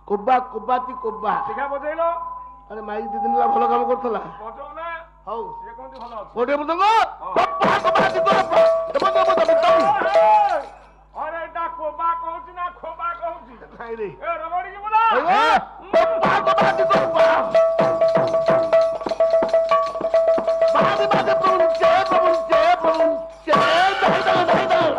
কোবা কোবাতি কোবা শিখা বজাইল আরে মাইক দিদিন ହେଲା ଭଲ କାମ କରୁଥିଲା বজাও না ହଉ সে কোনটি ভালো আছে কোটে মৃদঙ্গ কোবা কোবাতি কোবা দব দব দব আরে এটা কোবা কହୁଛି না খোবা কହୁଛି নাই রে এ রগড়ি কি বলা কোবা কোবাতি কোবা বাদে বাদে পুঞ্চে পুঞ্চে পুঞ্চে দাই দাই দাই দাই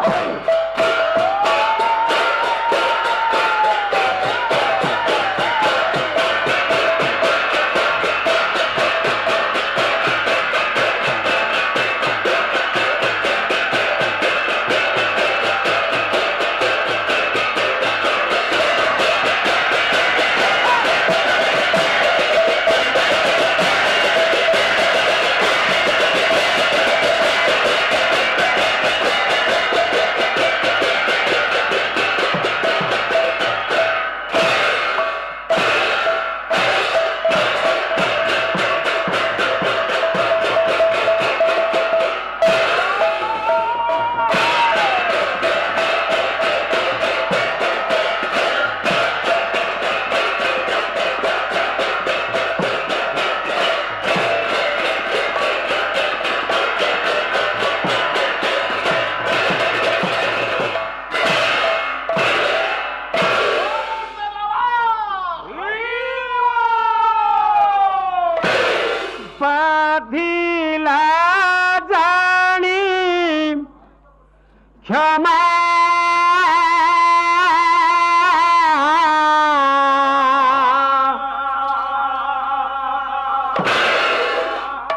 क्षमा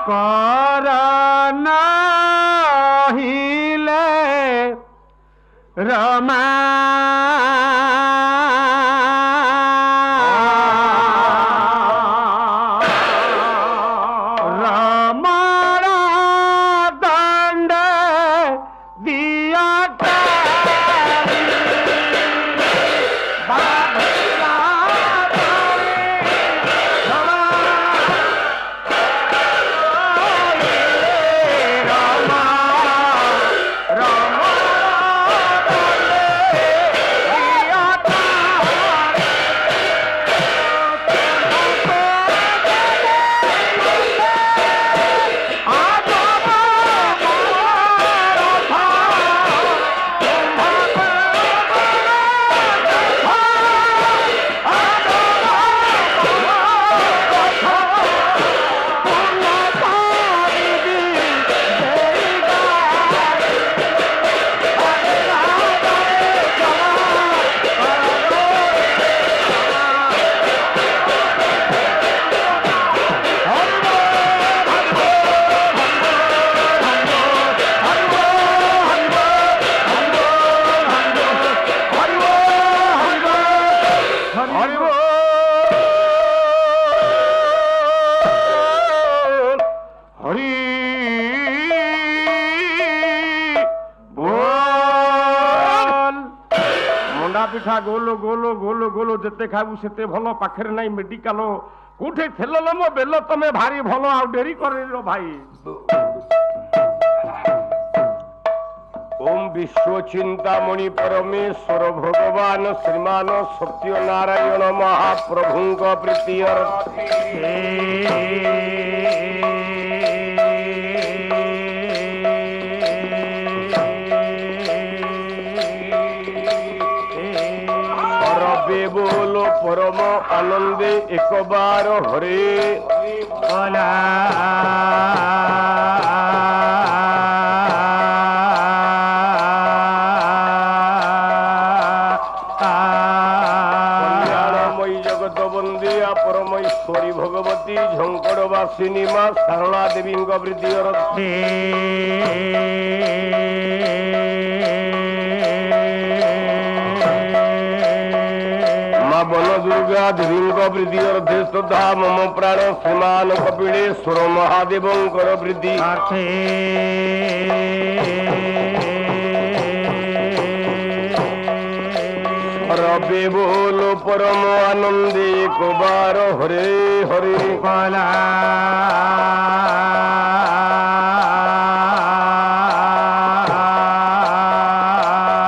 कर नहिले रमा পিঠা গোলো গোলো গোলো গোলো যেতে খাবু সেতে ভালো পাখের নাই মেডিকাল কোঠে থেল মো বেল তুমি ভারি ভালো আর ডেরি করে ভাই ओम विश्व चिंतामणि परमेश्वर भगवान श्रीमान सत्यनारायण महाप्रभु प्रीतियर्थे परबे बोलो परम आनंदे एक बार हरे भोला परमेश्वरी भगवती झंकड़वासिनी माँ सारला देवी वृद्धि माँ बन दुर्गा देवी वृद्धि अर्थे श्रद्धा मम प्राण श्रीमान कपिलेश्वर महादेव वृद्धि रबे बोलो परम आनंदे एक बार हरे हरे भला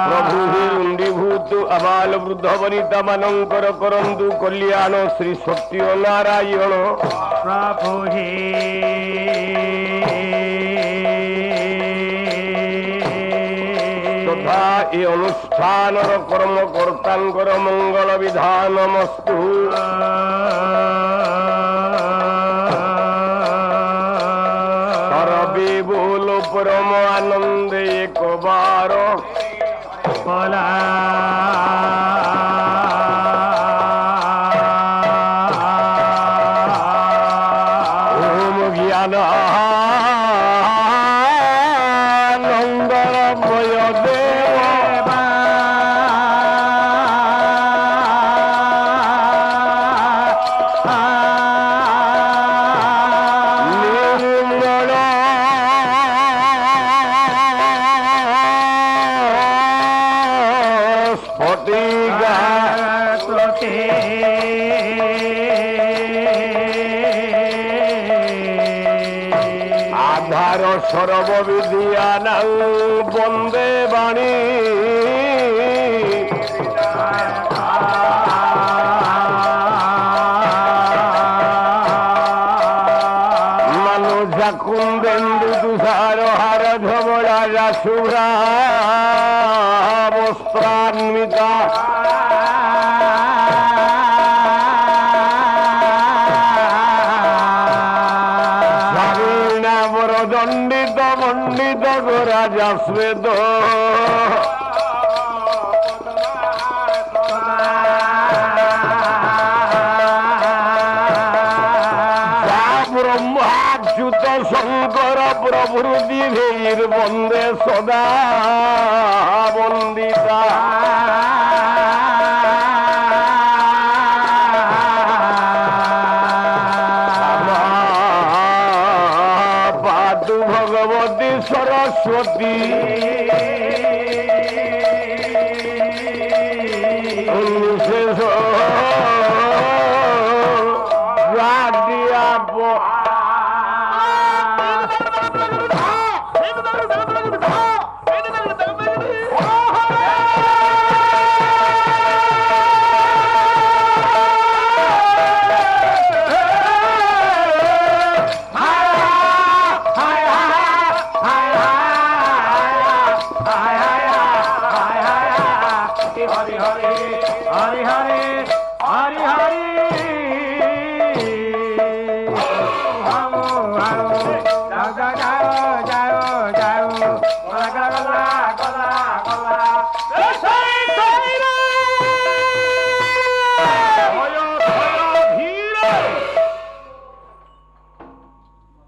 प्रभु ही उंडीभूत अबाल वृद्ध वनिता ଦେବତା ମାନଙ୍କର କରନ୍ତୁ କଲ୍ୟାଣ ଶ୍ରୀ ସତ୍ୟ ନାରାୟଣ ପ୍ରଭୁ ହେ ତଥା ଏ ଅନୁଷ୍ଠାନର କର୍ମକର୍ତ୍ତାଙ୍କର ମଙ୍ଗଳ ବିଧାନମସ୍ତୁ ସର୍ବେ ବୋଲ ପରମ ଆନନ୍ଦେ ଏକବାର ପଲା ଓମ ଜ୍ଞାନ সর্ব বিধিয়ানাং বন্দে বাণী মানুষা কুন্দেন্দু তুষার হার ধবলা শুভ্রা বস্ত্রান্বিতা দণ্ডিত মণ্ডিত রাজা শ্বেত ব্রহ্মাচ্যুত শঙ্কর প্রভৃতি ভীর বন্দে সদা বন্দিতা ভগবতী সরস্বতী শেষ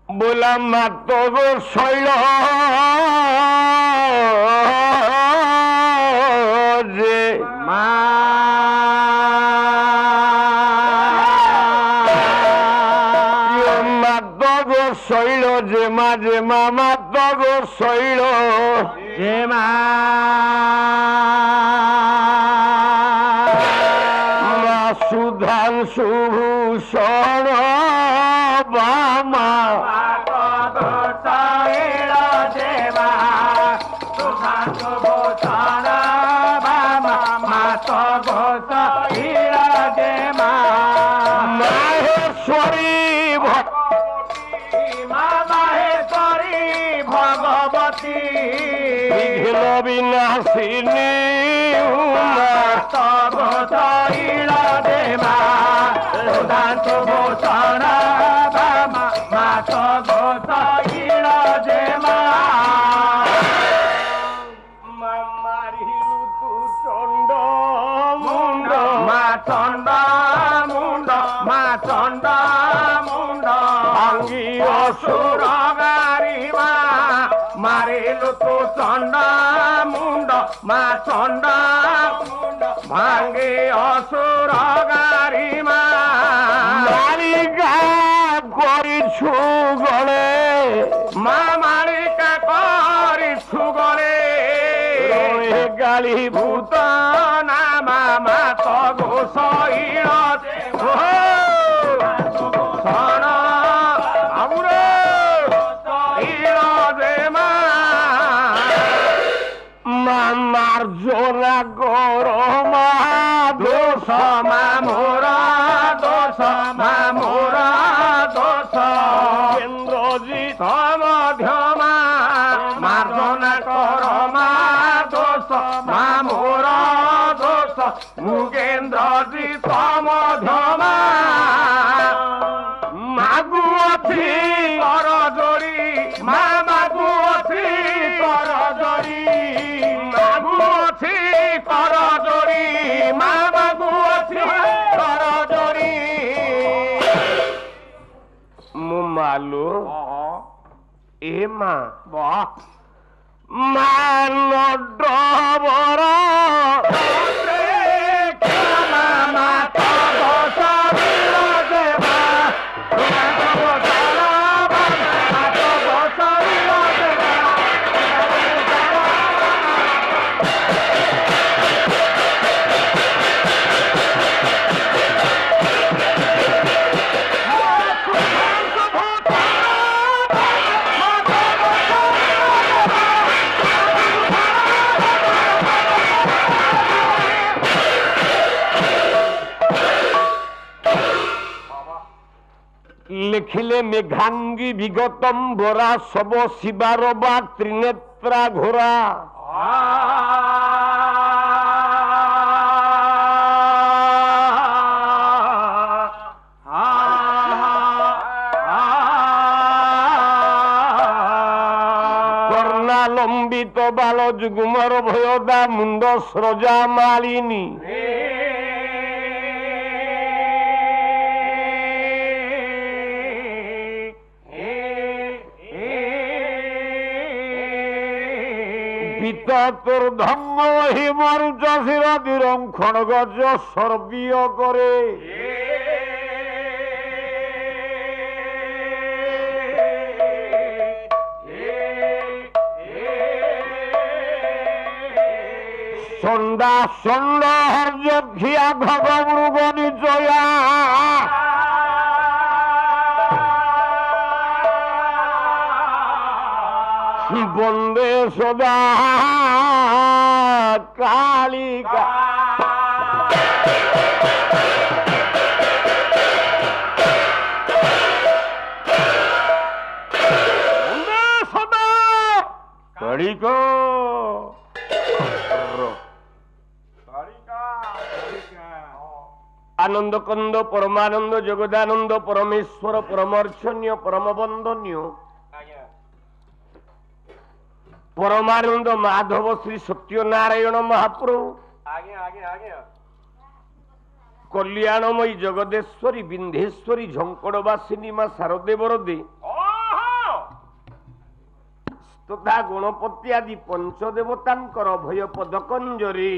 বললাম মাত্র শৈল যে মা শৈল যে মা যে মা মাত্র শৈল যে মা সুধাংশু ভূষণ বামা মাহেশ্বরী ভগবতী বিঘ্ন বিনাশিনী দেবা ভূষণ মাত গোসাইল দেবা চণ্ড মুন্ড মা চণ্ড মুন্ড মা চণ্ড মুন্ড ভাঙ্গি অসুর গারিমা মারিলু তু চণ্ড মুন্ড মা চণ্ড মুন্ড ভাঙ্গি অসুর গারিমা মারিকা করিছু গলে মা মারিকা করিছু গলে গালি ভূত নামা মাত গোসাইল ভূষণ আমরে ইল দে মা মামার জোরা গরমা দোষ দোষ কেন্দ্রজিৎ মধ্যমা মার্জনা কর মা দোষ মা মোর দোষ মুগেন্দ্রজিৎ মধ্যমা মাগুছি কর জড়ি মা মাগুছি কর জড়ি মাগুছি কর জড়ি মা মাগুছি কর জড়ি মো মালো এ মা বাহ মান ডবর লিখিলে মেঘাঙ্গী বিগতম বরা সব শিবার বা ত্রিনেত্রা ঘোরা কর্ণালম্বিত বাল যুগুমর ভয়দা মুন্ড স্রজা মালিনী তোর ধন্য হিমরুচ শিরদিরং খড়গজ সর্বীয় করে সন্ধ্যা সন্ড হর্যক্ষিয়া ভগমৃগ নিচয়া বন্দে সদা কালিকা বন্দে সদা কালিকা আনন্দ কন্দ পরমানন্দ জগদানন্দ পরমেশ্বর পরমর্শনীয় পরমবন্দনীয় পরমানন্দ মাধব শ্রী সত্যনারায়ণ মহাপ্রভু কল্যাণময়ী জগদেশ্বরী বিন্ধেশ্বরী ঝঙ্কড়বাসিনী মা শারদেবর দে তথা গণপতি আদি পঞ্চদেবতাঙ্কর ভୟ পଦକଞ୍ଜରୀ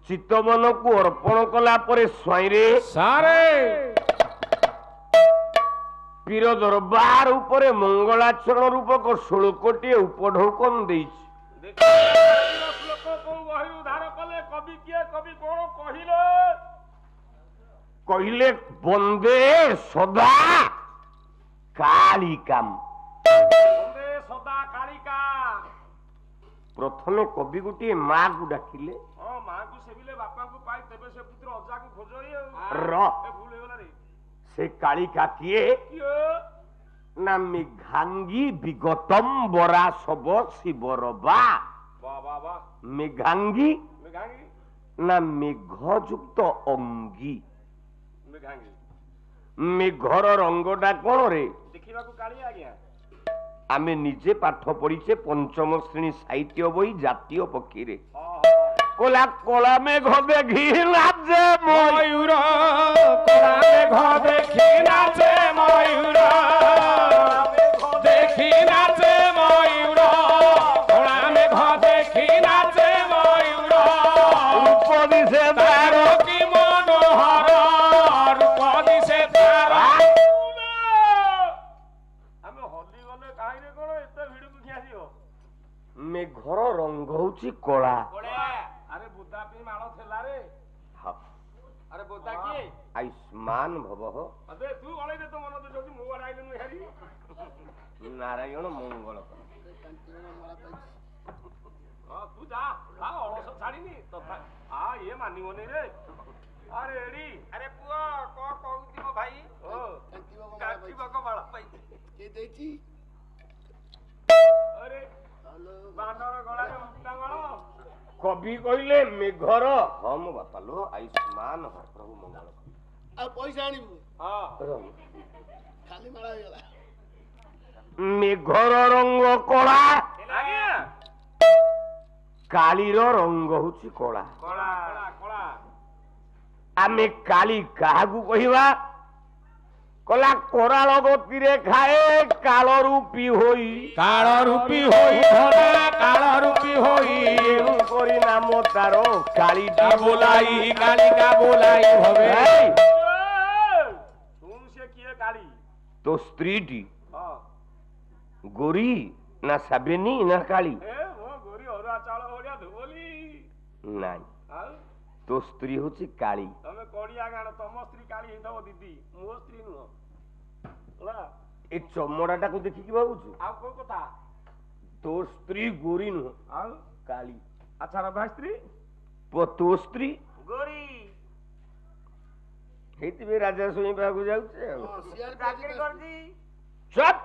ଚିତ୍ତମନକୁ ଅର୍ପଣ କଲା ପରେ ସ୍ୱାଇଁରେ ସାରେ ପୀର ଦରବାର ଉପରେ ମଙ୍ଗଳାଚରଣ ରୂପକ ଷୋଳକୋଟିଏ ଉପଢୌକନ ଦେଇଛି। କହିଲେ ବନ୍ଦେ ସଦା କାଳିକାମ୍। ପ୍ରଥମେ କବି ଗୋଟିଏ ମାକୁ ଡାକିଲେ ସେ କାଳିକା କିଏ ନା ମେଘାଙ୍ଗୀ ବିଗତମ୍ବରା ଶବ ଶିବର ବା ମେଘାଙ୍ଗୀ ନା ମେଘଯୁକ୍ତ ଅଙ୍ଗୀ। ମେଘର ରଙ୍ଗଟା କଣ ରେ ଦେଖିବାକୁ କାଳିଆ ଆଜ୍ଞା ଆମେ ନିଜେ ପାଠ ପଢିଛେ ପଞ୍ଚମ ଶ୍ରେଣୀ ସାହିତ୍ୟ ବହି ଜାତୀୟ ପକ୍ଷୀରେ କୋଲା କୋଲା ମେଘ ଦେଖି ନାଚେ ମୟୂର କୋଲା ମେଘ ଦେଖି ନାଚେ ମୟୂର ଦେଖି ନାଚେ ମୟୂର କୋଲା ମେଘ ଦେଖି ନାଚେ ମୟୂର ରୂପ ଦିଶେ ତାର କି ମନୋହର ରୂପ ଦିଶେ ତାର ଆମେ ହଲି ଗଲେ କାହିଁରେ କଣ ଏତେ ଭିଡକୁ ଖିଆଯିବ। ମେଘର ରଙ୍ଗ ହଉଛି କଳା। अरे बुद्धा पे मानो थेला रे अरे बुद्धा की आयुष्मान भव हो अबे तू ओले दे तो मनो तो जोगी मु आइले नु हेरी नारायण मंगल कर हां तू जा आ ओलो सब छाड़ी नी तो आ ये मानी होने रे अरे एडी अरे पुआ को କବି କହିଲେ ମେଘର ହଁ ମୋ ବାପା ଲୋ ଆୟୁଷ୍ମାନ ହ ପ୍ରଭୁ ମଙ୍ଗଳ ଆଉ ପଇସା ଆଣିବୁ ଖାଲି ମାଳ ହେଇଗଲା ମେଘର ରଙ୍ଗ କଳା କାଳିର ରଙ୍ଗ ହଉଛି କଳା ଆମେ କାଳି କାହାକୁ କହିବା କଲା କରାଳ ଗତିରେ ଖାଏ କାଳ ରୂପୀ ହୋଇ କରି ନାମ ତାର କାଳିଟା ବୋଲାଇ କାଳିକା ବୋলাই হবে তো স্ত্রীটি গরি না সাবেনি না কালী নাই তো স্ত্রী হচ্ছে কালী এই চমড়াটাকে ଦେଖିକି ଭାବୁଛୁ তো স্ত্রী গরি নୁହ কালী আচ্ছা ভাই স্ত্রী তো স্ত্রী গরি ହେଇଥିବେ ରାଜା ଶୁଣିବାକୁ ଯାଉଛି ଆଉ ଚୁପ୍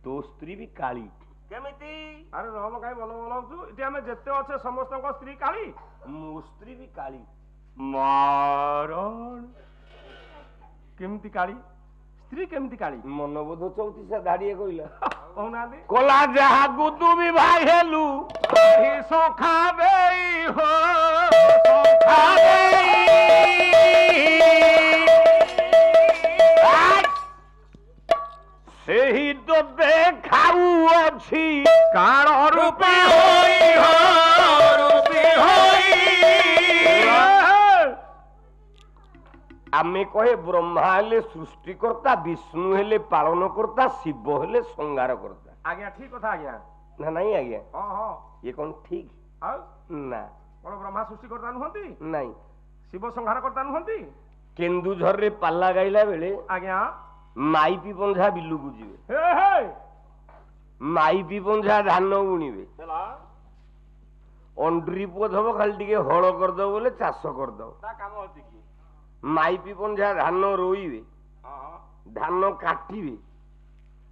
ତୋ ସ୍ତ୍ରୀ ବି କାଳୀ କେମିତି ଆରେ ରହମ କାହିଁ ଭଲ ଭଲ ହଉଛୁ ଏଠି ଆମେ ଯେତେ ଅଛେ ସମସ୍ତଙ୍କ ସ୍ତ୍ରୀ କାଳୀ ମୋ ସ୍ତ୍ରୀ ବି କାଳୀ ମାରଣ କେମିତି କାଳୀ ସ୍ତ୍ରୀ କେମିତି କାଳୀ ମନବୋଧ ଚଉତିଶା ଧାଡିଏ କହିଲା କହୁନାହାନ୍ତି କଲା ଯାହାକୁ ତୁ ବି ଭାଇ ହେଲୁ ସଖା ଦେଇ ହୋ ସଖା ଦେଇ ସେହି ତ ଦେଖାଉଅଛି କାଳ ରୂପୀ ହୋଇ ଆମେ କହେ ବ୍ରହ୍ମା ହେଲେ ସୃଷ୍ଟିକର୍ତ୍ତା ବିଷ୍ଣୁ ହେଲେ ପାଳନ କର୍ତ୍ତା ଶିବ ହେଲେ ସଂହାର କର୍ତ୍ତା ଆଜ୍ଞା ଠିକ କଥା ଆଜ୍ଞା ନା ନାଇଁ ଆଜ୍ଞା ହଁ ହଁ ଇଏ କଣ ଠିକ ଆଉ ନା କଣ ବ୍ରହ୍ମା ସୃଷ୍ଟିକର୍ତ୍ତା ନୁହନ୍ତି ନାଇଁ ଶିବ ସଂହାର କର୍ତ୍ତା ନୁହନ୍ତି କେନ୍ଦୁଝରରେ ପାଲା ଗାଇଲା ବେଳେ ଆଜ୍ଞା ମାଇପି ପଞ୍ଝା ବିଲୁକୁ ଯିବେ ହେ ହେ ମାଇପି ପଞ୍ଝା ଧାନ ବୁଣିବେ ହେଲା ଅଣ୍ଡ୍ରି ପୁଅ ଧବ ଖାଲି ଟିକେ ହଳ କରିଦବ ବୋଲେ ଚାଷ କରିଦବ ତା କାମ ଅଛି କି ମାଇପି ପଞ୍ଝା ଧାନ ରୋଇବେ ହଁ ଧାନ କାଟିବେ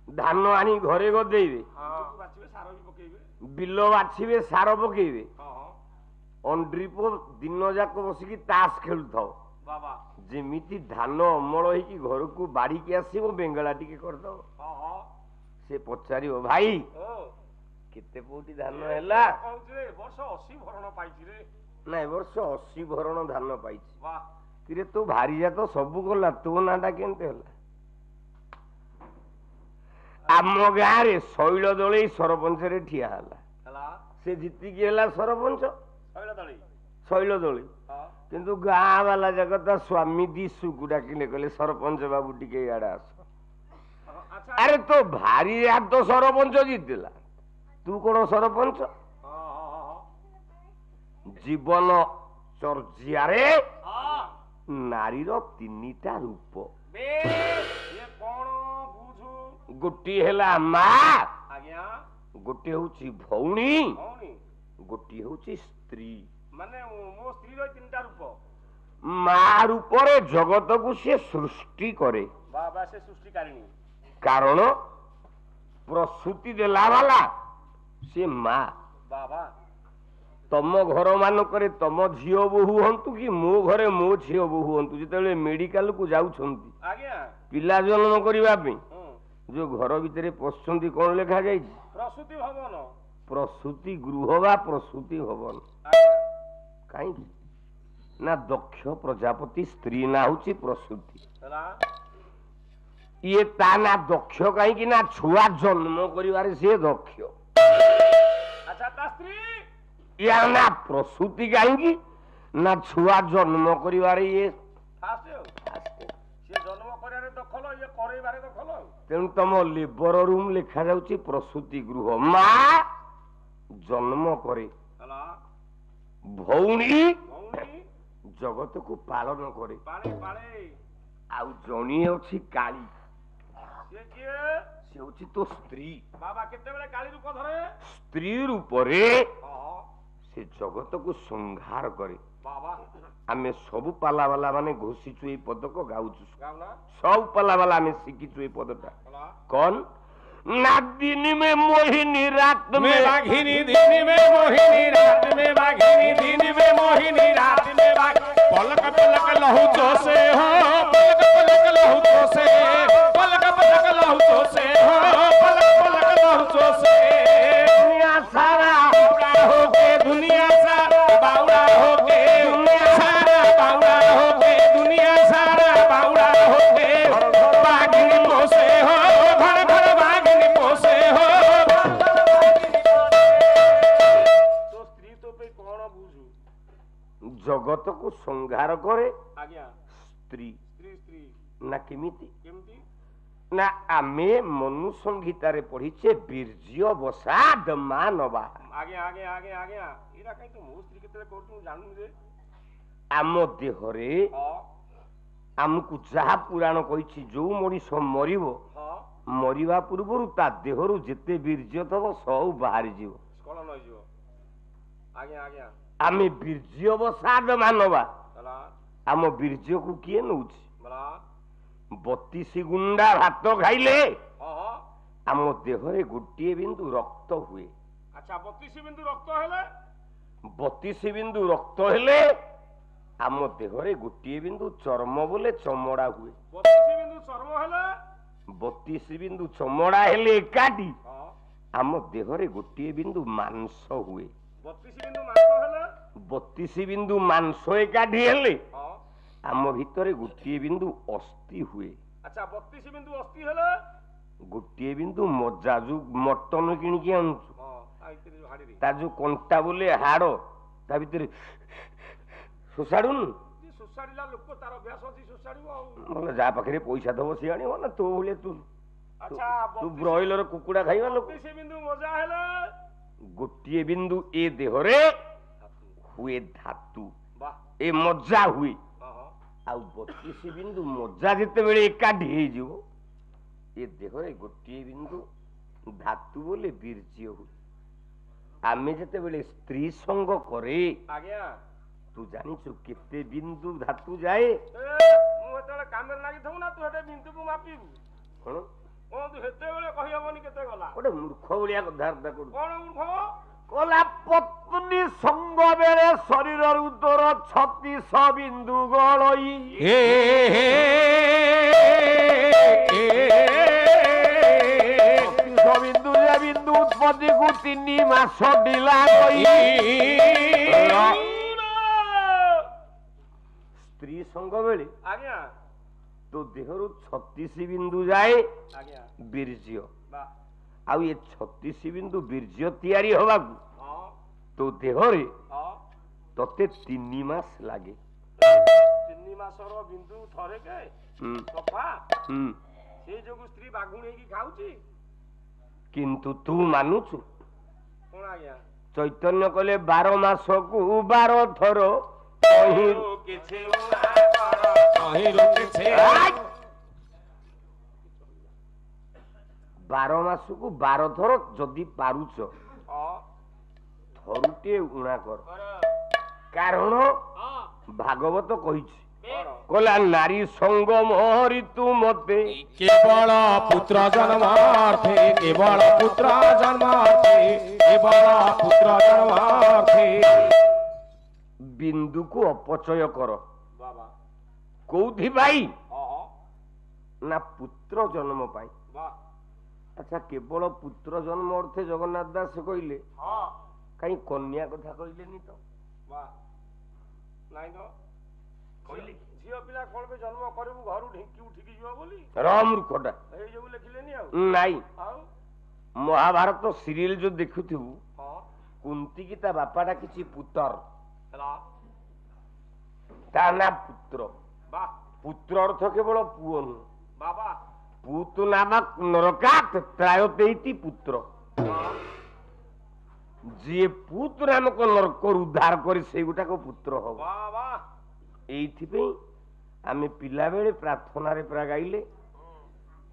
ଧାନ ଆଣି ଘରେ ଗଦେଇବେ ବାଛିବେ ସାର ବି ପକେଇବେ ବିଲ ବାଛିବେ ସାର ପକେଇବେ ହଁ ଅଣ୍ଡ୍ରି ପୁଅ ଦିନ ଯାକ ବସିକି ତାସ ଖେଳୁଥାଉ ବାବା ଯେମିତି ଧାନ ଅମଳ ହେଇକି ଘରକୁ ବାଢିକି ଆସିବ ବେଙ୍ଗଳା ଟିକେ କରିଦବ ହଁ ସେ ପଚାରିବ ଭାଇ କେତେ କୋଉଠି ଧାନ ହେଲା କହୁଛି ଏ ବର୍ଷ 80 ଭରଣ ପାଇଛି ରେ ନା ଏ ବର୍ଷ 80 ଭରଣ ଧାନ ପାଇଛି ବାହ କିରେ ତୋ ଭାରିଜା ତ ସବୁ ଗଲା ତୋ ନାଁଟା କେମିତି ହେଲା ଆମ ଗାଁରେ ଶୈଳ ଦଳେଇ ସରପଞ୍ଚରେ ଠିଆ ହେଲା ହେଲା ସେ ଜିତିକି ହେଲା ସରପଞ୍ଚ ଶୈଳ ଦଳି ଶୈଳ ଦଳେଇ ହଁ କିନ୍ତୁ ଗାଁ ବାଲା ଯାକ ତା ସ୍ୱାମୀ ଦିଶୁକୁ ଡାକିଲେ କହିଲେ ସରପଞ୍ଚ ବାବୁ ଟିକେ ଇଆଡେ ଆସ ଆଚ୍ଛା ଆରେ ତୋ ଭାରିଜା ତ ସରପଞ୍ଚ ଜିତିଲା ତୁ କଣ ସରପଞ୍ଚ ଜୀବନ ଚର୍ଯ୍ୟାରେ ନାରୀର ତିନିଟା ରୂପ ଗୋଟିଏ ହେଲା ମା ଆଜ୍ଞା ଗୋଟିଏ ହଉଛି ଭଉଣୀ ଭଉଣୀ ଗୋଟିଏ ହଉଛି ସ୍ତ୍ରୀ ମାନେ ମୋ ସ୍ତ୍ରୀର ତିନିଟା ରୂପ ମା ରୂପରେ ଜଗତକୁ ସେ ସୃଷ୍ଟି କରେ ବାବା ସେ ସୃଷ୍ଟିକାରିଣୀ କାରଣ ପ୍ରସୂତି ଦେଲା ବାଲା ସେ ମା ବାବା ତମ ଘର ମାନଙ୍କରେ ତମ ଝିଅ ବୋହୂ ହୁଅନ୍ତୁ କି ମୋ ଘରେ ମୋ ଝିଅ ବୋହୂ ହୁଅନ୍ତୁ ଯେତେବେଳେ ମେଡିକାଲକୁ ଯାଉଛନ୍ତି ଆଜ୍ଞା ପିଲା ଜନ୍ମ କରିବା ପାଇଁ ଯୋଉ ଘର ଭିତରେ ପଶୁଛନ୍ତି କଣ ଲେଖା ଯାଇଛି ପ୍ରସୂତି ଭବନ ପ୍ରସୂତି ଗୃହ ବା ପ୍ରସୂତି ଭବନ କାହିଁକି ନା ଦକ୍ଷ ପ୍ରଜାପତି ସ୍ତ୍ରୀ ନା ହଉଛି ପ୍ରସୂତି ହେଲା ଇଏ ତା ନା ଦକ୍ଷ କାହିଁକି ନା ଛୁଆ ଜନ୍ମ କରିବାରେ ସିଏ ଦକ୍ଷ ଆଚ୍ଛା ତା ସ୍ତ୍ରୀ ୟା ନା ପ୍ରସୂତି କାହିଁକି ନା ଛୁଆ ଜନ୍ମ କରିବାରେ ଇଏ ଫାଷ୍ଟ ସିଏ ଜନ୍ମ କରିବାରେ ଦଖଲ ଇଏ କରେଇବାରେ ଦଖଲ ତେଣୁ ତମ ଲେବର ରୁମ ଲେଖା ଯାଉଛି ପ୍ରସୂତି ଗୃହ ମା ଜନ୍ମ କରେ ହେଲା ଭଉଣୀ ଭଉଣୀ ଜଗତକୁ ପାଳନ କରେ ପାଳେ ପାଳେ ଆଉ ଜଣିଏ ଅଛି କାଳୀ ସିଏ କିଏ ସେ ହଉଛି ତୋ ସ୍ତ୍ରୀ ବାବା କେତେବେଳେ କାଳୀ ରୂପ ଧରେ ସ୍ତ୍ରୀ ରୂପରେ ହଁ ସେ ଜଗତକୁ ସଂହାର କରେ ବାବା ଆମେ ସବୁ ପାଲାବାଲା ମାନେ ଘୋଷିଛୁ ଏଇ ପଦକ ଗାଉଛୁ ଗାଉନା ସବୁ ପାଲାବାଲା ଆମେ ଶିଖିଛୁ ଏଇ ପଦଟା ହେଲା କଣ ना दिन में मोहिनी रात में बाघिनी, दिन में मोहिनी रात में बाघिनी, दिन में मोहिनी रात में बाघिनी। पलक पलक लहू तो से हो, पलक पलक लहू तो से, पलक पलक लहू तो से हो, पलक पलक लहू तो से। दुनिया सारा बावड़ा होके दुनिया सारा, बावड़ा होके दुनिया सारा, बावड़ा होके दुनिया सारा, बावड़ा होके बाघिनी पोसे हो, घर घर बाघिनी पोसे हो। तो स्त्री तो पे कौन बुझू जगत को संहार करे आज्ञा स्त्री स्त्री स्त्री ना केमिति केमती ना आमे मनु संहितारे पढ़िछे बीर्ज्य बसाद मानवा आगे आगे आगे आगे इरा कहीं तो मो स्त्री केतले करतु जानू रे आम देहरे हां आमको जहा पुराण कहिछि जो मनीष मरिबो हां मरिबा पूर्वरु ता देहरु जेते बीर्ज्य थबो सब बाहर जीवो स्कॉल न जिवो आगे आगे आमे बीर्ज्य बसाद मानवा चला आम बीर्ज्य को किए नउछि बला 32 गुंडा भात खाइले हां हां आम देहरे गोटिए बिंदु रक्त हुए अच्छा 32 बिंदु रक्त हेले 32 बिंदु रक्त हेले आम देहरे गोटिए बिंदु चर्म बोले चमड़ा हुए 32 बिंदु चर्म हेले 32 बिंदु चमड़ा हेले एकाटी हां आम देहरे गोटिए बिंदु मांस हुए 32 बिंदु मांस हेले 32 बिंदु मांस एकाटी हेले हां आम भितरे गोटिए बिंदु अस्थि हुए अच्छा 32 बिंदु अस्थि हेले गोटिए बिंदु मजा जो मटन किणिकी आनुछु हां आइते जो हाडी रे ता जो कंटा बोले हाड़ ता भितरे सुसाडुन जी सुसाडीला लोक तार अभ्यास अछि सुसाडीबो आ बोले जा पाखरे पैसा दबो से आनिबो ना तो बोले तू अच्छा तू ब्रॉयलर कुकुड़ा खाइबा लोक 32 बिंदु मजा हेले गोटिए बिंदु ए देहरे हुए धातु वाह ए मजा हुए हां हां आउ 32 बिंदु मजा जेते बेले एकाठी हे जिवो ए देहरे गोटिए बिंदु धातु बोले बीर्ज्य हुए आमे जेते बेले स्त्री संग करे आज्ञा तू जानिछु केते बिंदु धातु जाए मु हेतले कामेर लागि थौ ना तू हेते बिंदु को मापिबु कोन ओ तू हेते बेले कहि हबनी केते गला ओडे मूर्ख भलिया धार दा कोन कोन मूर्ख कला पत्नी संग बेले शरीर उदर 36 बिंदु गलई बिंदु जे बिंदु उत्पत्ति को 3 मास डिला गई स्त्री संग बेले आज्ञा तो देहरु 36 बिंदु जाए आज्ञा बीर्ज्य वाह आउ ये 36 बिंदु बीर्ज्य तैयारी होबा हां तो देहरे हां तते 3 मास लागे 3 मासर बिंदु थरे के सफा से जोगु स्त्री बागुणी की खाउची किंतु तू मानुछु कोन आज्ञा चैतन्य कले 12 मास को 12 थर कहि किछे उड़ा कर कहि रुके 12 मास को 12 थर जदि पारुछ हां थरुटे उणा कर कारण भागवत कहिछि कला नारी संग मोहरी तू मते केवल पुत्र जन्मार्थे केवल पुत्र जन्मार्थे केवल पुत्र जन्मार्थे बिंदु को अपचय कर बाबा कोउथि भाई हां ना पुत्र जन्म पाई वाह अच्छा केवल पुत्र जन्म अर्थे जगन्नाथ दास कहले हां कहीं कन्या कथा कहलेनी तो वाह नाही तो कहले झियो पिला कोन पे जन्म करबु घरु ढिंकी उठिकी जियो बोली राम मूर्खटा एई जो लिखिलेनी आ नहीं आउ महाभारत सीरियल जो देखुथिबु हां कुंती की ता बापाटा किछि पुत्र हला ता ना पुत्र वाह पुत्र अर्थ केवल पुओ नु बाबा पुत नामक नरकात त्रायतेति पुत्र जे पुत्र नामक नरक उद्धार करे से गुटा को पुत्र हो वाह वाह एइथि पे आमे पिला बेले प्रार्थना रे प्रा गाइले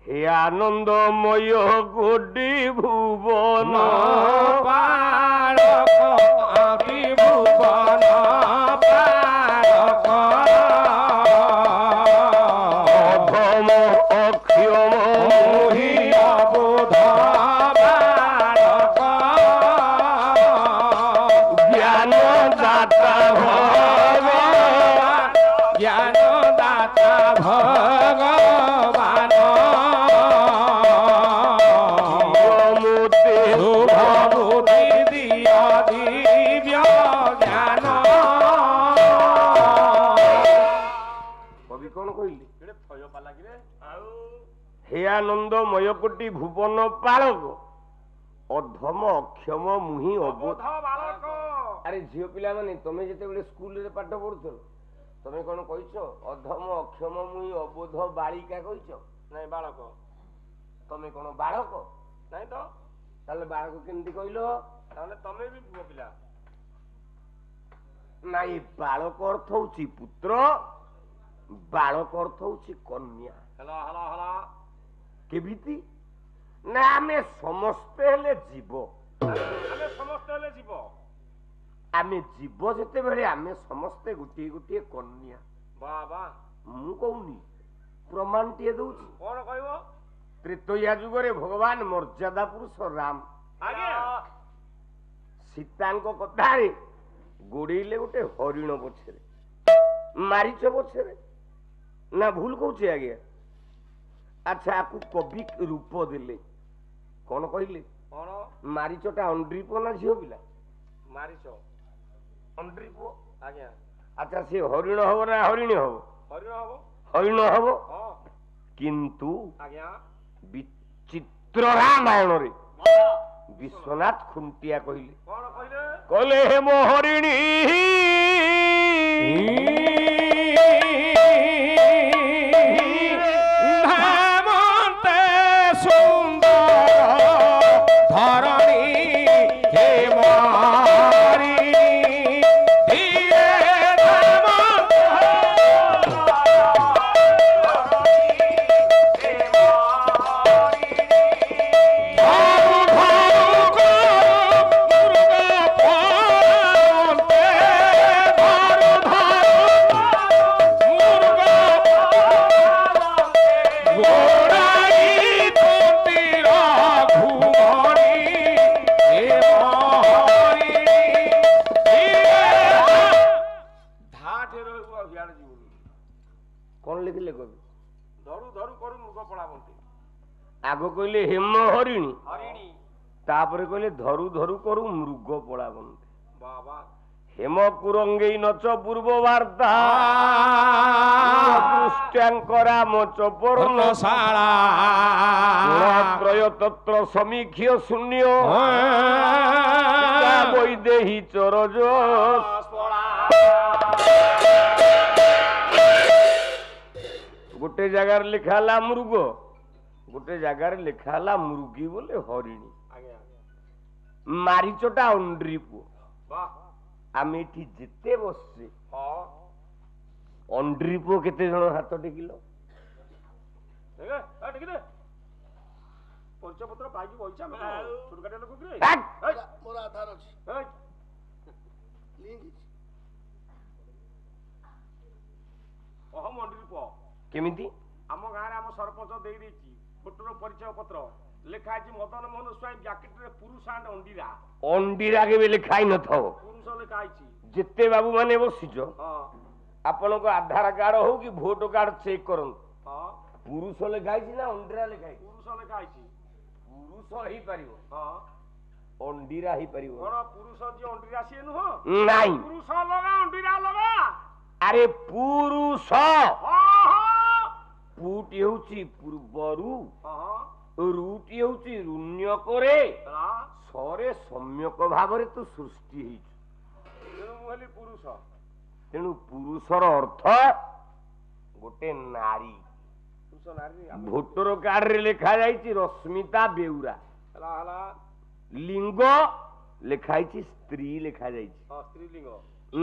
हे आनंदमय गोडी भुवन पारक आदि भुवन पारक अधम अक्षम मोहि अबोध ভগবান শুভ বুদ্ধি দিয় দিব্য জ্ঞান। কবি কোন কইলি হে আনন্দময় কোটি ভুবন পাଳକ অধম অକ୍ଷମ ମୁହିଁ ଅବୋଧ ବାଳକ। ଆରେ ଝିଅ ପିଲାମାନେ ତମେ ଯେତେବେଳେ ସ୍କୁଲରେ ପାଠ ପଢୁଥିଲ ତମେ କଣ କହିଛ ଅଧମ ଅକ୍ଷମ ମୁହିଁ ଅବୋଧ ବାଳିକା କହିଛ? ନାଇଁ ବାଳକ। ତମେ କଣ ବାଳକ? ନାଇଁ ତ। ତାହେଲେ ବାଳକ କେମିତି କହିଲ? ତାହେଲେ ତମେ ବି ପୁଅ ପିଲା। ନାଇଁ ବାଳକ ଅର୍ଥ ହଉଛି ପୁତ୍ର, ବାଳକ ଅର୍ଥ ହଉଛି କନ୍ୟା। ହେଲା ହେଲା ହେଲା କେମିତି ନା ଆମେ ସମସ୍ତେ ହେଲେ ଜୀବ। ଆମେ ସମସ୍ତେ ହେଲେ ଜୀବ। ଆମେ ଜୀବ ଯେତେବେଳେ ଆମେ ସମସ୍ତେ ଗୋଟିଏ ଗୋଟିଏ କନ୍ୟା। ବାବା ମୁଁ କହୁନି ପ୍ରମାଣ ଟିଏ ଦଉଛି। କଣ କହିବ? ତ୍ରେତୟା ଯୁଗରେ ଭଗବାନ ମର୍ଯ୍ୟାଦା ପୁରୁଷ ରାମ ସୀତାଙ୍କ କଥାରେ ଗୋଡେଇଲେ ଗୋଟେ ହରିଣ ପଛରେ, ମାରିଚ ପଛରେ ନା ଭୁଲ କହୁଛି ଆଜ୍ଞା? ଆଚ୍ଛା ଆକୁ କବି ରୂପ ଦେଲେ କଣ କହିଲେ? କଣ ମାରିଚଟା ଅଣ୍ଡ୍ରି ପୁଅ ନା ଝିଅ ପିଲା? ମାରିଚ ଅଣ୍ଡ୍ରି ପୁଅ। ଆଜ୍ଞା। ଆଚ୍ଛା ସେ ହରିଣ ହବ ନା ହରିଣୀ ହବ? ହରିଣ ହବ। ହରିଣ ହବ। କିନ୍ତୁ ଆଜ୍ଞା ବିଚିତ୍ର ରାମାୟଣରେ ବିଶ୍ୱନାଥ ଖୁଣ୍ଟିଆ କହିଲେ କଣ କହିଲେ? କହିଲେ ହେ ମୋ ହରିଣୀ ଆଗ କହିଲେ ହେମ ହରିଣୀ, ତାପରେ କହିଲେ ଧରୁ ଧରୁ କରୁ ମୃଗ ପଳାବନ୍ତି। ହେମ କୁରଙ୍ଗେଇ ନଚ ପୂର୍ବ ବାର୍ତ୍ତା ରାମ ଚପର୍ଣଶାଳା ତ୍ରୟ ତତ୍ର ସମୀକ୍ଷ ଶୂନ୍ୟ ବୈଦେହୀ ଚରଜ। ଗୋଟେ ଜାଗାରେ ଲେଖା ହେଲା ମୃଗ, ଗୋଟେ ଜାଗାରେ ଲେଖା ହେଲା ମୃଗୀ ବୋଲେ ହରିଣୀ। ମାରିଚଟା ଅଣ୍ଡ୍ରି ପୁଅ। ଆମେ ଏଠି ଯେତେ ବସିଛେ ଅଣ୍ଡ୍ରି ପୁଅ କେତେ ଜଣ ହାତ ଟେକିଲ? ପରିଚୟପତ୍ର ପାଇକି ବଇଚା କେମିତି? ଆମ ଗାଁରେ ଆମ ସରପଞ୍ଚ ଦେଇ ଦେଇଛି ଭୋଟର ପରିଚୟ ପତ୍ର, ଲେଖା ହେଇଛି ମଦନ ମୋହନ ସ୍ୱାଇଁ ବ୍ୟାକେଟରେ ପୁରୁଷ ଆଣ୍ଡ ଅଣ୍ଡିରା। ଅଣ୍ଡିରା କେବେ ଲେଖା ହେଇ ନଥିବ, ପୁରୁଷ ଲେଖା ହେଇଛି। ଯେତେ ବାବୁ ମାନେ ବସିଛ ଆପଣଙ୍କ ଆଧାର କାର୍ଡ ହଉ କି ଭୋଟ କାର୍ଡ ଚେକ୍ କରନ୍ତୁ, ପୁରୁଷ ଲେଖା ହେଇଛି ନା ଅଣ୍ଡିରା ଲେଖା ହେଇଛି? ପୁରୁଷ ଲେଖା ହେଇଛି। ପୁରୁଷ ହେଇପାରିବ, ଅଣ୍ଡିରା ହେଇପାରିବ। କଣ ପୁରୁଷ ଯିଏ ଅଣ୍ଡିରା ସିଏ ନୁହଁ? ନାଇଁ, ପୁରୁଷ ଅଲଗା ଅଣ୍ଡିରା ଅଲଗା। ଆରେ ପୁରୁଷ ପୁଟି ହେଉଛି ପୂର୍ବରୁ, ରୁଟି ହେଉଛି ରୁଣ୍ୟ କରେ, ସରେ ସମ୍ୟକ ଭାବରେ ତୁ ସୃଷ୍ଟି ହେଇଛୁ। ତେଣୁ ମୁଁ ହେଲି ପୁରୁଷ। ତେଣୁ ପୁରୁଷର ଅର୍ଥ ଗୋଟେ ନାରୀ। ଭୋଟର କାର୍ଡରେ ଲେଖା ଯାଇଛି ରଶ୍ମିତା ବେଉରା, ଲିଙ୍ଗ ଲେଖା ହେଇଛି ସ୍ତ୍ରୀ ଲେଖା ଯାଇଛି। ସ୍ତ୍ରୀଲିଙ୍ଗ।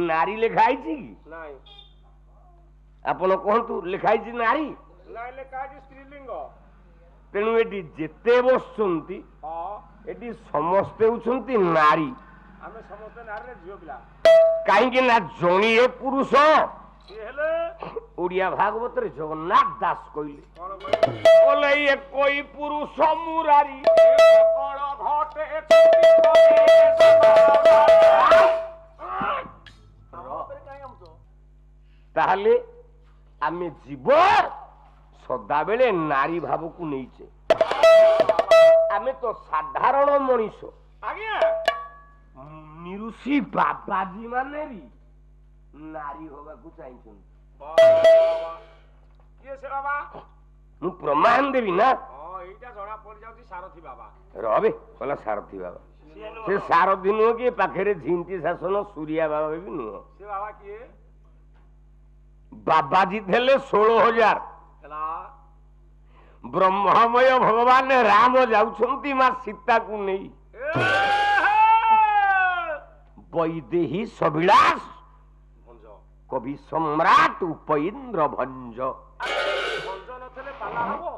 ନାରୀ ଲେଖା ହେଇଛି କି? ନାଇଁ। ଆପଣ କୁହନ୍ତୁ ଲେଖା ହେଇଛି ନାରୀ? ନାଇଁ, ଲେଖା ହେଇଛି ସ୍ତ୍ରୀଲିଙ୍ଗ। ତେଣୁ ଏଠି ଯେତେ ବସୁଛନ୍ତି ଏଠି ସମସ୍ତେ ହଉଛନ୍ତି ନାରୀ। ଆମେ ସମସ୍ତେ ନାରୀରେ ଝିଅ ପିଲା। କାହିଁକି ନା ଜଣିଏ ପୁରୁଷ, ସିଏ ହେଲେ ଓଡିଆ ଭାଗବତରେ ଜଗନ୍ନାଥ ଦାସ କହିଲେ କହିଲେ ଏକଇ ପୁରୁଷ ମୁରାରୀ ଘଟେ। ତାହେଲେ आमे जीव सदाबेले नारी भाव को नहींचे आमे तो साधारण मनीष आज्ञा निरुषी बाबाजी माने भी नारी होगा को चाहिए किए से बाबा मु प्रमाण देवी ना हां एटा जणा पड़ जाउची सारथी बाबा रबे कहला सारथी बाबा से सारथी नुह कि पाखरे झिंटी शासन सूर्या बाबा भी नुह से बाबा किए बाबाजी थे 16,000 ब्रह्ममय भगवान राम जाउछंती मां सीता को नहीं वैदेही सविलास कवि सम्राट उपइंद्र भंज भंज नथले पाला हबो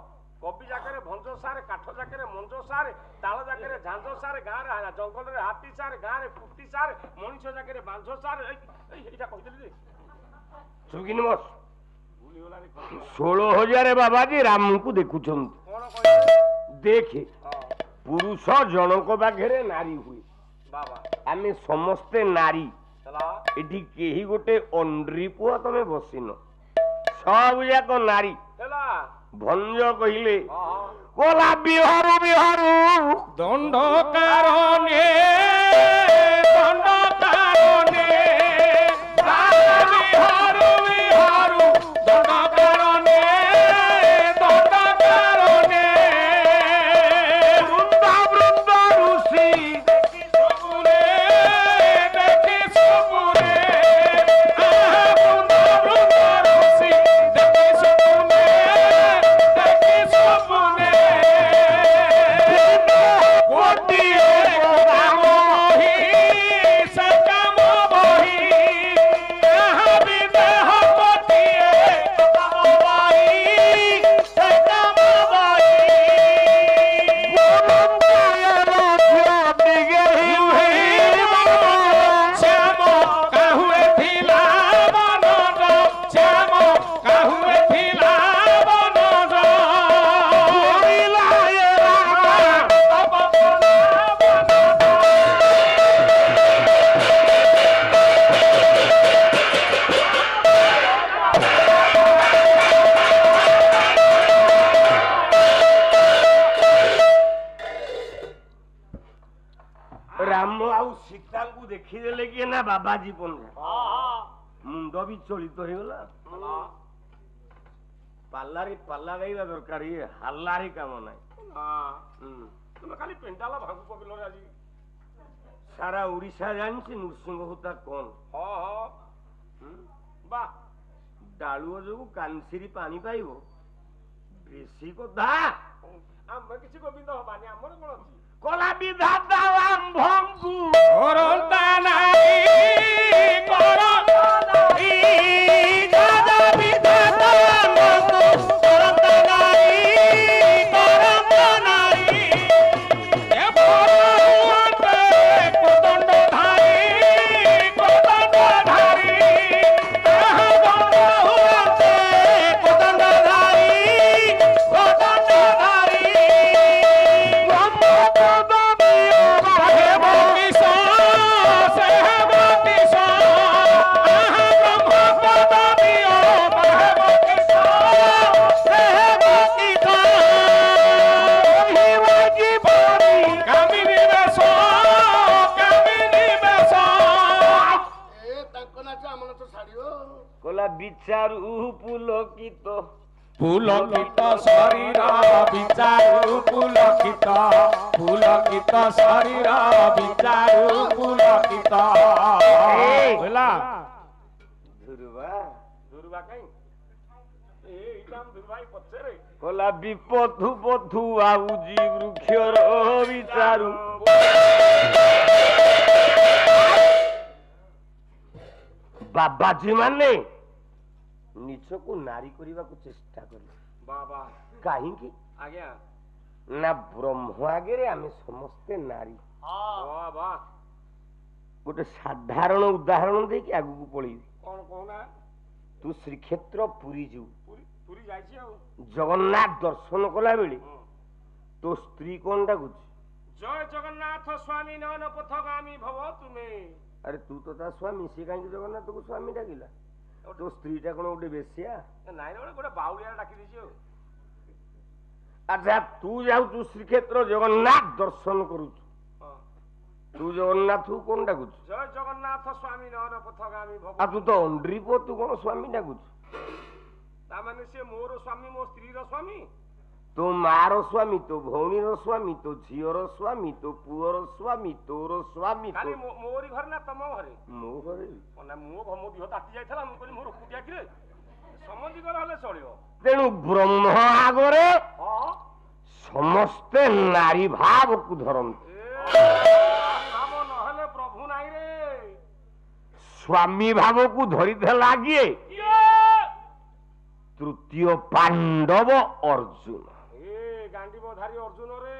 कवि जाकरे भंज सारे काठ जाकरे मंज सारे ताळ जाकरे झांझ सारे गां रे जंगल रे हाथी सारे गां रे कुटी सारे मनुष्य जाकरे बांझ सारे एटा कहितली सुगिनी बस 16,000 बाबाजी राम को देखुछन देखे पुरुष जनक बाघरे नारी हुए बाबा आमे समस्ते नारी एठी केही गोटे अंड्री पुआ तमे बसिन सब जाक नारी भंज कहिले कोला बिहारू बिहारू दंड कारणे बिहारू बिहारू दंड कारणे वृंदा वृंदा ऋषि देखि सपुरे वृंदा वृंदा ऋषि देखि सपुरे कोटिए काम बही सकाम बही यहाँ विदेह कोटिए काम बही सकाम बही श्याम काहुए थिला बनर श्याम काहुए थिला बनर राम आउ सीता को देखी देले कि ना बाबाजी पन मुंड भी चलित हो गला पाल्लारी पाल्ला गाइबा दरकार ये हल्लारी काम नाही तुम खाली पेंटाला भागु पकलो रे आजी सारा ओडिशा जानछि नृसिंह होता कोन बा डालुओ जो कानसिरी पानी पाइबो बेसी कथा हम किछि गोविंद हबानी हमर कोन अछि कला विधाता आम्भंगु करंता नाही करंता नाही दादा विधाता आम्भंगु करंता नाही ए भगवान कोदंड धारी ताहा बंद हुआते कोदंड धारी कला विचारू पुलकित पुलकित शरीर विचारू पुलकित शरीर विचारू पुलकित होला धुरवा दुर्वा कहीं ए इटाम दुर्वाई पछरे कला विपथु पथु आउजी वृक्षर विचारू बाबाजी माने निच को नारी करने को चेष्टा कले बाबा कहीं आज्ञा ना ब्रह्म आगे आमे समस्ते नारी बाबा गोटे साधारण उदाहरण दे कि आगु को पड़ी कौन कहना तू श्रीक्षेत्र पुरी जीव पुरी जाइछि आ जगन्नाथ दर्शन कला बेले तो स्त्री कौन डाकुच जय जगन्नाथ स्वामी नयन पथगामी भव तुमे अरे तू तो ता स्वामी से कहीं जगन्नाथ को स्वामी डाकिला तो स्त्रीटा कौन गोटे बेसिया नाई गोटे बाउलिया डाकी देछि। अच्छा तू जाऊ श्रीक्षेत्र जगन्नाथ दर्शन करू तू जगन्नाथ कौन डाकु जय जगन्नाथ स्वामी नयन पथगामी आ तू तो अंड्री पो तू कौन स्वामी डाकु तामाने से मोर स्वामी मो स्त्री रो स्वामी तो मार स्वामी तो भौणी रो स्वामी तो झियर स्वामी तो पुअर स्वामी तोर स्वामी खाली मोरी घर ना तम घरे मो घरे ना मो दिह ताती जाइथला मु कहली मोर कुटिया किरे समझी कर हले चलियो तेणु ब्रह्म आगरे समस्ते नारी भाव को धरंती भाव नहले प्रभु नाई रे स्वामी भाव को धरी लागे तृतीय पांडव अर्जुन गांडीवधारी अर्जुन रे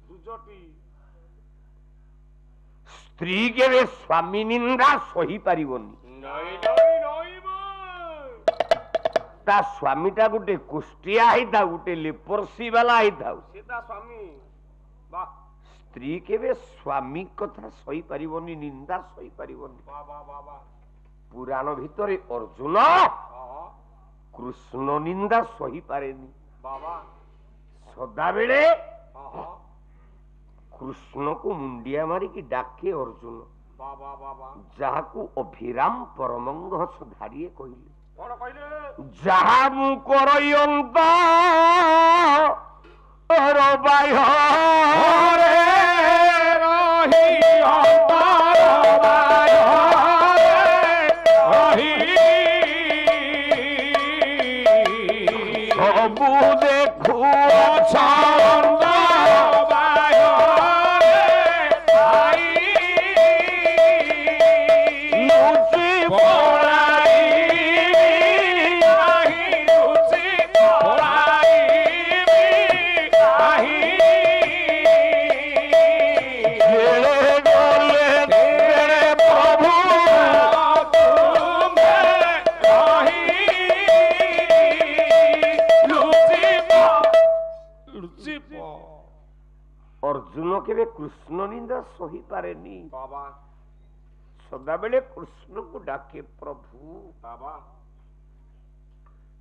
दुजटी स्त्री के स्वामी निंदा सही पारिबनी नहीं नहीं नहीं ता स्वामीटा गोटे कुष्टिया होता गोटे लेपर्सी वाला होता सीता स्वामी वाह स्त्री के स्वामी कथा सही पारिबनी निंदा सही पारिबनी वाह वाह वाह वाह पुराण भितरे अर्जुन कृष्ण निंदा सही पारेनी बाबा सदा बेले कृष्ण को मुंडिया मारी की डाके अर्जुन बाबा बाबा जहा को अभिराम परमंगस धारिए कहले कौन कहले जहा मु करयंत रबाय रे रही अंतर रही सबु देखु छंद बाय रे आई लुचि पड़ाई आही लुचि पड़ाई आही गेले गले तेरे प्रभु अर्जुन के कृष्ण निंदा सही पारेनी बाबा सदा बेले कृष्ण को डाके प्रभु बाबा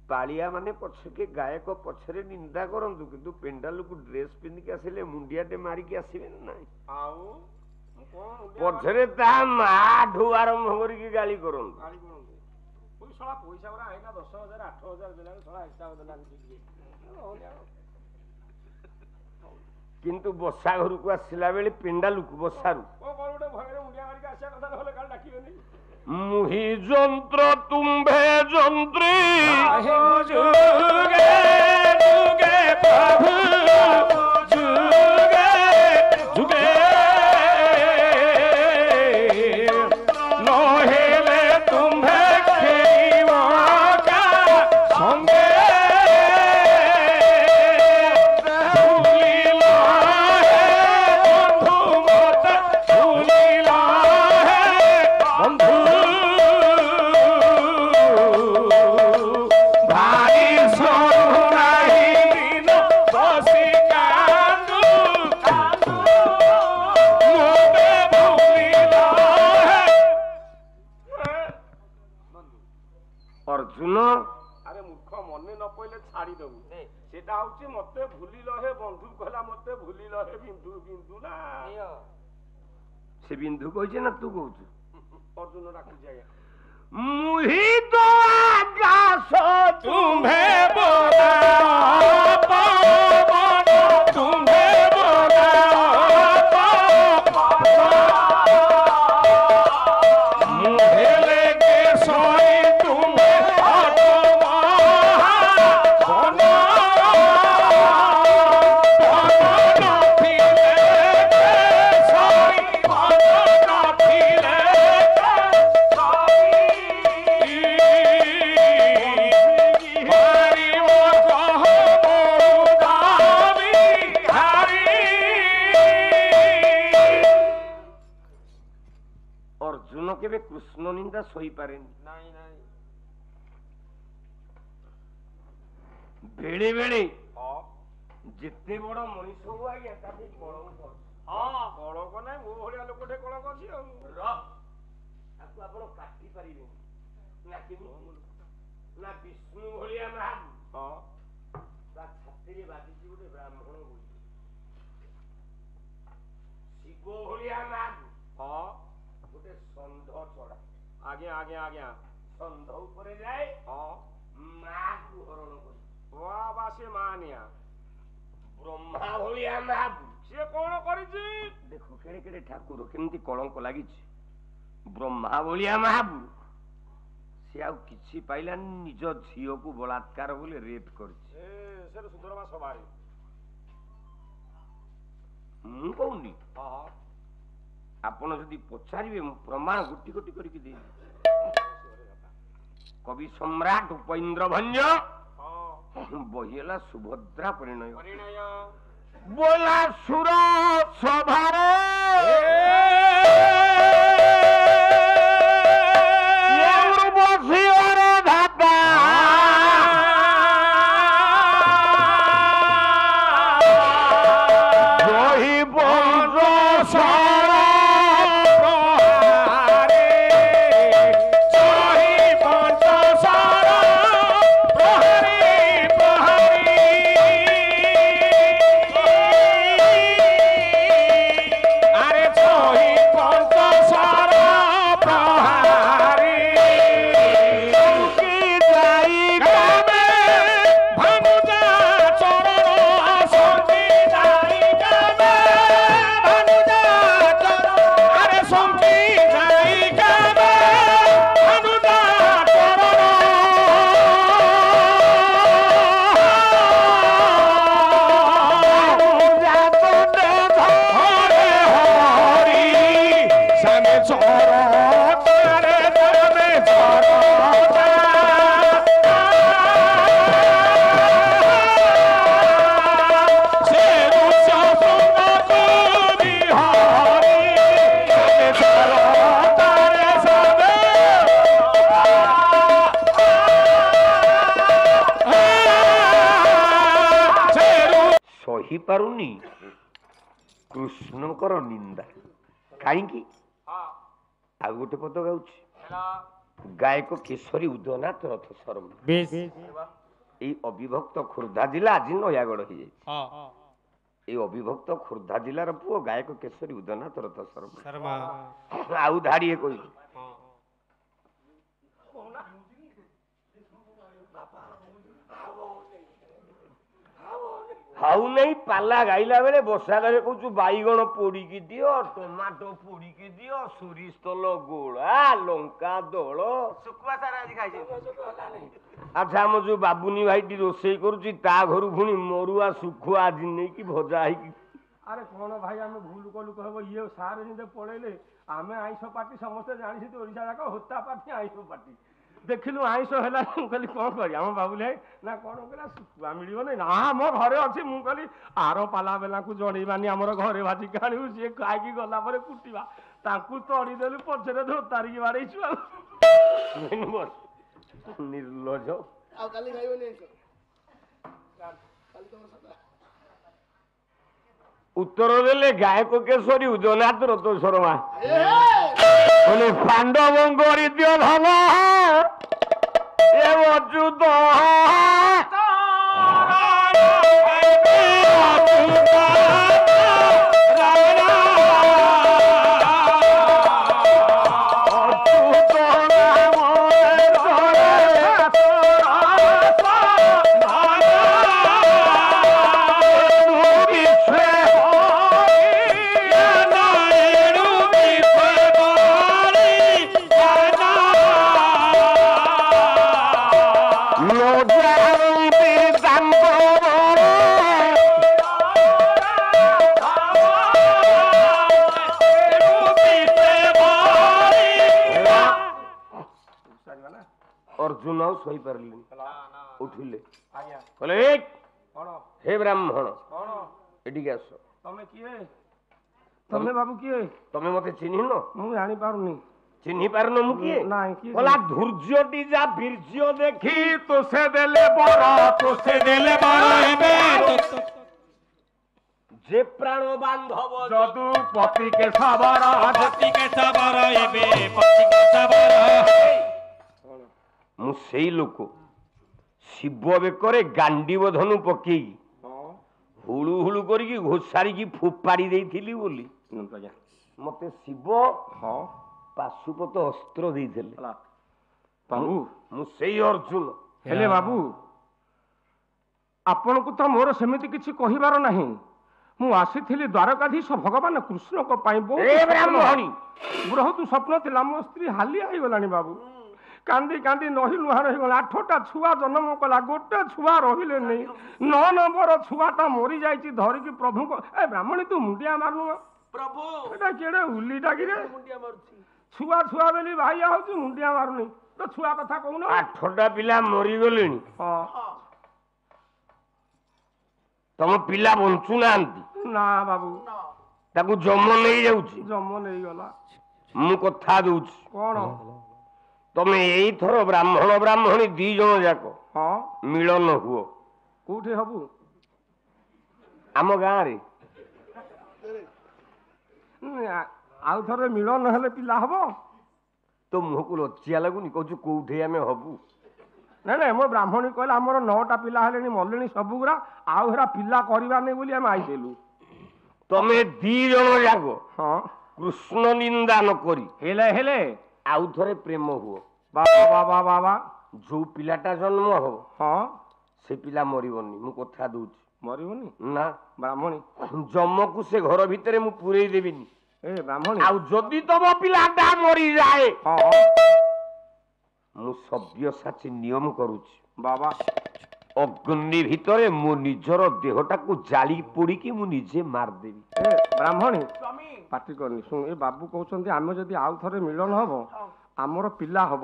पालिया माने पछके गायक पछरे निंदा करंतु किंतु पेंडाल को ड्रेस पिंध के आसिले मुंडियाटे मारी के आसीबे नाही आउ पछरे ता मा ढु आरंभ करी के गाली करंतु गाली करंतु कोई साला पैसा वाला आइना 10,000 8,000 देला साला हिसाब देला ठीक किंतु बसा घर को आसिला बेले पेंडाल को बसारू गोटे भगरे मुंडिया मारी के आसिया कथा नहले काल डाकिबेनी मुहि जंत्र तुम्भे जंत्री जुगे जुगे प्रभु जुगे जुगे नहेले तुम्भे खेइबो का संगे अर्जुन अरे मूर्ख मने न पइले छाड़ी दबु सेटा होची मते भूली लहे बंधु कहला मते भूली लहे बिंदु बिंदु ना से बिंदु कहछे ना तू कहछु अर्जुन राखी जाय मुहि तो आकाश तुम्हें बोला तुम्हें बोला कृष्ण निंदा सही पारे नहीं नहीं बेले बेले जिते बड़ मनीष हो आज्ञा ताके कलंक हां कलंक नै मो भलिया लोकटे कलंक अछि आ ताको आपण काटी परिबे ନା ବିଷ୍ଣୁ ଭଳିଆ ମହାବୁ ତା ଛାତିରେ ବାଜିଛି ଗୋଟେ ବ୍ରାହ୍ମଣ ବୋଲି ଶିବ ଭଳିଆ ମହାବୁ ଗୋଟେ ଷଣ୍ଢ ଚଢା ଆଜ୍ଞା ଆଜ୍ଞା ଆଜ୍ଞା ଷଣ୍ଢ ଉପରେ ଯାଏ ମାକୁ ହରଣ କରି ବା ସେ ମା ନିଆ ବ୍ରହ୍ମା ଭଳିଆ ମହାବୁ ସିଏ କଣ କରିଛି ଦେଖ କେଡେ କେଡେ ଠାକୁର କେମିତି କଳଙ୍କ ଲାଗିଛି ବ୍ରହ୍ମା ଭଳିଆ ମହାବୁ ସେ ଆଉ କିଛି ପାଇଲାନି ନିଜ ଝିଅକୁ ବଳାତ୍କାର ବୋଲି ରେପ୍ କରିଛି ସୁନ୍ଦରମା ସଭାରେ ମୁଁ କହୁନି ଆପଣ ଯଦି ପଚାରିବେ ମୁଁ ପ୍ରମାଣ ଗୋଟି ଗୋଟି କରିକି ଦେବି କବି ସମ୍ରାଟ ଉପେନ୍ଦ୍ର ଭଞ୍ଜ ବହି ହେଲା ସୁଭଦ୍ରା ପରିଣୟ ବୋଲା ସୁର ସଭାରେ ପାରୁନି କୃଷ୍ଣଙ୍କର ନିନ୍ଦା କାହିଁକି ଆଉ ଗୋଟେ ପଦ ଗାଉଛି ଗାୟକ କେଶରୀ ଉଦୟନାଥ ରଥ ଶର୍ମା ଏଇ ଅବିଭକ୍ତ ଖୋର୍ଦ୍ଧା ଜିଲ୍ଲା ଆଜି ନୟାଗଡ଼ ହେଇଯାଇଛି ଏଇ ଅବିଭକ୍ତ ଖୋର୍ଦ୍ଧା ଜିଲ୍ଲାର ପୁଅ ଗାୟକ କେଶରୀ ଉଦୟନାଥ ରଥ ଶର୍ମା ଆଉ ଧାଡିଏ କହିଛି ହାଉ ନେଇ ପାଲା ଗାଇଲା ବେଳେ ବର୍ଷା ଘରେ କହୁଛୁ ବାଇଗଣ ପୋଡିକି ଦିଅ ଟମାଟୋ ପୋଡିକି ଦିଅ ସୋରିଷ ତେଲ ଗୋଳା ଲଙ୍କା ଦଳ ଶୁଖୁଆ ସାର ଆଜି ଖାଇଛି ଆଚ୍ଛା ଆମ ଯୋଉ ବାବୁନି ଭାଇଟି ରୋଷେଇ କରୁଛି ତା ଘରୁ ପୁଣି ମରୁଆ ଶୁଖୁଆ ଆଜି ନେଇକି ଭଜା ହେଇକି ଆରେ କଣ ଭାଇ ଆମେ ଭୁଲ କଲୁ କହିବ ଇଏ ସାର ଯେତେ ପଳେଇଲେ ଆମେ ଆଇଁଷ ପାର୍ଟି ସମସ୍ତେ ଜାଣିଛନ୍ତି ଓଡିଶା ଯାକ ହୋତା ପାର୍ଟି ଆଇଁଷ ପାର୍ଟି ଦେଖିଲୁ ଆଇଁଷ ହେଲା ମୁଁ କହିଲି କଣ କରିବା ଆମ ବାବୁଲି ଭାଇ ନା କଣ କହିଲା ଶୁଖୁଆ ମିଳିବନି ନା ଆମ ଘରେ ଅଛି ମୁଁ କହିଲି ଆର ପାଲା ବେଲାକୁ ଜଣେଇବାନି ଆମର ଘରେ ଭାଜିକି ଆଣିବୁ ସିଏ ଖାଇକି ଗଲା ପରେ କୁଟିବା ତାଙ୍କୁ ତଡ଼ିଦେଲୁ ପଛରେ ଧୋତାରିକି ବାଡେଇଛୁ ଆଉ ନିର୍ଲଜ ଆଉ କାଲି ଖାଇବନି ଉତ୍ତର ଦେଲେ ଗାୟକ କେଶରୀ ଉଦୟନାଥ ରଥ ଶର୍ମା ପାଣ୍ଡବଙ୍କରି ଦିଅ ଧନ ଏ ଅଚ୍ୟୁତ ଅର୍ଜୁନ ଆଉ ଶୋଇପାରିଲେନି ଉଠିଲେ କହିଲେ ହେ ବ୍ରାହ୍ମଣ ଏଠିକି ଆସ ତମେ କିଏ ତମେ ବାବୁ କିଏ ତମେ ମତେ ଚିହ୍ନିନ ମୁଁ ଜାଣିପାରୁନି ଚିହ୍ନି ପାରୁନ ମୁଁ କିଏ ନାଇଁ କିଏ କହିଲା ଧୈର୍ଯ୍ୟଟି ଯା ବୀର୍ଯ୍ୟ ଦେଖି ତୋଷେ ଦେଲେ ବର ତୋଷେ ଦେଲେ ବର ଏବେ যে প্রাণ বান্ধব যদু পতিকে সবর পতিকে সবর এবে পতিকে সবর ମୁଁ ସେଇ ଲୋକ ଶିବ ବେକରେ ଗାଣ୍ଡିବ ଧନୁ ପକେଇ ହୁଳୁ ହୁଳୁ କରିକି ଘୋଷାରିକି ଫୋପାଡ଼ି ଦେଇଥିଲି ବୋଲି ମତେ ଶିବ ପାଶୁପତ ଅସ୍ତ୍ର ଦେଇଥିଲେ। ବାବୁ ମୁଁ ସେଇ ଅର୍ଜୁନ। ହେଲେ ବାବୁ ଆପଣଙ୍କୁ ତ ମୋର ସେମିତି କିଛି କହିବାର ନାହିଁ। ମୁଁ ଆସିଥିଲି ଦ୍ୱାରକାଧୀଶ ଭଗବାନ କୃଷ୍ଣଙ୍କ ପାଇଁ। ବହୁତ ସ୍ୱପ୍ନ ଥିଲା। ମୋ ସ୍ତ୍ରୀ ହାଲିଆ ହେଇଗଲାଣି ବାବୁ। କାନ୍ଦି କାନ୍ଦି ନହି ଲୁହାର ହେଇଗଲା। 8ଟା ଛୁଆ ଜନ୍ମ କଲା, ଗୋଟେ ଛୁଆ ରହିଲେନି। 9 ନମ୍ବର ଛୁଆଟା ମରିଯାଇଛି। ଧରିକି ପ୍ରଭୁଙ୍କ ଏ ବ୍ରାହ୍ମଣୀ ତୁ ମୁଣ୍ଡିଆ ମାରୁନୁ ପ୍ରଭୁ। ଏଟା କେଡ଼େ ଉଲିଟା କିରେ? ଛୁଆ ଛୁଆ ବୋଲି ଭାଇଆ ହଉଛି, ମୁଣ୍ଡିଆ ମାରୁନି। ତ ଛୁଆ କଥା କହୁନ। 8ଟା ପିଲା ମରିଗଲେଣି। ତମ ପିଲା ବଞ୍ଚୁନାହାନ୍ତି? ନା ବାବୁ। ତାକୁ ଜମ ନେଇଯାଉଛି। ଜମ ନେଇଗଲା। ମୁଁ କଥା ଦଉଛି କଣ? ତମେ ଏଇଥର ବ୍ରାହ୍ମଣ ବ୍ରାହ୍ମଣୀ 2 ଜଣ ଯାକ ମିଳନ ହୁଅ। କୋଉଠି ହବୁ? ଆମ ଗାଁରେ। ଆଉ ଥରେ ମିଳନ ହେଲେ ପିଲା ହବ? ତ ମୁହଁକୁ ଲଜ୍ଜା ଲାଗୁନି? କହୁଛୁ କୋଉଠି ଆମେ ହବୁ? ନାଇଁ ନାଇଁ ମୋ ବ୍ରାହ୍ମଣୀ କହିଲେ ଆମର 9ଟା ପିଲା ହେଲେଣି, ମଲେଣି ସବୁଗୁରା, ଆଉ ହେରା ପିଲା କରିବାନି ବୋଲି ଆମେ ଆଇଥିଲୁ। ତମେ 2 ଜଣ ଯାକ କୃଷ୍ଣ ନିନ୍ଦା ନ କରି ହେଲେ ଆଉ ଥରେ ପ୍ରେମ ହୁଅ। ବାବା ବାବା ବାବା। ଯୋଉ ପିଲାଟା ଜନ୍ମ ହବ ସେ ପିଲା ମରିବନି। ମୁଁ କଥା ଦଉଛି। ମରିବନି? ନା ବ୍ରାହ୍ମଣୀ ଜମକୁ ସେ ଘର ଭିତରେ ମୁଁ ପୁରେଇ ଦେବିନି। ଏ ବ୍ରାହ୍ମଣୀ ଆଉ ଯଦି ତମ ପିଲାଟା ମରିଯାଏ ମୁଁ ସବ୍ୟସାଚୀ ନିୟମ କରୁଛି ବାବା। ଅଗ୍ନି ଭିତରେ ମୋ ନିଜର ଦେହଟାକୁ ଜାଳି ପୋଡିକି ମୁଁ ନିଜେ ମାରିଦେବି। ବ୍ରାହ୍ମଣୀ ପାଟି କରନି। ଶୁଣ, ଏ ବାବୁ କହୁଛନ୍ତି ଆମେ ଯଦି ଆଉ ଥରେ ମିଳନ ହବ ଆମର ପିଲା ହବ।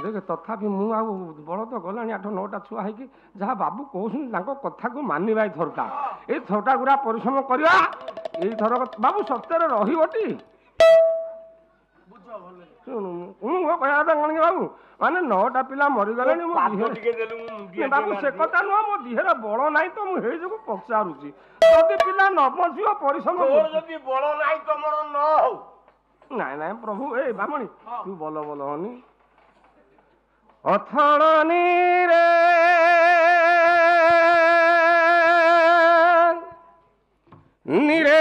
ଦେଖ ତଥାପି ମୁଁ ଆଉ ବଳଦ ଗଲାଣି 8-9ଟା ଛୁଆ ହେଇକି। ଯାହା ବାବୁ କହୁଛନ୍ତି ତାଙ୍କ କଥାକୁ ମାନିବା। ଏଇଥରଟା ଗୁରା ପରିଶ୍ରମ କରିବା। ଏଇଥର ବାବୁ ସତରେ ରହିବଟି? ଶୁଣୁ ମୁଁ କହିବା କଥା କଣ କି ବାବୁ, ମାନେ 9ଟା ପିଲା ମରିଗଲେଣି। ବାବୁ ସେ କଥା ନୁହଁ, ମୋ ଦିହରେ ବଳ ନାହିଁ ତ ମୁଁ ହେଇ ଯୋଗୁ ପଚାରୁଛି। ଯଦି ପିଲା ନ ବଞ୍ଚିବ ପରିଶ୍ରମ ଯଦି ବଳ ନାହିଁ ତମର ନ ହଉ। ନାଇଁ ନାଇଁ ପ୍ରଭୁ। ଏ ବ୍ରାହ୍ମଣୀ ତୁ ବଲ ହନି। ଅଥଳନୀରେ ନିରେ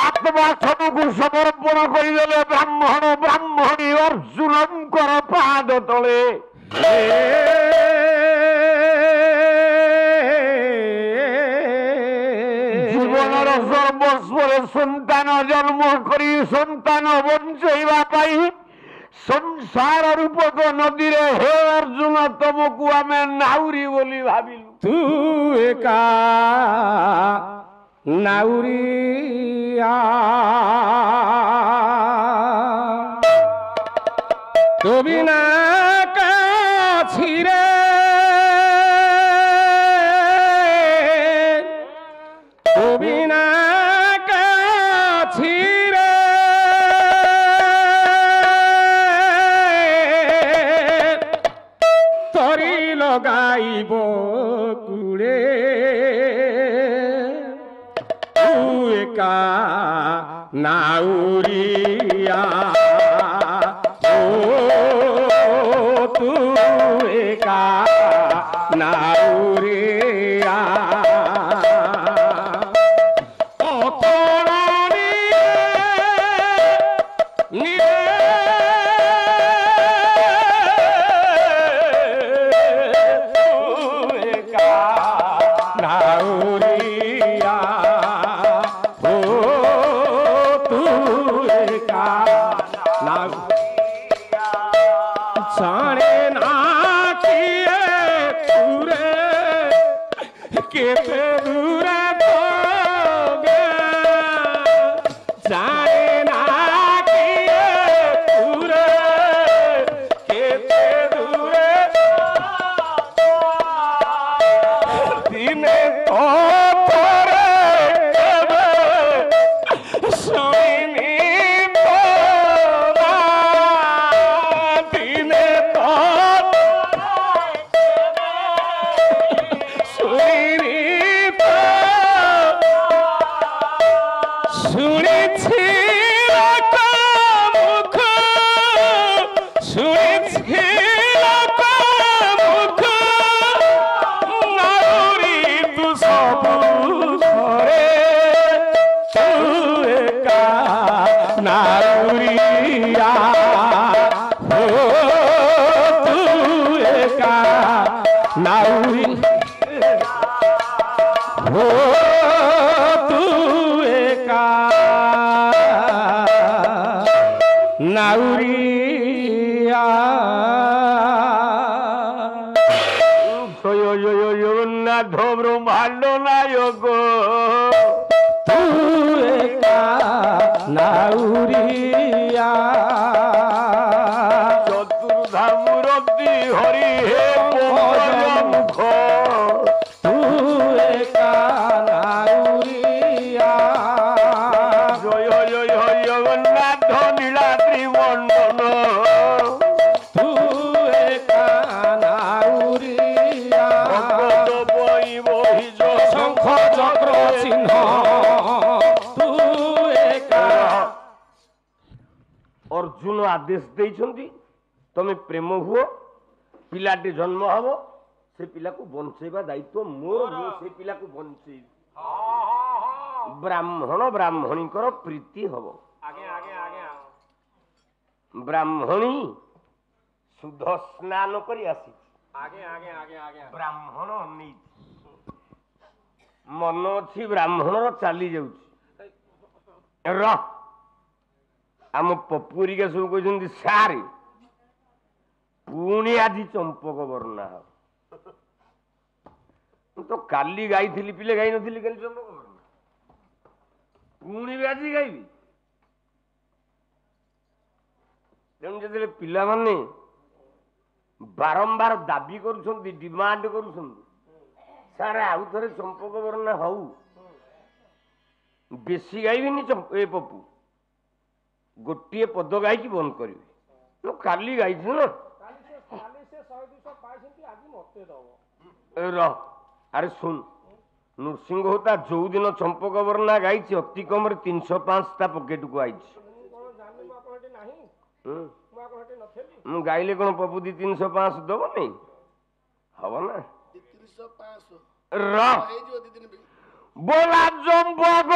ଆତ୍ମା ସବୁକୁ ସମର୍ପଣ କରିଦେଲେ ବ୍ରାହ୍ମଣ ବ୍ରାହ୍ମଣୀ ଅର୍ଜୁନଙ୍କର ପାଦ ତଳେ। ଜୀବନର ସର୍ବସ୍ୱରେ ସନ୍ତାନ ଜନ୍ମ କରି ସନ୍ତାନ ବଞ୍ଚେଇବା ପାଇଁ ସଂସାର ରୂପକ ନଦୀରେ ହେ ଅର୍ଜୁନ ତମକୁ ଆମେ ନାଉରୀ ବୋଲି ଭାବିଲୁ। ତୁ ଏକା ନାଉରିଆ ତୁ ବିନା କାଛିରେ ତୁ ବିନା କାଛିରେ ତରି ଲଗାଇବ କୁଳେ नाउरिया ओ तू एका नाउरिया नाउरिया हो तू एका नाउरी हो तू एका नाउरिया জগন্নাথ ব্রহ্মাণ্ড নায়ক तू एका नाउरिया চতুর্ধা মূরতি হরি হে মুখ तू एका नाउरिया জয় জয় জগন্নাথ নীলাদ্রি মন্ডন तू एका नाउरिया शंख चक्र चिन्ह तू एका अर्जुन आदेश देइछन्ति तमे प्रेम हुओ पिलाटे जन्म हबो से पिला को बंचेबा दायित्व मोर मु से पिला को बंचे ब्राह्मण ब्राह्मणीकर प्रीति हबो आगे आगे आगे ब्राह्मणी शुद्ध स्नान करी आसी आगे आगे आगे आगे ब्राह्मण नहीं मन अच्छी ब्राह्मणर चली जाऊँ र आम पपुरिका सब कहते सारे पुणी आज चंपक वर्णा तो काली गाई पिले गाई नी कल चंपक वर्णा पुणी भी आज गायबी तेणु जो पिला माने बारंबार दाबी करुछंती डिमांड करुछंती सारे आउ थे चंपक वर्णा हऊ बेसी गायबिनी ए पपू गोटे पद गाई बंद करी काली गाई ना अरे सुन नृसिंह होता जो दिन चंपक वर्णा गाई अति कम 305 पकेट को आई गाइले कौन पपू दी 305 दब नहीं हम ना बोला चंपक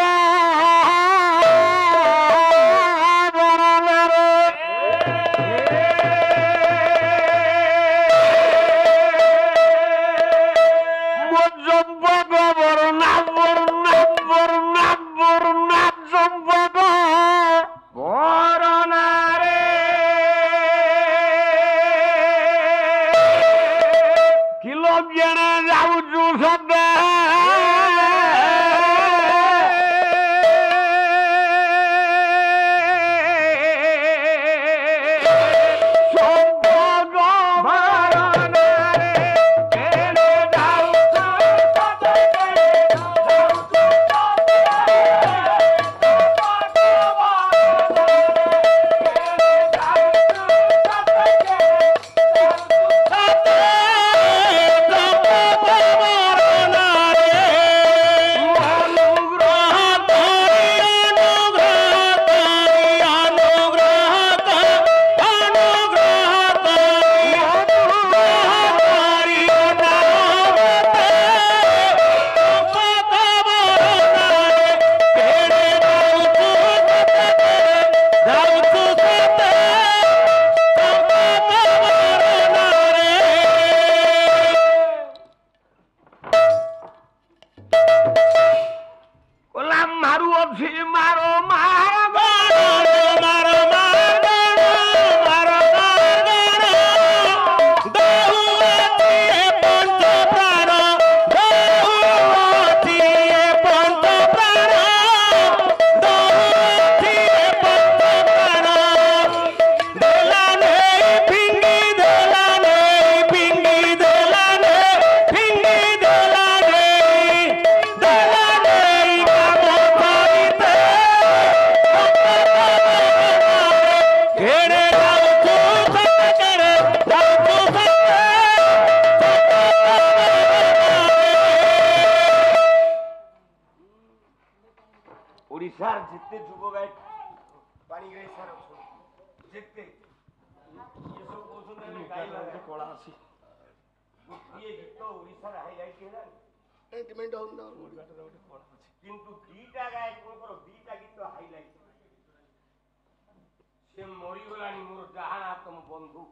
ସେ ମରିଗଲାଣି ମୋର ଡାହାଣ ତମ ବନ୍ଧୁ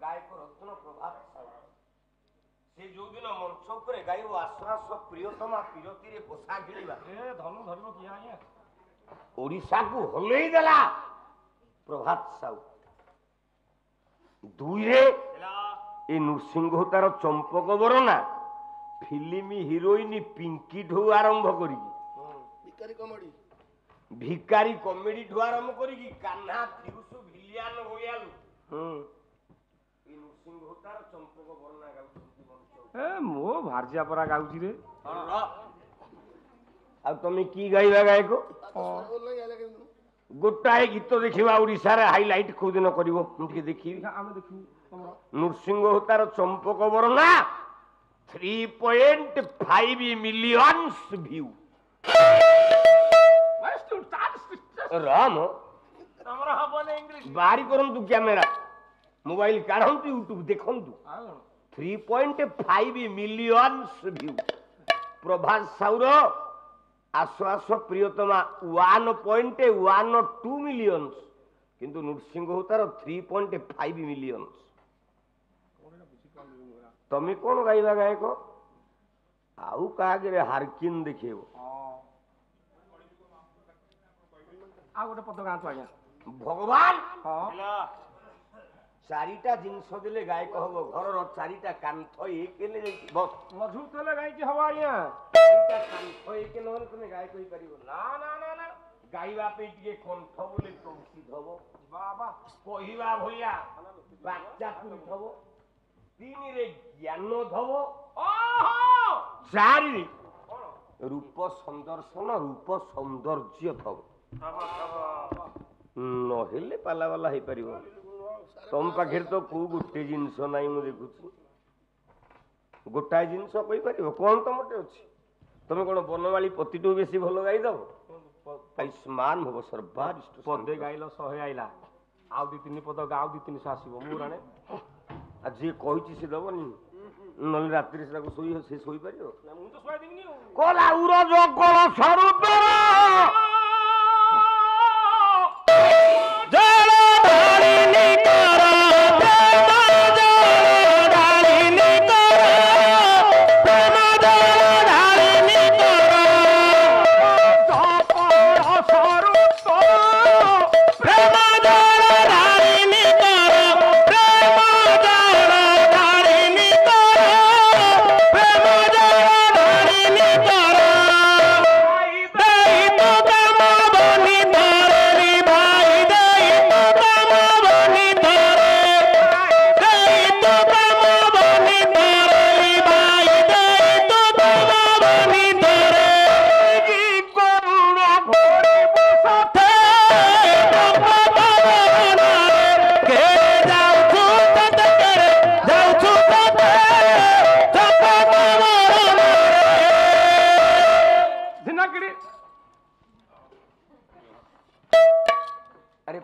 ଗାୟକ ରତ୍ନ ପ୍ରଭାତ ସାହୁ। ସେ ଯୋଉଦିନ ମଞ୍ଚ ଉପରେ ଗାଇବ ଆସ ଆସ ପ୍ରିୟତମା ପିରତିରେ ବସା ଗିଳିବା ଧନୁ ଧରିବ କିଏ ଆଜ୍ଞା ଓଡ଼ିଶାକୁ ହଲେଇ ଦେଲା ପ୍ରଭାତ ସାହୁ। ଦୁଇରେ ଏ ନୃସିଂହ ତାର ଚମ୍ପକ ବରନା ଫିଲ୍ମ ହିରୋଇନ ପିଙ୍କି ଠୁ ଆରମ୍ଭ କରିକି ଭିକାରୀ କମେଡି ଠୁ ଆରମ୍ଭ କରିକି କାହ୍ନା ଫିରୁସୁ ଭିଲିଆନ ଭଳିଆଲୁ ଏ ନୃସିଂହ ତାର ଚମ୍ପକ ବରନା ଗାଉଛନ୍ତି ଏ ମୋ ଭାର୍ଯ୍ୟା ପରା ଗାଉଛି ରେ। ଆଉ ତମେ କି ଗାଇବା ଗାୟକ? ଗୋଟାଏ ଗୀତ ଦେଖିବା ଓଡ଼ିଶାରେ ହାଇଲାଇଟ୍ କୋଉ ଦିନ କରିବ ମୁଁ ଟିକେ ଦେଖିବି। ଆମେ ଦେଖିବୁ ନୃସିଂହ ତାର ଚମ୍ପକ ବରନା 3.5 ମିଲିୟନ୍ସ ଭିଉ। ରାମ ବାହାରି କରନ୍ତୁ କ୍ୟାମେରା ମୋବାଇଲ କାଢନ୍ତୁ ୟୁଟ୍ୟୁବ ଦେଖନ୍ତୁ 3.5 ମିଲିୟନ୍ସ ଭିଉ। ପ୍ରଭାତ ସାହୁର ଆସ ଆସ ପ୍ରିୟତମା 1.12 ମିଲିୟନ୍ସ କିନ୍ତୁ ନୃସିଂହ ତାର 3.5 ମିଲିୟନ୍ସ। ତମେ କଣ ଗାଇବା ଗାୟକ? ଆଉ କାହାଗରେ ହାରକିନ ଦେଖେଇବ? ଆଉ ଗୋଟେ ପଦ ଗାଆନ୍ତୁ ଆଜ୍ଞା। ଭଗବାନ ଚାରିଟା ଜିନିଷ ଦେଲେ ଗାୟକ ହବ। ଘରର ଚାରିଟା କାନ୍ଥ ଏକ ହେଲେ ମଜବୁତ ହେଲେ ଗାଇକି ହବ ଆଜ୍ଞା। ଚାରିଟା କାନ୍ଥ ଏକ ନହେଲେ ତମେ ଗାୟକ ହେଇପାରିବ ନା। ଗାଇବା ପାଇଁ ଟିକେ କଣ୍ଠ ବୋଲେ ତଂଶୀ ଧବ କହିବା ଭଳିଆ ବାଚ୍ଚା ଥବ। ତିନିରେ ଜ୍ଞାନ ଧବ। ଚାରିରେ ରୂପ ସନ୍ଦର୍ଶନ ରୂପ ସୌନ୍ଦର୍ଯ୍ୟ ଥବ। ନହେଲେ ପାଲା ବାଲା ହେଇପାରିବ। ତମ ପାଖରେ ତ କୋଉ ଗୋଟେ ଜିନିଷ ନାହିଁ ମୁଁ ଦେଖୁଛି। ଗୋଟାଏ ଜିନିଷ କହିପାରିବ କଣ ତମଟେ ଅଛି? ତମେ କଣ ବନମାଳୀ ପତିଠୁ ବେଶୀ ଭଲ ଗାଇଦବ? ଆୟୁଷ୍ମାନ ହବ ସର୍ବାରିଷ୍ଟ। ପଦେ ଗାଇଲ 100 ଆଇଲା ଆଉ 2-3 ପଦ ଗାଉ 2-300 ଆସିବ। ମୁଁ ରାଣେ ଆଉ ଯିଏ କହିଛି ସେ ଦବନି ନହେଲେ ରାତିରେ ସେ ଶୋଇପାରିବ? ମୁଁ ତ ଶୁଆଇ ଦେବିନି ଆଉ। କଲା ଉରଜ କଳ ସ୍ୱରୂପ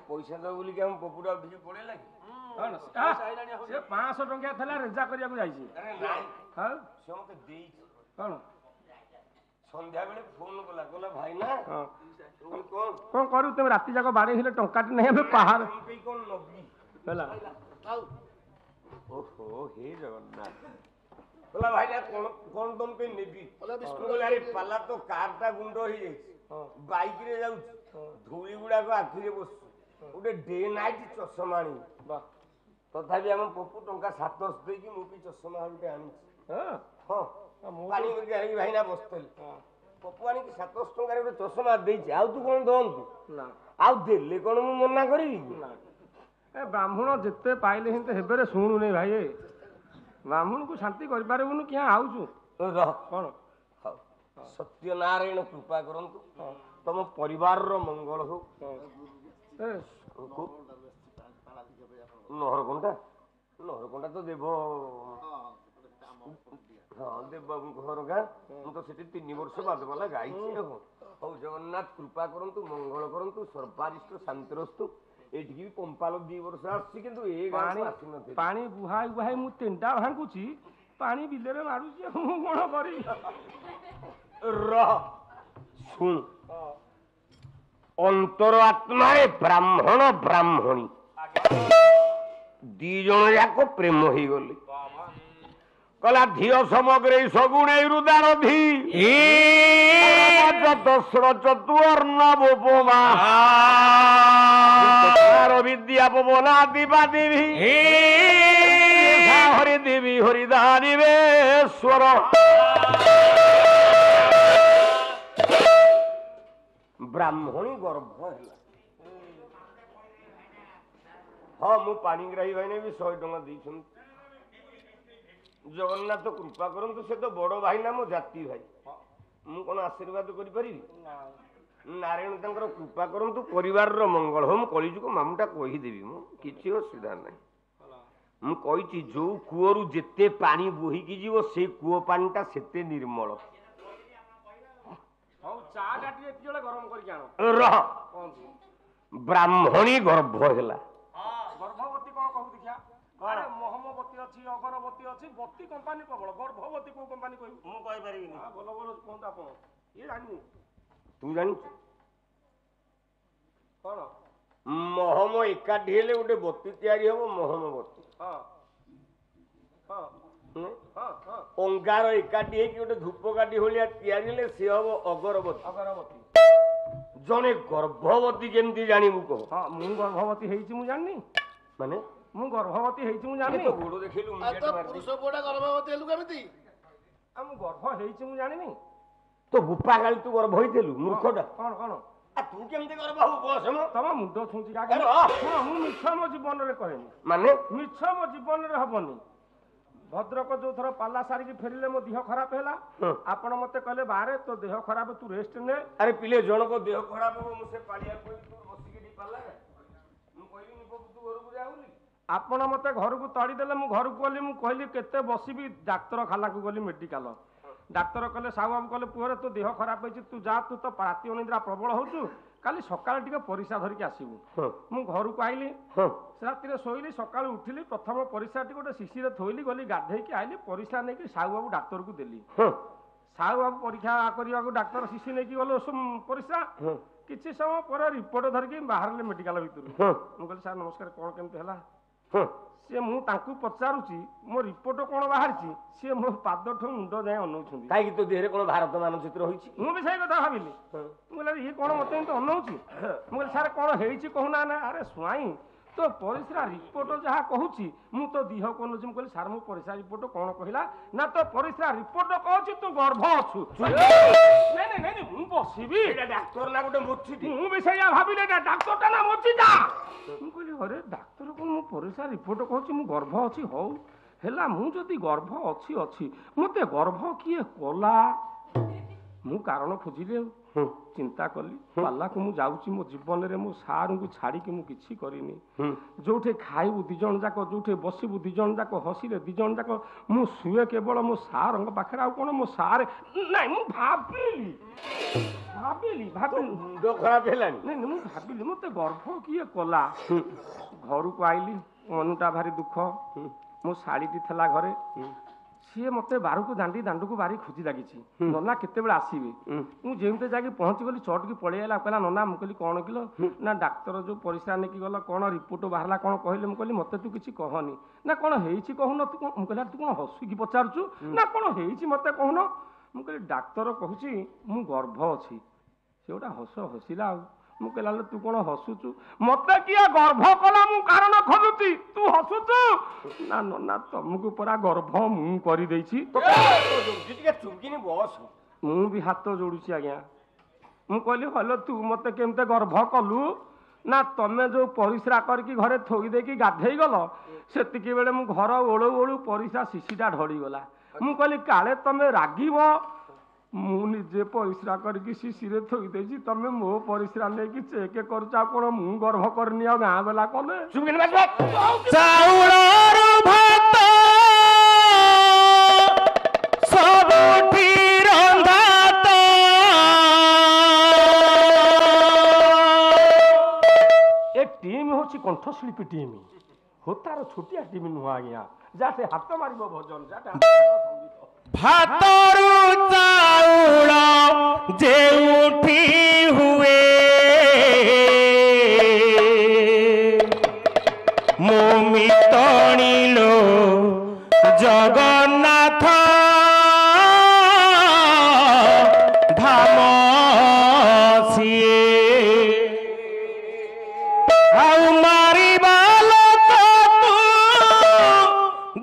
ପଇସା ଦବ ବୋଲି ଆମ ପପୁଟା ଉଠିକି ପଳେଇଲା କି? 500 ଟଙ୍କା ଥିଲା ରେଜା କରିବାକୁ ଯାଇଛି। ସେ ମତେ ଦେଇଛି କଣ ସନ୍ଧ୍ୟାବେଳେ ଫୋନ କଲା ଭାଇନା କଣ କରିବୁ ତମେ ରାତି ଯାକ ବାଡେଇ ହେଲେ ଟଙ୍କାଟି ନାହିଁ ଆମେ ପାହାର କଣ ନବି ହେଲା। ଓହୋ ହେ ଜଗନ୍ନାଥ କହିଲା ଭାଇନା କଣ ତମ ପାଇଁ ନେବି? ଆରେ ପାଲା ତ କାରଟା ଗୁଣ୍ଡ ହେଇଯାଇଛି ବାଇକରେ ଯାଉଛି ଧୂଳି ଗୁଡାକ ଆଖିରେ ବସୁଛି ଗୋଟେ ଡେ ନାଇଟ୍ ଚଷମା ଆଣିବି। ତଥାପି ଆମ ପପୁ ଟଙ୍କା 700 ଦେଇକି ମୁଁ ବି ଚଷମା ଗୋଟେ ଆଣିଛି। ହଁ ପାଣି ଭାଇନା ବସିଥିଲି ପପୁ ଆଣିକି 700 ଟଙ୍କାରେ ଗୋଟେ ଚଷମା ଦେଇଛି। ଆଉ ତୁ କଣ ଦଅନ୍ତୁ ଆଉ ଦେଲେ କଣ ମୁଁ ମନା କରିବି? ଏ ବ୍ରାହ୍ମଣ ଯେତେ ପାଇଲେ ହିଁ ହେବେରେ ଶୁଣୁନି ଭାଇ। ବ୍ରାହ୍ମଣକୁ ଶାନ୍ତି କରିପାରିବୁନି କିଆ ଆଉଛୁ କଣ? ସତ୍ୟନାରାୟଣ କୃପା କରନ୍ତୁ ତମ ପରିବାରର ମଙ୍ଗଳ ହଉ। ନହରକଣ୍ଟା ତ ଦେବ ଦେବବାବୁଙ୍କ ଘର ଗାଁ। ମୁଁ ତ ସେଠି 3 ବର୍ଷ ବାଦବାଲା ଗାଇଛି। ହଉ ଜଗନ୍ନାଥ କୃପା କରନ୍ତୁ ମଙ୍ଗଳ କରନ୍ତୁ ସର୍ବାରିଷ୍ଟ ଶାନ୍ତିରସ୍ତୁ। ଏଠିକି ବି ପମ୍ପାଲ 2 ବର୍ଷ ଆସିଛି କିନ୍ତୁ ଏ ଗାଁକୁ ଆସିନଥିଲି। ପାଣି ବୁହାଇ ବୁହାଇ ମୁଁ 3ଟା ଭାଙ୍ଗୁଛି ପାଣି ବିଲରେ ମାରୁଛି ମୁଁ କଣ କରିବି? ଶୁଣ अंतर आत्मारे ब्राह्मण ब्राह्मणी दी जन जाक प्रेम हो गले कला धियो समग्रे सगुण रुदार धी चतुर्णवोपमा विद्या पवना दिवा देवी हरि देवी हरिदानिवेश्वर ब्राह्मणी गर्भ है हाँ मु पाणिग्राही भाई ने भी 100 टंका दी जगन्नाथ कृपा करंतु से तो बड़ भाई ना मो जाति भाई मु कौन आशीर्वाद करि परिबि नारायण तंकर कृपा करंतु परिवार रो मंगल हो मु कलिजुग मामुटा कहि देबी मु किछि असुविधा नै मु कहिछि जो कुओरु जेते पानी बोही की जीवो से कुओ पानीटा सेते निर्मल हौ चा डाटी एति जळे गरम करि आनो रह ब्राह्मणी गर्भ हैला गर्भवती कोन कहू देखिया अरे मोहमबती अछि अगरबती अछि बत्ती कंपनी प्रबल गर्भवती को कंपनी कहू मु कहि परिबिनी हां बोलो बोलो कोन ता कोन ये जानि तू जानि कोन मोहम एकाठी हेले गोटे बत्ती तैयारी हबो मोहमबती हां हां हां हां अंगार एकाठी हे कि गोटे धूपकाठी होलिया तैयारी हेले से हबो अगरबती अगरबती जने गर्भवती केमती जानिबु कह हां मु गर्भवती हेइछि मु जानि माने मु गर्भवती हेइछि मु जानि तो गोडो देखिलु मुकेट मार पुरुष बोडा गर्भवती हेलु केमिति हम गर्भ हेइछि मु जानिनी तो गुप्पा गाली तू गर्भ होइतेलु मूर्खटा कोन कोन आ तू केमती गर्भ हो बस म तम मुंड छुंची का अरे हां मु मिछ मो जीवन रे करेनी माने मिछ मो जीवन रे हबनी भद्रक जो थर पाला सारी की फेरिले मो देह खराब हैला आपण मते कहले बारे तो देह खराब तू रेस्ट ने अरे पिले जण को देह खराब हो मुसे पालिया कोई तू बसी के दी पाला मु कहली निपो तू घर को जाउली आपण मते घर को तड़ी देले मु घर को गली मु कहली केते बसीबी डाक्टर खाला को गली मेडिकल डाक्टर कहले साहब बाबू कहले पुअरे तो देह खराब होइछि तू जा तू तो राति अनिद्रा प्रबल होछु काली सकाळ टिके परिसा धरि के आसीबू मु घर को आइली राति रे सोइली सकाळ उठिली प्रथम परिसा टी गोटे शिशी रे थोइली गली गाधेई के आइली परिसा नै कि साहब बाबू डाक्टर को देली साहब बाबू परीक्षा करिया को डाक्टर शिशी नै कि गलो परिसा किछि समय पर रिपोर्ट धरि के बाहरले मेडिकल भितर मु कहली सर नमस्कार कोन केमते हला से मु तांकु पचारुची मो रिपोर्ट कोन बाहरची से मो पाद ठो मुंड जाय अनौछुंदी काई कि तो देहरे कोन भारत मानचित्र होइछि मु भी सही कथा भाबिली मु कहली ये कोन मते तो अनौछि मु कहली सर कोन हेइछि कहूना ना अरे स्वाई तो परिश्रा रिपोर्ट जहा कहूची मु तो दिह कोन मु कहली सर मु परिश्रा रिपोर्ट कोन कहिला ना तो परिश्रा रिपोर्ट कहूची तू गर्भ अछु नै नै नै मु बसिबी एटा डाक्टर ना गोटे मोछि मु भी सही भाबिले ना डाक्टर ता ना मोछि जा मु कहली अरे डाक्टर कोन मु परिश्रा रिपोर्ट कहूची मु गर्भ अछि हौ हेला मु जदी गर्भ अछि अछि मते गर्भ किए कोला मु कारण खोजिले चिंता कली पाला को मु जाउची मो जीवन रे मो सार को छाड़ी के मु किछि करिनी जोठे खाइबु दिजन जाको जोठे बसिबु दिजन जाको हसिले दिजन जाको मु सुए केवल मो सार पाखरे आ कोन मो सार नाही मु भाबिली मुंड खराब हेलानी नहीं मु भाबिली मते गर्भ किए कोला घर को आइली मनुटा भारी दुख मो साड़ी टी थला घरे सी मते बारू को दांडू को बारी खोजी लगी नना केते बेला आसीबे मु जेमते जाके पहुंची गली चट की पळे आला कहला नना मु कहली कोन किलो ना डाक्टर जो परिश्रा ने की गला कोन रिपोर्ट बाहरला कोन कहले मु कहली मते तू किछि कहनी ना कोन हेइछि कहू न तू मु कहला तू कोन हसु की पचारछु ना कोन हेइछि मते कहू न मु कहली डाक्टर कहूची मु गर्भ अछि सेउटा हसिला मु कहला तू कोन हसुचु मते किया गर्भ कला मु कारण खोजुती तू हसुचु ना ना तुमको परा गर्भ मु करि दैछि तो जिटिके चुमकिनी बस मु भी हाथ जोडुची आज्ञा मु कहली हलो तू मते केमते गर्भ कलु ना तमे जो परिश्रा करके घरे थोई देकी गाधेई गलो सेतिकी बेले मु घर ओळो ओळू परिश्रा शिशिटा ढळी गला मु कहली काले तमे रागीबो मु निजे परिश्रा करके शिशिरे थोई देछि तमे मो परिश्रा लेकी चेक करचा कोन मु गर्भ करनी आ गां गला कोने चुमकिनी बस चाउळर भात सबुठी रंधात ए टीम होची कंठशिल्पी टीम होतार छोटिया टीम नुआ आज्ञा जाते हाथ मारिबो भजन जाते संगीत भातरु चाउळ जेउठी हुए ଜଗନ୍ନାଥ ଧାମ ସିଏ ଆଉ ମାରିବା ଲୋକ ତୁ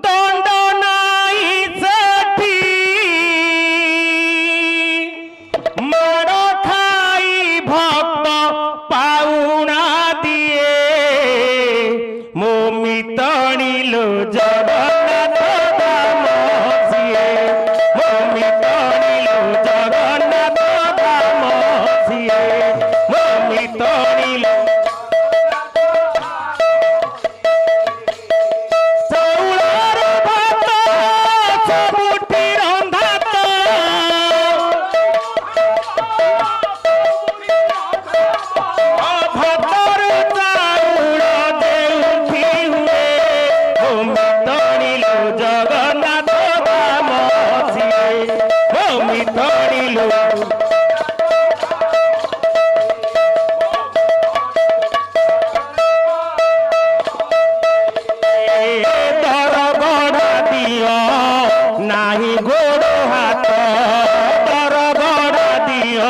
ଦଣ୍ଡ ନାଇଁ ସେଠି ମାଡ଼ ଖାଇ ଭକ୍ତ ପାଉଣା ଦିଏ ମୋ ମିତଣିଲୋ ଜଗନ୍ନାଥ ଧାମ ସିଏ ମୋ ମିତଣିଲୋ ଜଗନ୍ନାଥ ଧାମ ସିଏ ମୋ ମିତଣିଲୋ ଚାଉଳର ଭାତ ସବୁଠି ରନ୍ଧା ତ ଭାତରୁ ଚାଉଳ ଯେଉଁଠି ହୁଏ ମୋ ମିତଣିଲୋ ଜଗନ୍ନାଥ ଧାମ ସିଏ ମୋ ମିତଣିଲୋ ଦର ବଢ଼ା ଦିଅ ନାହିଁ ଗୋଡ଼ ହାତ ଦର ବଢ଼ା ଦିଅ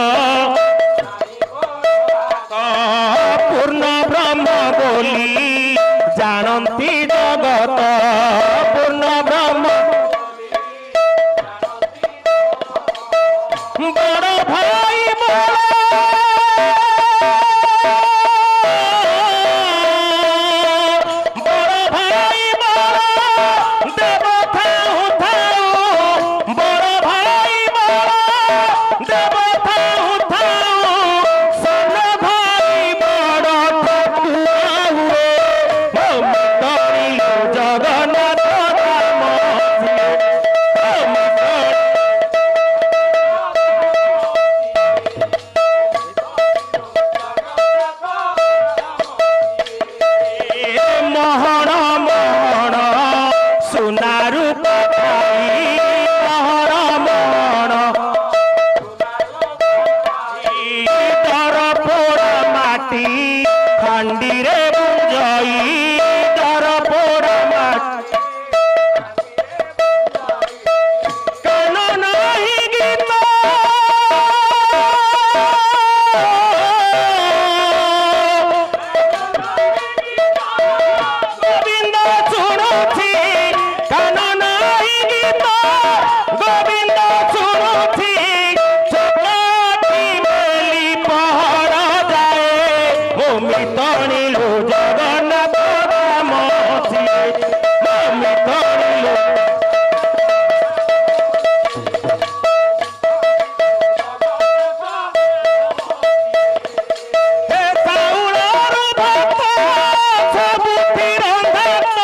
ପୂର୍ଣ୍ଣ ବ୍ରହ୍ମ ବୋଲି ଜାଣନ୍ତି ଜଗତ ପୂର୍ଣ୍ଣ ବ୍ରହ୍ମ ବଡ଼ ଭାଇ ବଡ଼ ଭାଇ ଦେବ ଥାଉ ଥାଉ ବଡ଼ ଭାଇ ଦେବ ଥାଉ ଥାଉ ସାନ ଭାଇ ବଡ଼ ଠକୁଆ ହୁଏ ମୋ ମିତଣିଲୋ ଜଗନ୍ନାଥ ଧାମ ସିଏ ମୋ ମହଣ ମହଣ ସୁନାରୁ ପଠାଇ ମହଣ ମହଣ ଦର ପୋଡ଼ା ମାଟି ହାଣ୍ଡିରେ ବୁଝଇ ଦର ପୋଡ଼ା ମାଟି କାନ ନାହିଁ ଗୀତ ଗୋବିନ୍ଦ ଶୁଣୁଛି କାନ ନାହିଁ ଗୀତ ଗୋବିନ୍ଦ ଶୁଣୁଛି ଚକାଟି ମେଲି ପହର ଯାଏ ମୋ ମିତଣିଲୋ ଜଗନ୍ନାଥ ଧାମ ସିଏ ମୋ ମିତଣିଲୋ ହେ ଚାଉଳର ଭାତ ସବୁଠି ରନ୍ଧା ତ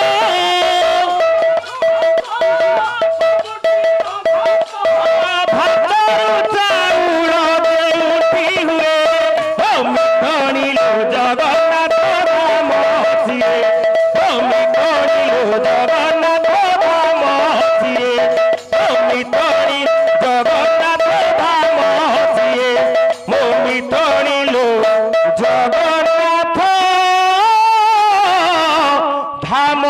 ଭାତରୁ ଚାଉଳ ଯେଉଁଠି ହୁଏ ମୋ ମିତଣିଲୋ ଜଗନ୍ନାଥ ଧାମ ସିଏ ମୋ ମିତଣିଲୋ ଜଗନ୍ନାଥ ଧାମ ସିଏ ମୋ ମିତଣି ଜଗନ୍ନାଥ ଧାମ ସିଏ ମୋ ମିତଣିଲୋ ଜଗନ୍ନାଥ ଧାମ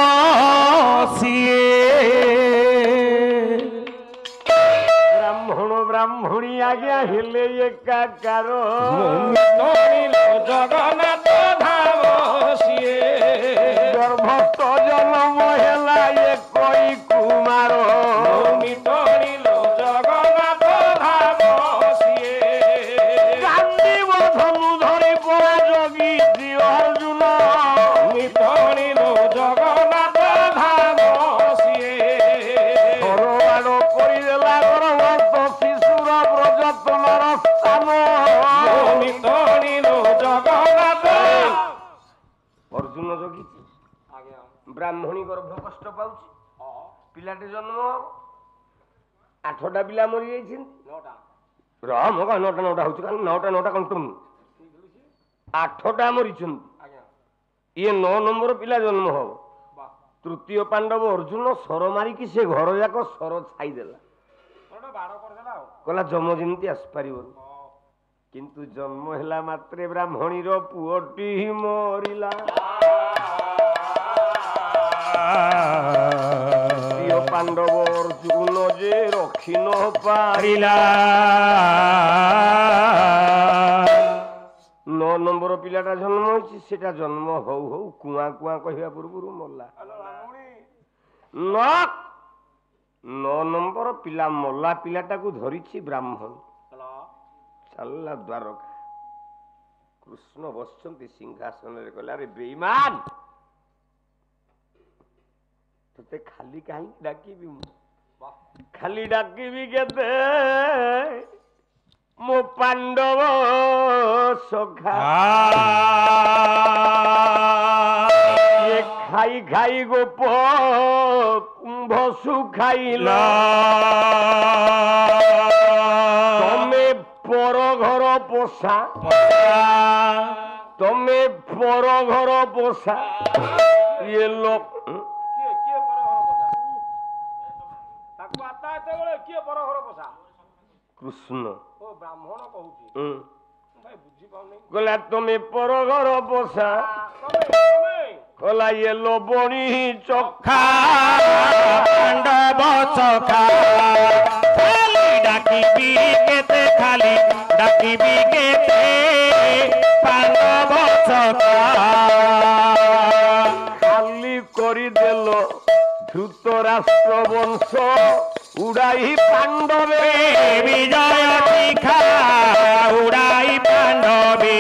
ସିଏ ବ୍ରାହ୍ମଣ ବ୍ରାହ୍ମଣୀ ଆଜ୍ଞା ହେଲେ ଏକାକାର ମୋ ମିତଣିଲୋ ଜଗନ୍ନାଥ ଧାମ ସିଏ ଗର୍ଭସ୍ଥ ଜନ୍ମ ହେଲା ଏକଇ କୁମାର ମୋ ମିତଣିଲୋ ଜଗନ୍ନାଥ ଧାମ ସିଏ କାନ୍ଦିବ ଧନୁ ଧରି ପଳା ଜଗି ଶ୍ରୀ ଅର୍ଜୁନ ମିତଣିଲୋ ଜଗନ୍ନାଥ ଧାମ ସିଏ ସରବାଡ଼ କରିଦେଲା ଗର୍ଭସ୍ଥ ଶିଶୁର ପ୍ରଯତ୍ନର ସ୍ଥାନ ମୋ ମିତଣିଲୋ ଜଗନ୍ନାଥ ଅର୍ଜୁନ ଜଗିଛି ବ୍ରାହ୍ମଣୀ ଗର୍ଭ କଷ୍ଟ ପାଉଛି ପିଲାଟେ ଜନ୍ମ ହବ 8ଟା ପିଲା ମରିଯାଇଛନ୍ତି ରହ ମୋ କଣ 9ଟା ହଉଛି କାରଣ 9ଟା କଣ୍ଟୁନି 8ଟା ମରିଛନ୍ତି ଇଏ 9 ନମ୍ବର ପିଲା ଜନ୍ମ ହବ ତୃତୀୟ ପାଣ୍ଡବ ଅର୍ଜୁନ ସର ମାରିକି ସେ ଘର ଯାକ ସର ଛାଇଦେଲା କହିଲା ଯମ ଯେମିତି ଆସିପାରିବନି କିନ୍ତୁ ଜନ୍ମ ହେଲା ମାତ୍ରେ ବ୍ରାହ୍ମଣୀର ପୁଅଟି ମରିଲା ପ୍ରିୟ ପାଣ୍ଡବ ରଖି ନ ପାରିଲା। 9 ନମ୍ବର ପିଲାଟା ଜନ୍ମ ହେଇଛି, ସେଟା ଜନ୍ମ ହଉ ହଉ କୁଆଁ କୁଆଁ କହିବା ପୂର୍ବରୁ ମଲା। 9 ନମ୍ବର ପିଲା ମଲା, ପିଲାଟାକୁ ଧରିଛି ବ୍ରାହ୍ମଣ, ଚାଲିଲା ଦ୍ୱାରକା। କୃଷ୍ଣ ବସିଛନ୍ତି ସିଂହାସନରେ, କହିଲେ ଆରେ ବେଇମାନ, ତତେ ଖାଲି କାହିଁକି ଡାକିବି? ଖାଲି ଡାକିବି କେତେ ମୋ ପାଣ୍ଡବ ସଖା। ଖାଇ ଖାଇ ଗୋପ କୁମ୍ଭ ଶୁଖାଇଲା। ତମେ ପର ଘର ପୋଷା, ତମେ ପର ଘର ପୋଷା। ଇଏ ଲୋକ କୃଷ୍ଣ ବ୍ରାହ୍ମଣ କହୁଛି, କହିଲା ତମେ ପର ଘର ପୋଷା, କହିଲା ଇଏ ଲୋବଣୀ ଚଖା ପାଣ୍ଡବ ସଖା। ଖାଲି ଡାକିବି କେତେ, ଖାଲି ଡାକିବି କେତେ ପାଣ୍ଡବ ସଖା। ଖାଲି କରିଦେଲ ଧୃତରାଷ୍ଟ୍ର ବଂଶ ଉଡାଇ ପାଣ୍ଡବେ ବିଜୟ ଶିଖା, ଉଡାଇ ପାଣ୍ଡବେ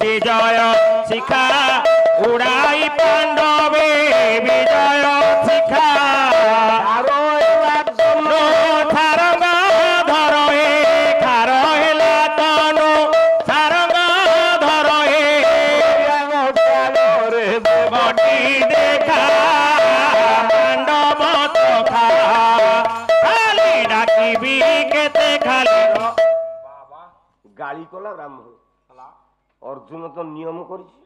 ବିଜୟ ଶିଖା, ଉଡାଇ ପାଣ୍ଡବେ ବିଜୟ ଶିଖା। ସାରଙ୍ଗ ଧର ଏ ଖାର ହେଲା ତନୁ, ସାରଙ୍ଗ ଧର ଏ ଦେବଟି ଦେଖା ପାଣ୍ଡବ ସଖା। ଖାଲି ଡାକିବି କେତେ, ଖାଲି ଗାଳି କଲା ବ୍ରାହ୍ମଣ। ଅର୍ଜୁନ ତ ନିୟମ କରିଛି,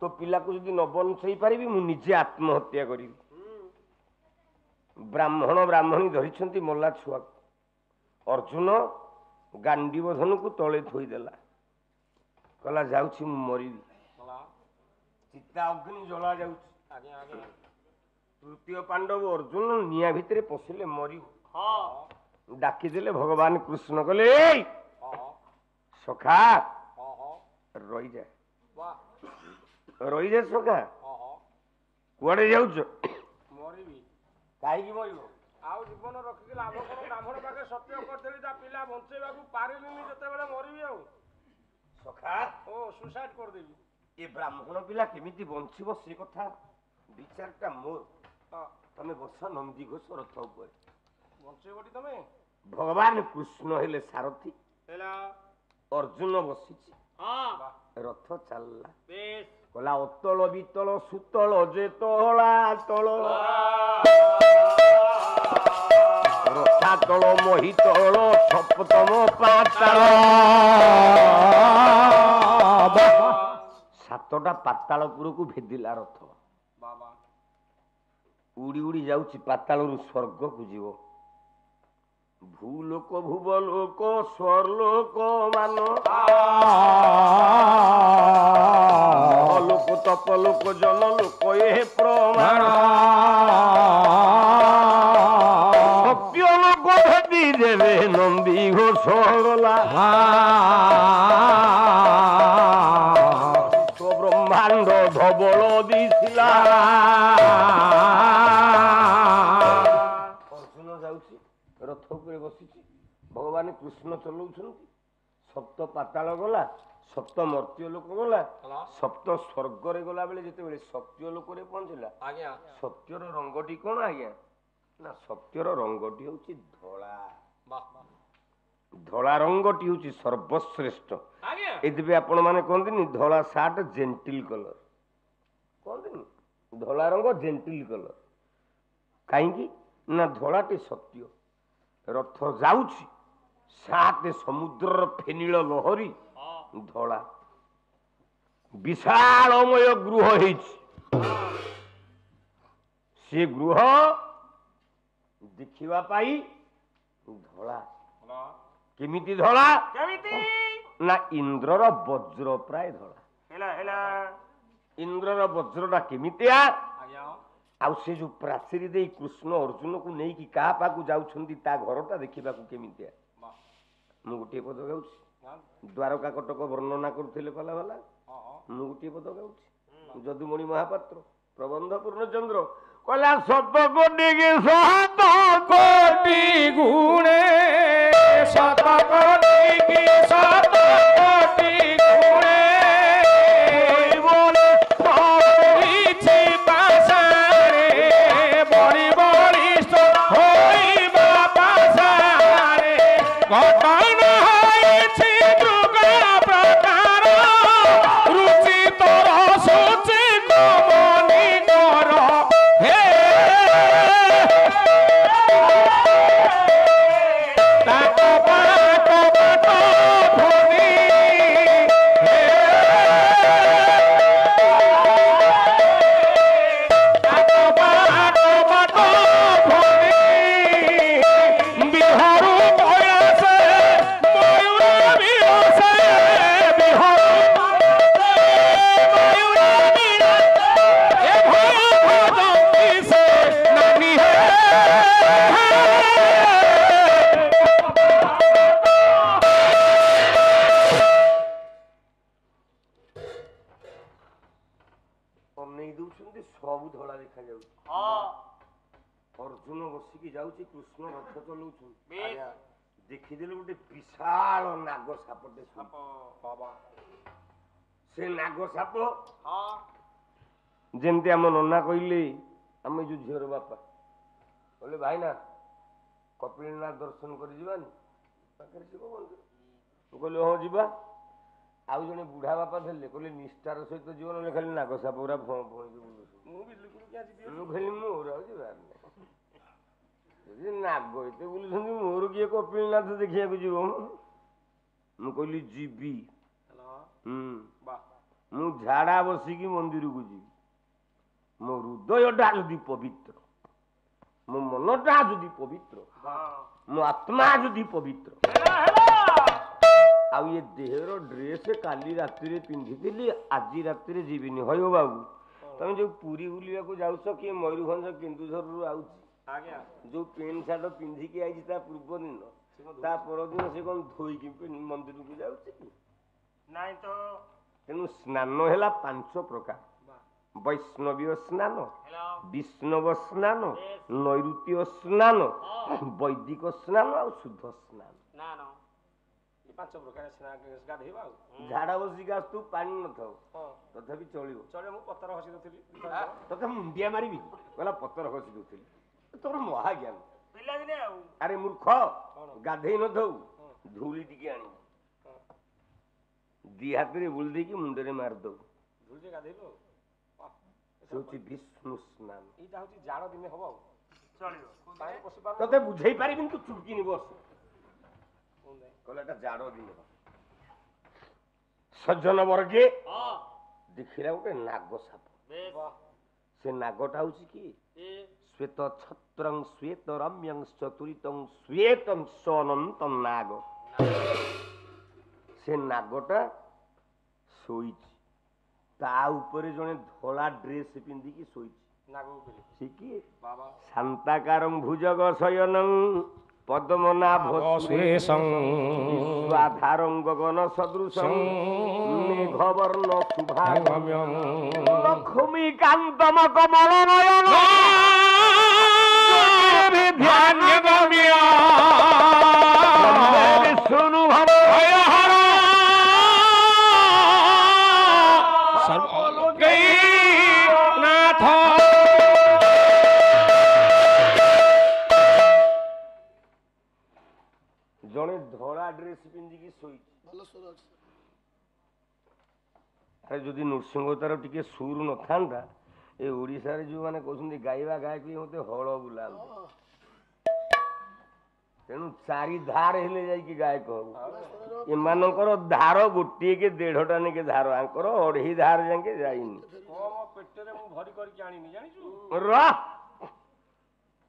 ତୋ ପିଲାକୁ ଯଦି ନ ବଞ୍ଚେଇ ପାରିବି ମୁଁ ନିଜେ ଆତ୍ମହତ୍ୟା କରିବି। ବ୍ରାହ୍ମଣ ବ୍ରାହ୍ମଣୀ ଧରିଛନ୍ତି ମଲା ଛୁଆକୁ। ଅର୍ଜୁନ ଗାଣ୍ଡିବ ଧନୁକୁ ତଳେ ଥୋଇଦେଲା, କହିଲା ଯାଉଛି ମୁଁ ମରିବି। ଚିତା ଅଗ୍ନି ଜଳା ଯାଉଛି। ତୃତୀୟ ପାଣ୍ଡବ ଅର୍ଜୁନ ନିଆଁ ଭିତରେ ପଶିଲେ ମରିବ। ଡାକିଦେଲେ ଭଗବାନ କୃଷ୍ଣ, କହିଲେ ଏଇ ସଖା ରହିଯା, ରହିଯା ସଖା। କୁଆଡେ ଯାଉଛ? ମରିବି। କାହିଁକି ମରିବ? ଆଉ ଜୀବନ ରଖିକି ଲାଭ କଣ? ବ୍ରାହ୍ମଣ ପାଖେ ସତ୍ୟ କରିଦେଲି, ତା ପିଲା ବଞ୍ଚେଇବାକୁ ପାରିଲିନି, ଯେତେବେଳେ ମରିବି ଆଉ ସଖା ସୁସାଇଡ୍ କରିଦେବି। ଏ ବ୍ରାହ୍ମଣ ପିଲା କେମିତି ବଞ୍ଚିବ ସେ କଥା ବିଚାରଟା ମୋର। ତମେ ବସ ନନ୍ଦିଘୋଷ ରଥ ଉପରେ। ବଞ୍ଚେଇବଟି ତମେ? ଭଗବାନ କୃଷ୍ଣ ହେଲେ ସାରଥୀ, ହେଲା ଅର୍ଜୁନ ବସିଛି, ରଥ ଚାଲିଲା। ବେଶ କହିଲା ଅତଳ ବିତଳ ସୁତଳ ଯେ ତଳା ତଳ, ରଥାତଳ ମହିତଳ ସପ୍ତମ ପାତାଳ। 7ଟା ପାତାଳପୁରକୁ ଭେଦିଲା ରଥ। ଉଡି ଉଡି ଯାଉଛି ପାତାଳରୁ ସ୍ୱର୍ଗକୁ ଯିବ। ଭୂଲୋକ ଭୁବଲୋକ ସ୍ୱର୍ଲୋକ ମାନ, ଲୋକ ତପଲୋକ ଜନଲୋକ ଏ ପ୍ରମାଣ। ସତ୍ୟ ଲୋକ ଭେଦି ଦେବେ ନନ୍ଦୀ ଘୋଷ ଗଲା। ବ୍ରହ୍ମାଣ୍ଡ ଧବଳ ଦିଶିଲା। ଅର୍ଜୁନ ଯାଉଛି, ରଥ ଉପରେ ବସିଛି, ଭଗବାନ କୃଷ୍ଣ ଚଲଉଛନ୍ତି। ସପ୍ତ ପାତାଳ ଗଲା, ସପ୍ତ ମର୍ତ୍ୟ ଲୋକ ଗଲା, ସପ୍ତ ସ୍ୱର୍ଗରେ ଗଲା ବେଳେ ଯେତେବେଳେ ସତ୍ୟ ଲୋକରେ ପହଞ୍ଚିଲା, ସତ୍ୟର ରଙ୍ଗଟି କଣ ଆଜ୍ଞା? ନା ସତ୍ୟର ରଙ୍ଗଟି ହଉଛି ଧଳା। ଧଳା ରଙ୍ଗଟି ହଉଛି ସର୍ବଶ୍ରେଷ୍ଠ। ଏଥିପାଇଁ ଆପଣ ମାନେ କହନ୍ତିନି ଧଳା ସାର୍ଟ ଜେଣ୍ଟିଲ କଲର, କହନ୍ତିନି ଧଳା ରଙ୍ଗ ଜେଣ୍ଟିଲ କଲର। କାହିଁକି ନା ଧଳାଟି ସତ୍ୟ। ରଥ ଯାଉଛି, 7 ସମୁଦ୍ରର ଫେନିଳ ଲହରୀ ଧଳା। ବିଶାଳମୟ ଗୃହ ହେଇଛି, ସେ ଗୃହ ଦେଖିବା ପାଇଁ ଧଳା। କେମିତି ଧଳା? ନା ଇନ୍ଦ୍ରର ବଜ୍ର ପ୍ରାୟ ଧଳା। ଇନ୍ଦ୍ରର ବଜ୍ରଟା କେମିତିଆ? ଆଉ ସେ ଯୋଉ ପ୍ରାଚୀରୀ ଦେଇ କୃଷ୍ଣ ଅର୍ଜୁନକୁ ନେଇକି କାହା ପାଖକୁ ଯାଉଛନ୍ତି ତା ଘରଟା ଦେଖିବାକୁ କେମିତିଆ। ମୁଁ ଗୋଟିଏ ପଦ ଗାଉଛି, ଦ୍ୱାରକା କଟକ ବର୍ଣ୍ଣନା କରୁଥିଲେ ପାଲା ବାଲା, ମୁଁ ଗୋଟିଏ ପଦ ଗାଉଛି। ଯଦୁମଣି ମହାପାତ୍ର ପ୍ରବନ୍ଧ ପୂର୍ଣ୍ଣଚନ୍ଦ୍ର କହିଲା ଶତ କୋଟି ଶତ କୋଟି ଗୁଣେ ଶତ କୋଟି ଶତ କୋଟି ଗୁଣେ ବଳିଛି ପାଶାରେ ବଳି ବଳିଷ୍ଠ ହୋଇବା ପାଶାରେ ଘଟଣା ହୋଇଛି ଯୁଗ ପ୍ରକାର ରୁଚି ତୋର ସୂଚି କମନି କର ହେ ତାକ ବାଟ ବାଟ ଭନି ତାକ ବାଟ ବାଟ ଭନି ବିହରୁ କୈଳାସେ ମୟୂର ବିରସେ ବିହରୁ ମୟୂର ବିରସେ ଏ ଭୟ ଭଜନ୍ତି ସେ ନାନୀ ହେ ଅନେଇ ଦଉଛନ୍ତି ସବୁ ଧଳା ଦେଖାଯାଉଛି। ଅର୍ଜୁନ ବସିକି ଯାଉଛି, କୃଷ୍ଣ ରଥ ଚଲଉଛନ୍ତି। ଦେଖିଦେଲେ ଗୋଟେ ବିଶାଳ ନାଗ ସାପଟେ। ସେ ନାଗ ସାପ ଯେମିତି ଆମ ନନା କହିଲେ, ଆମେ ଯୋଉ ଝିଅର ବାପା କହିଲେ ଭାଇନା କପିଳନାଥ ଦର୍ଶନ କରି ଯିବାନି, ପାଖରେ ଶିବ ମନ୍ଦିର। ମୁଁ କହିଲି ହଁ ଯିବା। ଆଉ ଜଣେ ବୁଢା ବାପା ଥିଲେ, କହିଲେ ନିଷ୍ଠାର ସହିତ ଯିବ, ନହେଲେ ଖାଲି ନାଗ ସାପ ଗୁରା ମୁଁ କହିଲି ମୋର ଆଉ ଯିବାର ନାହିଁ। ଯଦି ନାଗ ଏତେ ବୁଲୁଛନ୍ତି ମୋର କିଏ କପିଳନାଥ ଦେଖିବାକୁ ଯିବ। ମୁଁ କହିଲି ଯିବି। ମୁଁ ଝାଡା ବସିକି ମନ୍ଦିରକୁ ଯିବି। ମୋ ହୃଦୟଟା ଯଦି ପବିତ୍ର, ମୋ ମନଟା ଯଦି ପବିତ୍ର, ମୋ ଆତ୍ମା ଯଦି ପବିତ୍ର, ଆଉ ଏ ଦେହର ଡ୍ରେସ କାଲି ରାତିରେ ପିନ୍ଧିଥିଲି, ଆଜି ରାତିରେ ଯିବିନି। ହଇବ ବାବୁ, ତମେ ଯୋଉ ପୁରୀ ବୁଲିବାକୁ ଯାଉଛ, କିଏ ମୟୂରଭଞ୍ଜ କେନ୍ଦୁଝରରୁ ଆଉଛି, ଯୋଉ ପ୍ୟାଣ୍ଟ ସାର୍ଟ ପିନ୍ଧିକି ଆଇଛି ତା ପୂର୍ବ ଦିନ, ତା ପରଦିନ ସେ କଣ ଧୋଇକି ମନ୍ଦିରକୁ ଯାଉଛି? ନାଇଁ ତ। ତେଣୁ ସ୍ନାନ ହେଲା 5 ପ୍ରକାର: ବୈଷ୍ଣବୀୟ ସ୍ନାନ, ବିଷ୍ଣବ ସ୍ନାନ, ନୈଋତ୍ୟ ସ୍ନାନ, ବୈଦିକ ସ୍ନାନ ଆଉ ଶୁଦ୍ଧ ସ୍ନାନ। 5 ପ୍ରକାର ଗାଧେଇବା ଆଉ। ଝାଡା ବସିକି ଆସୁଥିବୁ, ପାଣି ନଥାଉ, ତଥାପି ଚଳିବ। ମୁଁ ପତର ହସି ଦଉଥିଲି, ତତେ ମୁଣ୍ଡିଆ ମାରିବି, କହିଲା ପତର ହସି ଦଉଥିଲି। ତୋର ମହାଜ୍ଞାନ ପିଲାଦିନେ ଆଉ। ଆରେ ମୂର୍ଖ, ଗାଧେଇ ନଥାଉ, ଧୂଳି ଟିକେ ଆଣିବୁ, 2 ହାତରେ ବୁଲି ଦେଇକି ମୁଣ୍ଡରେ ମାରିଦବୁ, ଧୂଳି ଗାଧେଇବୁ ଆଉ। ସେ ହଉଛି ବିଷ୍ଣୁ ସ୍ନାନ। ଏଇଟା ହଉଛି ଜାଳ ଦିନେ ହବ ଆଉ, ଚଳିବ। ତତେ ବୁଝେଇ ପାରିବିନି, ତୁ ଚୁପକିନି ବସ। କହିଲା ଏଟା ଜାଡ ଦିନ। ସଜ୍ଜନ ବର୍ଗେ ଦେଖିଲା ଗୋଟେ ନାଗ ସାପ। ସେ ନାଗଟା ହଉଛି କି ଶ୍ଵେତ ଛତ୍ରଂ ଶ୍ଵେତ ରମ୍ୟଂ ଚତୁରିତଂ ଶ୍ଵେତଂ ସନନ୍ତଂ ନାଗ। ସେ ନାଗଟା ଶୋଇଛି, ତା ଉପରେ ଜଣେ ଧଳା ଡ୍ରେସ ପିନ୍ଧିକି ଶୋଇଛି। ସେ କିଏ? ଶାନ୍ତାକାରଂ ଭୁଜଗ ଶୟନଂ ପଦ୍ମନାଭ ସୁରେଶଂ ସ୍ୱାଧାରଂ ଗଗନ ସଦୃଶଂ ମେଘବର୍ଣ୍ଣ ଶୁଭାଗମ୍ୟଂ ଲକ୍ଷ୍ମୀକାନ୍ତମ କମଳ ନୟନ ଧ୍ୟାନଗମ୍ୟ ବିଷ୍ଣୁ ଭବ ହର ନାଥ। ଜଣେ ଧଳା ଡ୍ରେସ ପିନ୍ଧିକି ଶୋଇଛି। ଆରେ ଯଦି ନୃସିଂହତାର ଟିକେ ସୁର ନଥାନ୍ତା, ଏ ଓଡିଶାରେ ଯୋଉମାନେ କହୁଛନ୍ତି ଗାଇବା ଗାୟକ ମତେ ହଳ ବୁଲାନ୍ତି। ତେଣୁ 4 ଧାର ହେଲେ ଯାଇକି ଗାୟକ ହବ। ଏମାନଙ୍କର ଧାର ଗୋଟିଏ କି 1.5ଟା ନେଇକି ଧାର, ଆଙ୍କର 2.5 ଧାର ଯାକେ ଯାଇନି। ପେଟରେ ମୁଁ ଭରି କରିକି ଆଣିନି, ଜାଣିଛୁ?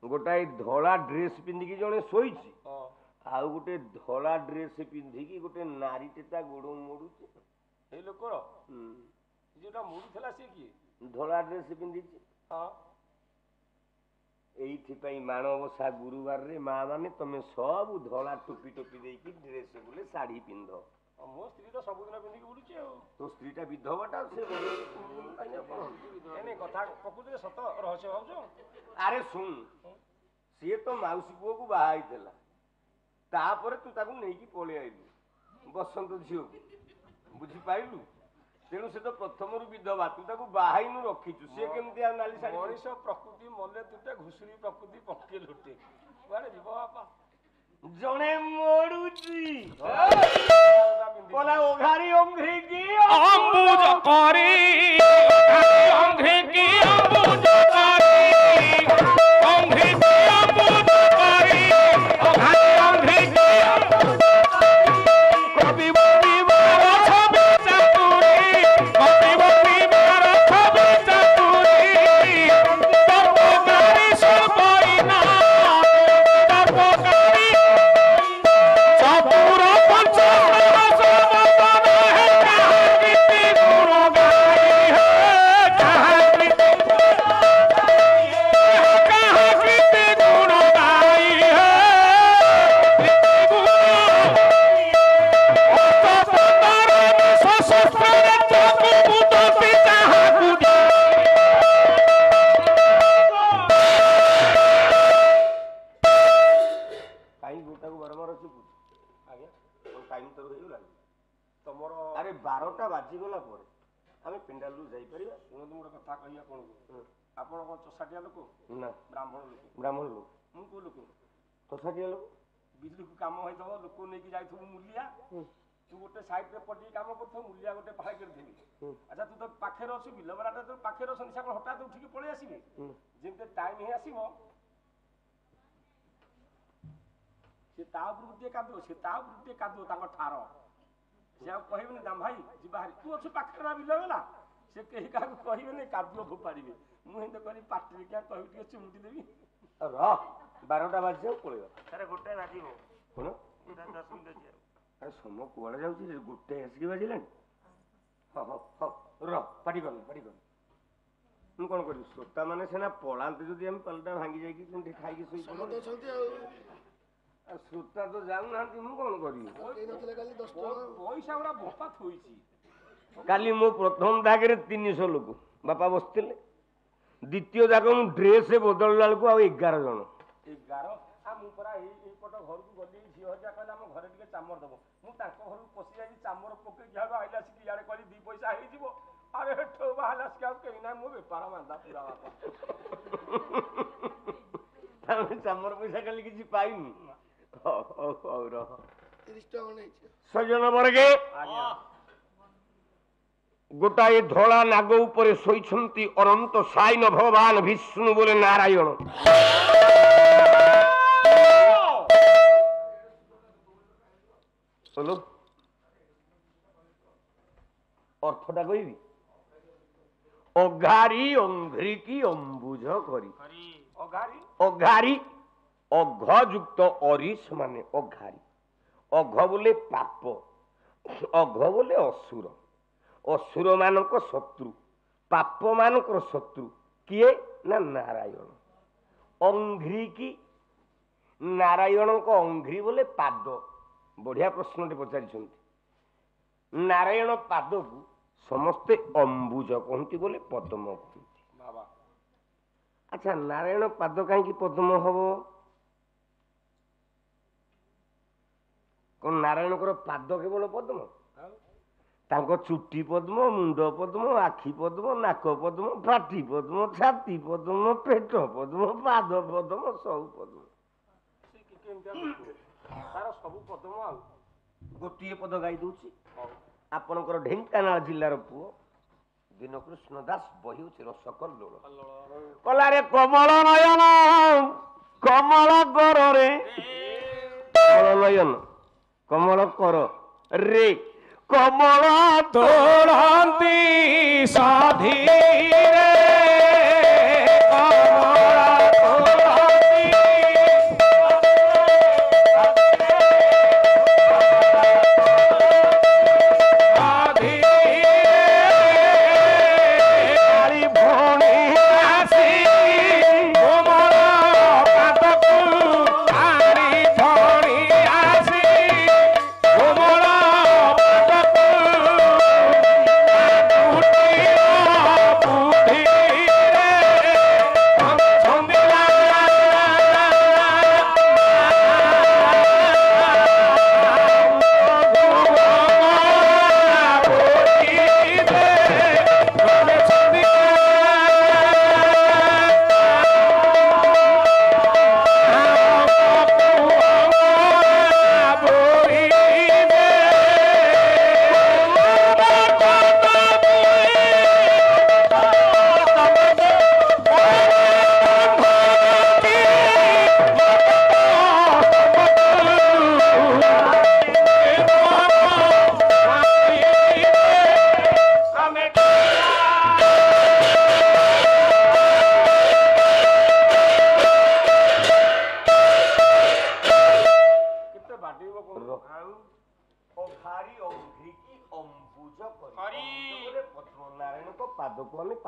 ଗୋଟାଏ ଧଳା ଡ୍ରେସ ପିନ୍ଧିକି ଜଣେ ଶୋଇଛି, ଆଉ ଗୋଟେ ଧଳା ଡ୍ରେସ ପିନ୍ଧିକି ଗୋଟେ ନାରୀଟେ ତା ଗୋଡ ମୋଡୁଛି। ଏଇ ଲୋକର ଯୋଉଟା ମୋଡୁଥିଲା ସେ କିଏ? ଧଳା ଡ୍ରେସ ପିନ୍ଧିଛି। ଏଇଥିପାଇଁ ମାଣବସା ଗୁରୁବାରରେ ମା ମାନେ ତମେ ସବୁ ଧଳା ଟୋପି ଟୋପି ଦେଇକି ଡ୍ରେସ୍ ବୋଲେ ଶାଢୀ ପିନ୍ଧ। ମୋ ସ୍ତ୍ରୀ ତ ସବୁଦିନ ପିନ୍ଧିକି ବୁଲୁଛି ଆଉ। ତୋ ସ୍ତ୍ରୀଟା ବିଧବାଟା ସେ କଥା ପ୍ରକୃତିରେ ସତ ରହସ୍ୟ ଭାବୁଛ। ଆରେ ଶୁଣ, ସିଏ ତ ମାଉସୀ ପୁଅକୁ ବାହା ହେଇଥିଲା, ତାପରେ ତୁ ତାକୁ ନେଇକି ପଳେଇ ଆଇଲୁ ବସନ୍ତ ଝିଅକୁ, ବୁଝିପାରିଲୁ? ତେଣୁ ସେ ତ ପ୍ରଥମରୁ ବିଧବା, ତୁ ତାକୁ ବାହାଇନୁ ରଖିଛୁ, ସିଏ କେମିତି ଆଉ ନାଲି ଶାଢ଼ୀ? ମଣିଷ ପ୍ରକୃତି ମଲେ ତୁଟେ ଘୁଷୁରୀ ପ୍ରକୃତି ପକେ ଲୁଟେ, କୁଆଡେ ଯିବ ବାପା? ଜଣେ ମରୁଛି କଲା ଓଘାରି ଅଙ୍ଘ୍ରିକି ଅମ୍ବୁଜ କରି ଅଙ୍ଘ୍ରିକି ଅମ୍ବୁଜ କରି ଅଙ୍ଘ୍ରିକି ଅମ୍ବୁଜ କରି ଓଘାରି ଅଙ୍ଘ୍ରିକି କବି ବବିବାର ଛବି ଚାତୁରୀ କବି ବବିବାର ଛବି ଚାତୁରୀ ତପକାରୀ ସର୍ବଇନା ତପକାରୀ চপুর পঞ্চরস বদন হে কাহা কীর্তি গুণ গাই হে কাহা কীর্তি গুণ গাই হে অতপতর সশস্ত্রে চকু বুদতি যাহাকু କାହିଁ ଗୋଟାକୁ ବାରମ୍ବାର ଚୁପୁଛୁ? ଆଜ୍ଞା ଟାଇମ୍ ତୋର ହେଇଗଲାଣି ତମର। ଆରେ 12ଟା ବାଜିଗଲା ପରେ ଆମେ ପିଣ୍ଡାଲରୁ ଯାଇପାରିବା? ଶୁଣନ୍ତୁ ଗୋଟେ କଥା କହିବି ଆପଣଙ୍କୁ, ଆପଣ କଣ ଚଷାଟିଆ ଲୋକ? ନା, ବ୍ରାହ୍ମଣ ଲୋକ। ବ୍ରାହ୍ମଣ ଲୋକ। ମୁଁ କୋଉ ଲୋକ? ତଥାଟିଆ ଲୋକ। ବିଜୁଳିକୁ କାମ ହେଇଥିବ, ଲୋକ ନେଇକି ଯାଇଥିବୁ ମୂଲିଆ, ତୁ ଗୋଟେ ସାଇଡରେ ପଡ଼ିକି କାମ କରୁଥିବୁ, ମୂଲିଆ ଗୋଟେ ପାଖରେ କରିଥିବି। ଆଚ୍ଛା ତୁ ତ ପାଖରେ ଅଛୁ, ବିଲ ବେଳାଟା ତ ପାଖରେ ଅଛନ୍ତି, ସେ କଣ ହଠାତ୍ ଉଠିକି ପଳେଇ ଆସିବେ? ଯେମିତି ଟାଇମ୍ ହେଇ ଆସିବ ସେ ତା ଉପରକୁ ଟିକେ କାଦୁଅ, ସେ ତା ଉପରକୁ ଟିକେ କାଦୁଅ, ତାଙ୍କ ଠାର ସେ ଆଉ କହିବେନି ଦାମ ଭାଇ ଯିବା ହାରି, ତୁ ଅଛୁ ପାଖରେ ନା ବିଲ ବେଲା, ସେ କେହି କାହାକୁ କହିବେନି, କାଦୁଅ ଫୋପାଡ଼ିବେ। ମୁଁ ଏମିତି କରି ପାଟିରେ କିଆ କହିବି ଟିକେ ଚୁମୁଟି ଦେବି। ରହ 12ଟା ବାଜିଯାଉ ପଳେଇବା। ସାରେ ଗୋଟେ ବାଜିବ କଣ? 10 ମିନିଟ୍ ଅଛି ଆଉ। ଆରେ ସମୟ କୁଆଡ଼େ ଯାଉଛି? ଗୋଟେ ଆସିକି ବାଜିଲାଣି। ହଉ ହଉ ହଉ ରହ, ପାଟି କରନି ପାଟି କରନି। ମୁଁ କ'ଣ କରିବି? ଶ୍ରୋତା ମାନେ ସିନା ପଳାନ୍ତି, ଯଦି ଆମେ ପାଲଟା ଭାଙ୍ଗି ଯାଇକି ଟିକେ ଖାଇକି ଶୋଇ ପଡ଼ିବୁ। ଆଉ ଶ୍ରୋତା ତ ଯାଉନାହାନ୍ତି, ମୁଁ କ'ଣ କରିବି? ପଇସା ଗୁଡ଼ା ବୋପା ଥୋଇଛି। କାଲି ମୋ ପ୍ରଥମ ଦାଗରେ 300 ଲୋକ ବାପା ବସିଥିଲେ, ଦ୍ୱିତୀୟ ଦାଗ ମୁଁ ଡ୍ରେସ୍ ବଦଳିଲା ବେଳକୁ ଆଉ 11 ଜଣ। 11? ମୁଁ ପରା ଏଇପଟ ଘରକୁ ଗଲି, ଝିଅ ହରିକା କହିଲେ ଆମ ଘରେ ଟିକେ ଚାମର ଦେବ, ମୁଁ ତାଙ୍କ ଘରକୁ ପଶି ଯାଇଛି, ଚାମର ପକେଇକି ଇଆଡ଼ୁ ଆଇଲା ଆସିକି ଇଆଡ଼େ କହିଲି 2 ପଇସା ହେଇଯିବ। ଆରେ ହେଠୁ ବାହାରିଲା ଆସିକି ଆଉ କେହି ନାହିଁ, ମୋ ବେପାର ମାନ୍ଦା ପୁରା ବାପା। ଆମେ ଚାମର ପଇସା କାଲି କିଛି ପାଇନି। ହଉ ହଉ ହଉ ରହ। ସଜନ ବର୍ଗେ ଗୋଟାଏ ଧଳା ନାଗ ଉପରେ ଶୋଇଛନ୍ତି ଅନନ୍ତ ସାଇନ ଭଗବାନ ବିଷ୍ଣୁ ବୋଲେ ନାରାୟଣ। ଅର୍ଥଟା କହିବି? ଅଘାରି ଅଙ୍ଘ୍ରିକି ଅମ୍ବୁଜ କରି। ଅଘାରି ଅଘ ଯୁକ୍ତ ଅରିସ ମାନେ ଅଘାରି। ଅଘ ବୋଲେ ପାପ, ଅଘ ବୋଲେ ଅସୁର, ଅସୁର ମାନଙ୍କ ଶତ୍ରୁ, ପାପ ମାନଙ୍କର ଶତ୍ରୁ କିଏ? ନା ନାରାୟଣ। ଅଙ୍ଘ୍ରିକି ନାରାୟଣଙ୍କ ଅଙ୍ଘ୍ରି ବୋଲେ ପାଦ। ବଢିଆ ପ୍ରଶ୍ନଟେ ପଚାରିଛନ୍ତି। ନାରାୟଣ ପାଦକୁ ସମସ୍ତେ ଅମ୍ବୁଜ କହନ୍ତି ବୋଲେ ପଦ୍ମ କହନ୍ତି। ଆଚ୍ଛା ନାରାୟଣ ପାଦ କାହିଁକି ପଦ୍ମ ହବ? କଣ ନାରାୟଣଙ୍କର ପାଦ କେବଳ ପଦ୍ମ? ତାଙ୍କ ଚୁଟି ପଦ୍ମ, ମୁଣ୍ଡ ପଦ୍ମ, ଆଖି ପଦ୍ମ, ନାକ ପଦ୍ମ, ପାଟି ପଦ୍ମ, ଛାତି ପଦ୍ମ, ପେଟ ପଦ୍ମ, ପାଦ ପଦ୍ମ, ସବୁ ପଦ୍ମ। ତାର ସବୁ ପଦ୍ମ। ଆଉ ଗୋଟିଏ ପଦ ଗାଇ ଦଉଛି। ଆପଣଙ୍କର ଢେଙ୍କାନାଳ ଜିଲ୍ଲାର ପୁଅ ଦୀନକୃଷ୍ଣ ଦାସ ବହିଉଛି ରସ କଲ୍ଲୋଳ। କଲାରେ କମଳ ନୟନ କମଳ କରରେ, କମଳ ନୟନ କମଳ କର ରେ କମଳ ତୋଳନ୍ତି ସାଧୀରେ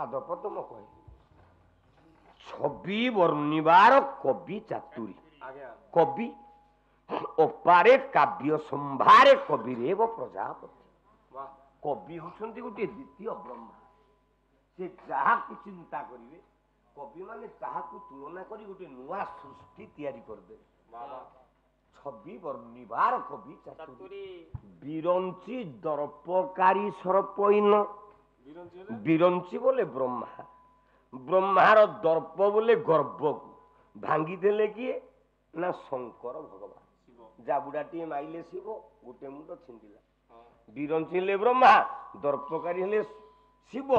ପାଦ ପଦ୍ମ କହେ ଛବି ବର୍ଣ୍ଣିବାର କବି ଚାତୁରୀ କବି ଅପାରେ କାବ୍ୟ ସମ୍ଭାରେ କବିରେବ ପ୍ରଜାପତି କବି ହଉଛନ୍ତି ଗୋଟିଏ ଦ୍ୱିତୀୟ ବ୍ରହ୍ମା ସେ ଯାହାକୁ ଚିନ୍ତା କରିବେ କବି ମାନେ ତାହାକୁ ତୁଳନା କରି ଗୋଟେ ନୂଆ ସୃଷ୍ଟି ତିଆରି କରିଦେବେ ଛବି ବର୍ଣ୍ଣିବାର କବି ଚାତୁରୀ ବିରଞ୍ଚି ଦର୍ପକାରୀ ସରପଇନ ବିରଞ୍ଚି ବୋଲେ ବ୍ରହ୍ମା ବ୍ରହ୍ମାର ଦର୍ପ ବୋଲେ ଗର୍ଭକୁ ଭାଙ୍ଗିଦେଲେ କିଏ ନା ଶଙ୍କର ଭଗବାନ ଜାବୁଡାଟିଏ ମାଇଲେ ଶିବ ଗୋଟେ ମୁଣ୍ଡ ଛିଣ୍ଡିଲା ବିରଞ୍ଚି ହେଲେ ବ୍ରହ୍ମା ଦର୍ପକାରୀ ହେଲେ ଶିବ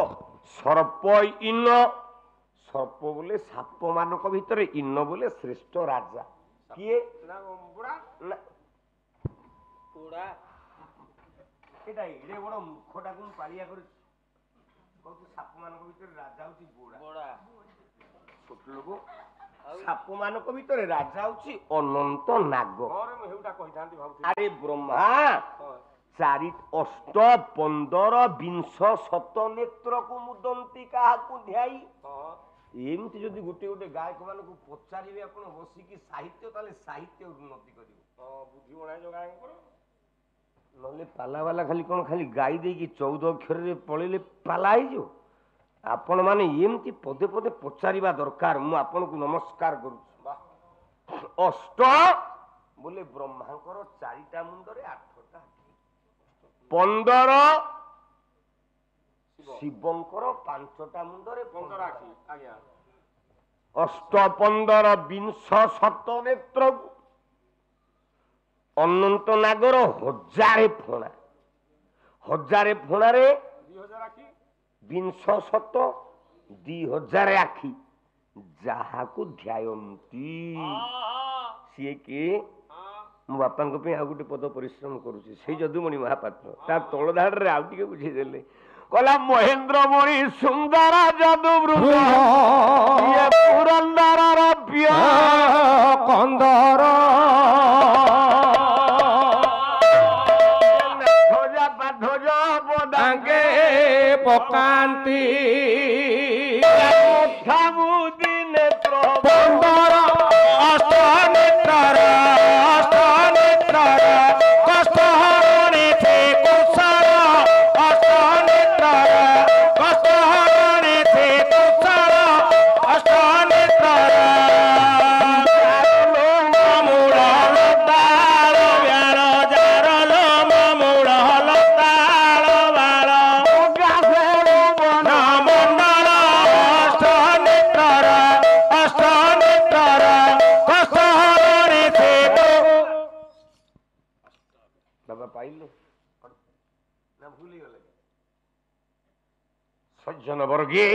ସର୍ପ ଇନ ସର୍ପ ବୋଲେ ସାପ ମାନଙ୍କ ଭିତରେ ଇନ ବୋଲେ ଶ୍ରେଷ୍ଠ ରାଜା କିଏ ଏଟା ଏଡେ ବଡ ମୂର୍ଖଟାକୁ ମୁଁ ପାଳିଆ କରୁଛି କହୁଛି ସାପ ମାନଙ୍କ ଭିତରେ ରାଜା ହଉଛି ବୋଡା ଛୋଟ ଲୋକ ସାପ ମାନଙ୍କ ଭିତରେ ରାଜା ହଉଛି ଅନନ୍ତ ନାଗ ଆରେ ବ୍ରହ୍ମା 4 8 15 20 ଶତ ନେତ୍ରକୁ ମୁଦନ୍ତି କାହାକୁ ଧ୍ୟାଇ ଏମିତି ଯଦି ଗୋଟେ ଗୋଟେ ଗାୟକ ମାନଙ୍କୁ ପଚାରିବେ ଆପଣ ବସିକି ସାହିତ୍ୟ ତାହେଲେ ସାହିତ୍ୟ ଉନ୍ନତି କରିବ ବୁଦ୍ଧି ବଢାଇଛ ଗାୟକଙ୍କର ନହେଲେ ପାଲା ବାଲା ଖାଲି କଣ ଖାଲି ଗାଇ ଦେଇକି 14 ଅକ୍ଷରରେ ପଳେଇଲେ ପାଲା ହେଇଯିବ ଆପଣ ମାନେ ଏମିତି ପଦେ ପଦେ ପଚାରିବା ଦରକାର ମୁଁ ଆପଣଙ୍କୁ ନମସ୍କାର କରୁଛି ଅଷ୍ଟ ବୋଲେ ବ୍ରହ୍ମାଙ୍କର 4ଟା ମୁଣ୍ଡରେ 8ଟା 15 ଶିବଙ୍କର 5ଟା ମୁଣ୍ଡରେ 15 ଆଖି ଆଜ୍ଞା ଅଷ୍ଟ 15 20 ଶତ ନେତ୍ରକୁ ଅନନ୍ତ ନାଗର 1000 ଫଣା 1000 ଫଣାରେ 2000 ଆଖି 20 ଶତ 2000 ଆଖି ଯାହାକୁ ଧ୍ୟାୟନ୍ତି ସିଏ କି ମୋ ବାପାଙ୍କ ପାଇଁ ଆଉ ଗୋଟେ ପଦ ପରିଶ୍ରମ କରୁଛି ସେଇ ଯଦୁମଣି ମହାପାତ୍ର ତା ତଳ ଧାଡରେ ଆଉ ଟିକେ ବୁଝେଇଦେଲେ କହିଲା ମହେନ୍ଦ୍ର ମଣି ସୁନ୍ଦର ଯଦୁ ପୁରନ୍ଦର କନ୍ଦର ପକାନ୍ତି ସଜ୍ଜନ ବର୍ଗେ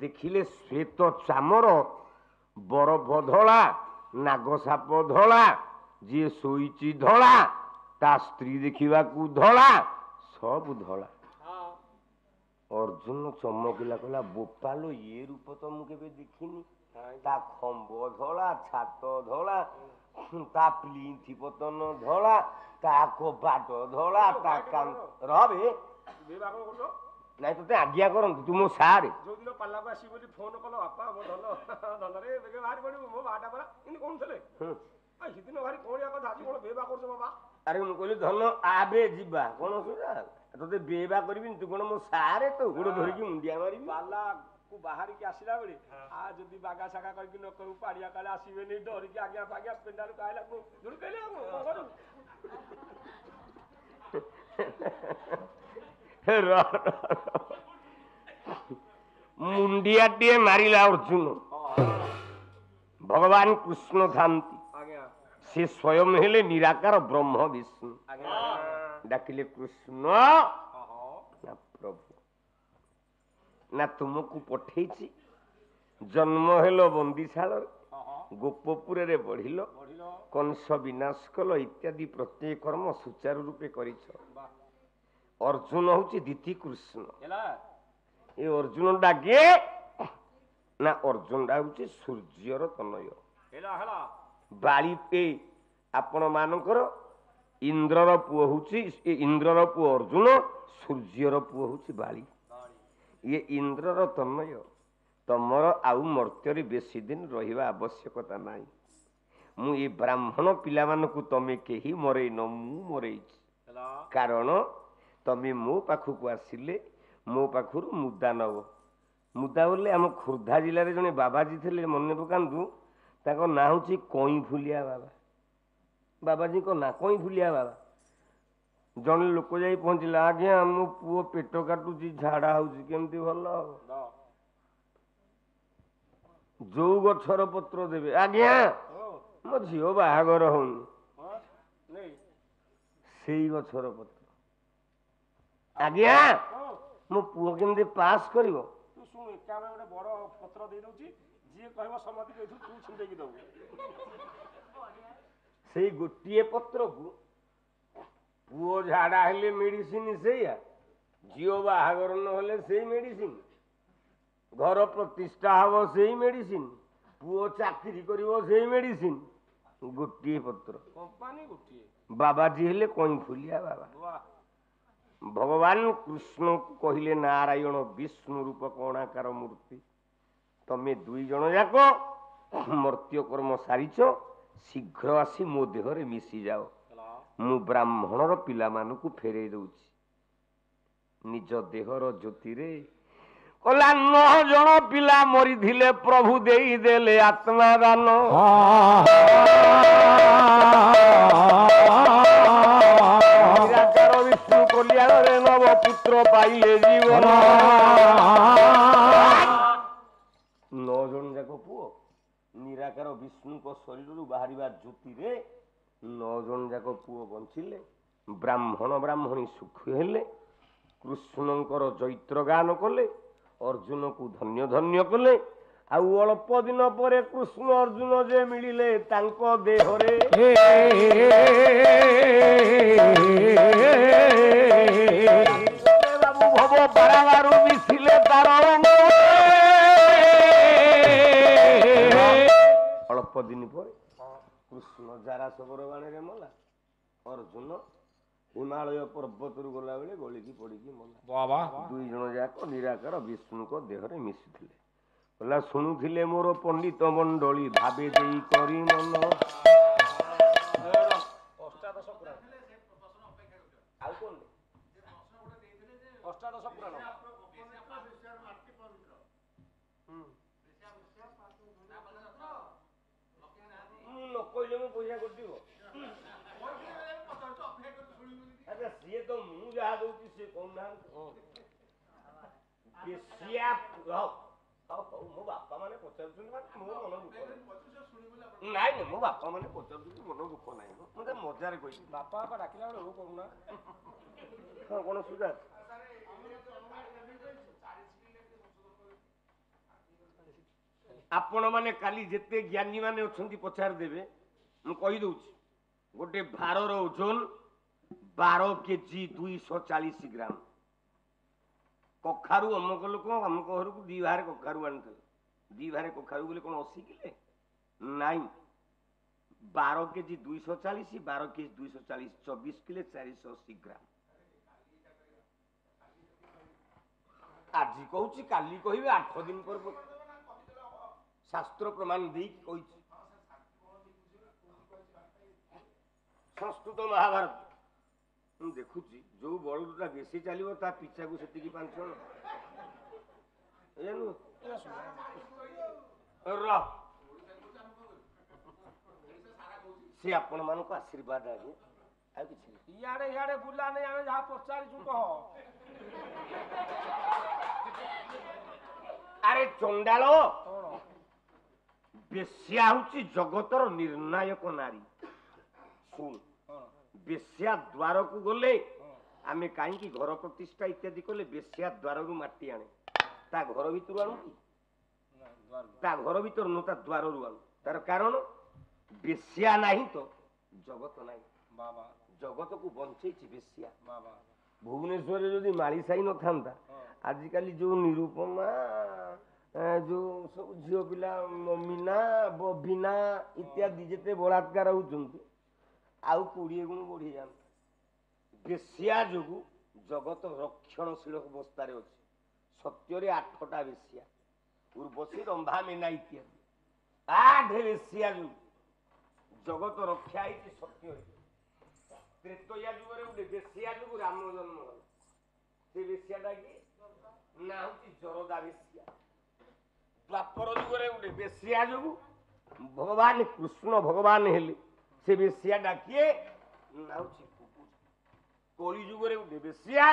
ଦେଖିଲେ ଶ୍ଵେତ ଚାମର ବରଫ ଧଳା ନାଗସାପ ଧଳା ଯିଏ ଶୋଇଛି ଧଳା ତା ସ୍ତ୍ରୀ ଦେଖିବାକୁ ଧଳା ସବୁ ଧଳା ଅର୍ଜୁନ ଚମକିଲା କହିଲା ବୋପାଲୋ ଇଏ ରୂପ ତ ମୁଁ କେବେ ଦେଖିନି ତା ଖମ୍ବ ଧଳା ଛାତ ଧଳା ତା ପ୍ଲିନ୍ଥି ପତନ ଧଳା ତା କବାଟ ଧଳା ତା ରବେ ନାଇଁ ତତେ ଆଜ୍ଞା କରନ୍ତୁ ତୁ ମୋ ସାରେ ଯୋଉଦିନ ପାଲାକୁ ଆସିବି ବୋଲି ଫୋନ କଲ ବାପା ମୋ ଧନରେ ବାହାରି ପଡିବୁ ମୋ ବାହାଟା ପରା ଏମିତି କହୁଥିଲେ ସେଦିନ ଭାରି କଣିଆ କଥା ଆଜି କଣ ବେବା କରୁଛ ବାବା ଆରେ ମୁଁ କହିଲି ଧନ ଆବେ ଯିବା କଣ ଅସୁବିଧା ତତେ ବେବା କରିବିନି ତୁ କଣ ମୋ ସାରେ ତ ଗୋଡ ଧରିକି ମୁଣ୍ଡିଆ ମାରିବି ପାଲାକୁ ବାହାରିକି ଆସିଲା ବେଳେ ଯଦି ବାଗା ସାଗା କରିକି ନ କରୁ ପାଡିଆ କାଳେ ଆସିବେନି ଡରିକି ଆଜ୍ଞା ପାଜ୍ଞା ପେଣ୍ଡାରୁ କାହିଲା ଧୁଡୁ କହିଲେ ମୁଣ୍ଡିଆଟିଏ ମାରିଲା ଅର୍ଜୁନ ଭଗବାନ କୃଷ୍ଣ ଥାନ୍ତି ସେ ସ୍ୱୟଂ ହେଲେ ନିରାକାର ବ୍ରହ୍ମ ବିଷ୍ଣୁ ଡାକିଲେ କୃଷ୍ଣ ନା ପ୍ରଭୁ ନା ତୁମକୁ ପଠେଇଛି ଜନ୍ମ ହେଲ ବନ୍ଦିଶାଳରେ ଗୋପପୁରରେ ବଢିଲ କଂସ ବିନାଶ କଲ ଇତ୍ୟାଦି ପ୍ରତ୍ୟେକ କର୍ମ ସୁଚାରୁ ରୂପେ କରିଛ ଅର୍ଜୁନ ହଉଛି ଦିତି କୃଷ୍ଣ ଏ ଅର୍ଜୁନ ଡାକେ ନା ଅର୍ଜୁନ ଟା ହଉଛି ସୂର୍ଯ୍ୟର ତନୟ ବାଳି ପେ ଆପଣ ମାନଙ୍କର ଇନ୍ଦ୍ରର ପୁଅ ହଉଛି ଇନ୍ଦ୍ରର ପୁଅ ଅର୍ଜୁନ ସୂର୍ଯ୍ୟର ପୁଅ ହଉଛି ବାଳି ଇଏ ଇନ୍ଦ୍ରର ତନୟ, ତମର ଆଉ ମର୍ତ୍ତ୍ୟରେ ବେଶୀ ଦିନ ରହିବା ଆବଶ୍ୟକତା ନାହିଁ। ମୁଁ ଏ ବ୍ରାହ୍ମଣ ପିଲାମାନଙ୍କୁ ତମେ କେହି ମରେଇନ, ମୁଁ ମରେଇଛି। କାରଣ ତମେ ମୋ ପାଖକୁ ଆସିଲେ ମୋ ପାଖରୁ ମୁଦା ନବ। ମୁଦା ବୋଲେ ଆମ ଖୋର୍ଦ୍ଧା ଜିଲ୍ଲାରେ ଜଣେ ବାବାଜୀ ଥିଲେ, ମନେ ପକାନ୍ତୁ, ତାଙ୍କ ନାଁ ହେଉଛି କଇଁଫୁଲିଆ ବାବା। ବାବାଜୀଙ୍କ ନାଁ କଇଁଫୁଲିଆ ବାବା। ଜଣେ ଲୋକ ଯାଇ ପହଞ୍ଚିଲା, ଆଜ୍ଞା ମୋ ପୁଅ ପେଟ କାଟୁଛି, ଝାଡ଼ା ହଉଛି, କେମିତି ଭଲ ହବ? ଯୋଉ ଗଛର ପତ୍ର ଦେବେ, ଆଜ୍ଞା ମୋ ଝିଅ ବାହାଘର ହଉନି, ସେଇ ଗଛର ପତ୍ର। ଆଜ୍ଞା ମୋ ପୁଅ କେମିତି ପାସ୍ କରିବ? ତୁ ଶୁଣ, ଏକାବେଳେ ଗୋଟେ ବଡ ପତ୍ର ଦେଇ ଦଉଛି, ଯିଏ କହିବ ସମତି କହିଥିବୁ, ତୁ ଛିଣ୍ଡେଇକି ଦବୁ। ସେଇ ଗୋଟିଏ ପତ୍ରକୁ ପୁଅ ଝାଡ଼ା ହେଲେ ମେଡିସିନ ସେଇଆ, ଝିଅ ବାହାଘର ନହେଲେ ସେଇ ମେଡିସିନ, ଘର ପ୍ରତିଷ୍ଠା ହବ ସେଇ ମେଡିସିନ, ପୁଅ ଚାକିରି କରିବ ସେଇ ମେଡିସିନ। ଗୋଟିଏ ପତ୍ର, କମ୍ପାନୀ ଗୋଟିଏ। ବାବାଜୀ ହେଲେ କଇଁଫୁଲିଆ ବାବା। ଭଗବାନ କୃଷ୍ଣଙ୍କୁ କହିଲେ ନାରାୟଣ ବିଷ୍ଣୁ ରୂପ କଣାକାର ମୂର୍ତ୍ତି, ତମେ ଦୁଇ ଜଣ ଯାକ ମର୍ତ୍ତ୍ୟ କର୍ମ ସାରିଛ, ଶୀଘ୍ର ଆସି ମୋ ଦେହରେ ମିଶିଯାଅ, ମୁଁ ବ୍ରାହ୍ମଣର ପିଲାମାନଙ୍କୁ ଫେରେଇ ଦଉଛି। ନିଜ ଦେହର ଜ୍ୟୋତିରେ କଲା 9 ଜଣ ପିଲା ମରିଥିଲେ, ପ୍ରଭୁ ଦେଇଦେଲେ ଆତ୍ମାଦାନ। ନିରାକାର ବିଷ୍ଣୁ କଲ୍ୟାଣରେ ନବ ପୁତ୍ର ପାଇଲେ ଜୀବନ। 9 ଜଣ ଯାକ ପୁଅ ନିରାକାର ବିଷ୍ଣୁଙ୍କ ଶରୀରରୁ ବାହାରିବା ଜ୍ୟୋତିରେ 9 ଜଣ ଯାକ ପୁଅ ବଞ୍ଚିଲେ, ବ୍ରାହ୍ମଣ ବ୍ରାହ୍ମଣୀ ସୁଖୀ ହେଲେ, କୃଷ୍ଣଙ୍କର ଚୈତ୍ର ଗାନ କଲେ, ଅର୍ଜୁନକୁ ଧନ୍ୟ ଧନ୍ୟ କଲେ। ଆଉ ଅଳ୍ପ ଦିନ ପରେ କୃଷ୍ଣ ଅର୍ଜୁନ ଯେ ମିଳିଲେ, ତାଙ୍କ ଦେହରେ ବାବୁ ଭବ ବାରାବାରୁ ମିଶିଲେ ତାର ଅଳ୍ପ ଦିନ ପରେ କୃଷ୍ଣ ଜାରାଶବର ବାଣରେ ମଲା, ଅର୍ଜୁନ ହିମାଳୟ ପର୍ବତରୁ ଗଲାବେଳେ ଗଳିକି ପଡିକି ମଲା। 2 ଜଣ ଯାକ ନିରାକାର ବିଷ୍ଣୁଙ୍କ ଦେହରେ ମିଶିଥିଲେ। କହିଲା ଶୁଣୁଥିଲେ ମୋର ପଣ୍ଡିତ ମଣ୍ଡଳୀ, ଭାବେ ଦେଇ କରି ମନ। ଅଷ୍ଟାଦଶ ପୁରାଣ। ଆଉ କଣ ଅଷ୍ଟାଦଶ ପୁରାଣ। ନ କହିଲେ ମୁଁ ପଇସା କରିଥିବ। ଆଚ୍ଛା ସିଏ ତ ମୁଁ ଯାହା ଦଉଛି ସିଏ କହୁନାହାନ୍ତି। ହଉ ମୋ ବାପା ମାନେ ପଚାରୁଛନ୍ତି, ମୋ ମନ ଦୁଃଖ ନାଇଁ ନାଇଁ, ମୋ ବାପା ମାନେ ପଚାରୁଛନ୍ତି, ମନ ଦୁଃଖ ନାହିଁ, ମୁଁ ତ ମଜାରେ କହିଛି। ବାପା ବାପା ଡାକିଲା ବେଳେ ହଉ କରୁନା। ହଁ କଣ ସୁଧା ଆପଣ ମାନେ କାଲି ଯେତେ ଜ୍ଞାନୀ ମାନେ ଅଛନ୍ତି ପଚାରିଦେବେ, ମୁଁ କହିଦଉଛି। ଗୋଟେ ଭାରର ଓଜନ 12 କେଜି 240 ଗ୍ରାମ। କଖାରୁ ଅମକ ଲୋକ ଅମକ ଘରକୁ 2 ଭାରେ କଖାରୁ ଆଣିଥିଲେ। 2 ଭାରେ କଖାରୁ ବୋଲି କଣ 80 କିଲେ? ନାଇଁ, 12 କେଜି 240, 12 କେଜି 240, 24 କିଲେ 480 ଗ୍ରାମ। ଆଜି କହୁଛି କାଲି କହିବେ, 8 ଦିନ ପରେ ଶାସ୍ତ୍ର ପ୍ରମାଣ ଦେଇକି କହିଛି। ସଂସ୍କୃତ ମହାଭାରତ ମୁଁ ଦେଖୁଛି, ଯୋଉ ବଳଦଟା ବେଶୀ ଚାଲିବ ତା ପିଛାକୁ ସେତିକି 5 ଜଣ। ସେ ଆପଣ ମାନଙ୍କୁ ଆଶୀର୍ବାଦ ଆଜ୍ଞା, ଆଉ କିଛି ଇଆଡେ ଇଆଡେ ବୁଲା ନେଇ, ଆମେ ଯାହା ପଚାରିଛୁ କହ। ଆରେ ଚଣ୍ଡାଳ, ବେଶ୍ୟା ହଉଛି ଜଗତର ନିର୍ଣ୍ଣାୟକ ନାରୀ। ଶୁଣ, ବେଶ୍ୟା ଦ୍ୱାରକୁ ଗଲେ ଆମେ କାହିଁକି ଘର ପ୍ରତିଷ୍ଠା ଇତ୍ୟାଦି କଲେ ବେଶ୍ୟା ଦ୍ୱାରରୁ ମାଟି ଆଣେ? ତା ଘର ଭିତରୁ ଆଣୁ କି? ତା ଘର ଭିତରୁ ନୁହଁ, ତା ଦ୍ୱାରରୁ ଆଣୁ। ତାର କାରଣ ବେଶ୍ୟା ନାହିଁ ତ ଜଗତ ନାହିଁ। ଜଗତକୁ ବଞ୍ଚେଇଛି ବେଶ୍ୟା। ଭୁବନେଶ୍ୱରରେ ଯଦି ମାଳି ସାହି ନଥାନ୍ତା, ଆଜିକାଲି ଯୋଉ ନିରୁପମା, ଯୋଉ ସବୁ ଝିଅ ପିଲା ମମିନା, ବବିନା ଇତ୍ୟାଦି ଯେତେ ବଳାତ୍କାର ହଉଛନ୍ତି, ଆଉ 20 ଗୁଣ ବଢିଯାଆନ୍ତା। ବେଶ୍ୟା ଯୋଗୁ ଜଗତ ରକ୍ଷଣଶୀଳ ଅବସ୍ଥାରେ ଅଛି। ସତ୍ୟରେ 8ଟା ବେଶ୍ୟା ଉର୍ବଶୀ ରମ୍ଭା ମୀନା ଇତ୍ୟାଦି 8 ବେଶ୍ୟା ଯୋଉ ଜଗତ ରକ୍ଷା ହେଇଛି ସତ୍ୟରେ। ତ୍ରେତୟା ଯୁଗରେ ଗୋଟେ ବେଶ୍ୟା ଯୋଗୁ ରାମ ଜନ୍ମ ହେଲା। ସେ ବେଶ୍ୟାଟା କି ନା ହଉଛି ଜରଦା ବେଶ୍ୟା। ଦ୍ୱାପର ଯୁଗରେ ଗୋଟେ ବେଶ୍ୟା ଯୋଗୁ ଭଗବାନ କୃଷ୍ଣ ଭଗବାନ ହେଲେ। ସେ ବେଶ୍ୟାଟା କିଏ ନା ହଉଛି କଳି ଯୁଗରେ ଗୋଟେ ବେଶ୍ୟା।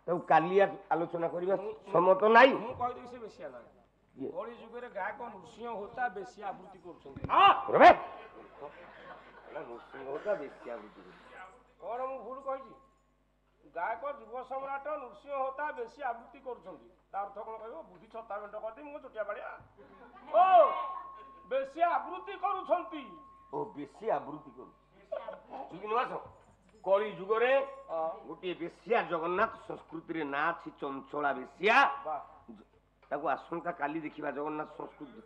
ତାକୁ କାଲି ଆଲୋଚନା କରିବା ସମତ ନାହିଁ। ମୁଁ କହିଦେବି ସେ ବେଶ୍ୟା ନା କଳି ଯୁଗରେ ଗାୟକ ନୃସିଂହ ହୋତା ବେଶ୍ୟା ଆବୃତ୍ତି କରୁଛନ୍ତି। କଣ ମୁଁ ଭୁଲ କହିଛି? ଗାୟକ ଯୁବ ସମ୍ରାଟ ନୃସିଂହ ହୋତା ବେଶୀ ଆବୃତ୍ତି କରୁଛନ୍ତି। ତା ଅର୍ଥ କଣ କହିବ? ବୁଦ୍ଧି ଛତା ମେଣ୍ଟ କରିଦେବି ମୁଁ ଚୋଟିଆ ପାଳିଆ। ଓ ବେଶୀ ଆବୃତ୍ତି କରୁଛନ୍ତି। ଓ ବେଶୀ ଆବୃତ୍ତି କରୁଛି। କଳି ଯୁଗରେ ଗୋଟିଏ ବେଶ୍ୟା ଜଗନ୍ନାଥ ସଂସ୍କୃତିରେ ନାଁ ଅଛି ଚଞ୍ଚଳା ବେଶ୍ୟା। ତାକୁ ଆସନ୍ତା କାଲି ଦେଖିବା। ଜଗନ୍ନାଥ ସଂସ୍କୃତି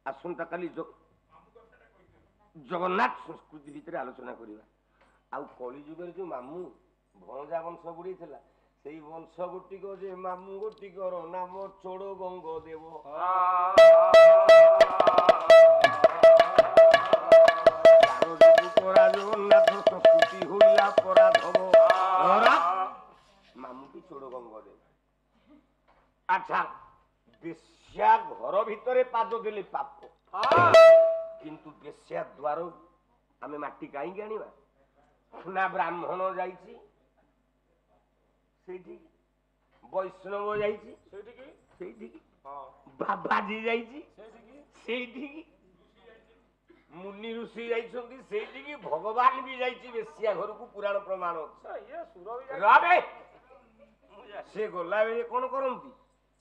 ଆସନ୍ତା କାଲି ଜଗନ୍ନାଥ ସଂସ୍କୃତି ଭିତରେ ଆଲୋଚନା କରିବା। ଆଉ କଳି ଯୁଗରେ ଯୋଉ ମାମୁଁ ଭଣଜା ବଂଶ ବୁଡି ଥିଲା ସେଇ ବଂଶ ଗୋଟିକ ଯେ ମାମୁଁ ଗୋଟିକର ନାମ ଚୋଡ ଗଙ୍ଗ ଦେବ। ଜଗନ୍ନାଥ ସଂସ୍କୃତି ହୋଇଲା ପରାଧବ। ମାମୁଁ କି ଚୋଡ ଗଙ୍ଗ ଦେବ। ଆଚ୍ଛା ବେଶ୍ୟା ଘର ଭିତରେ ପାଦ ଦେଲେ ପାପ, କିନ୍ତୁ ବେଶ୍ୟା ଦ୍ୱାର ଆମେ ମାଟି କାହିଁକି ଆଣିବା? ନା ବ୍ରାହ୍ମଣ ଯାଇଛି ସେଇଠିକି, ବୈଷ୍ଣବ ଯାଇଛି ସେଇଠିକି, ବାବାଜୀ ଯାଇଛି ସେଇଠିକି, ମୁନି ଋଷି ଯାଇଛନ୍ତି ସେଇଠିକି, ଭଗବାନ ବି ଯାଇଛି ବେଶ୍ୟା ଘରକୁ। ପୁରାଣ ପ୍ରମାଣ ଅଛି। ସେ ଗଲାବେଳେ କଣ କରନ୍ତି?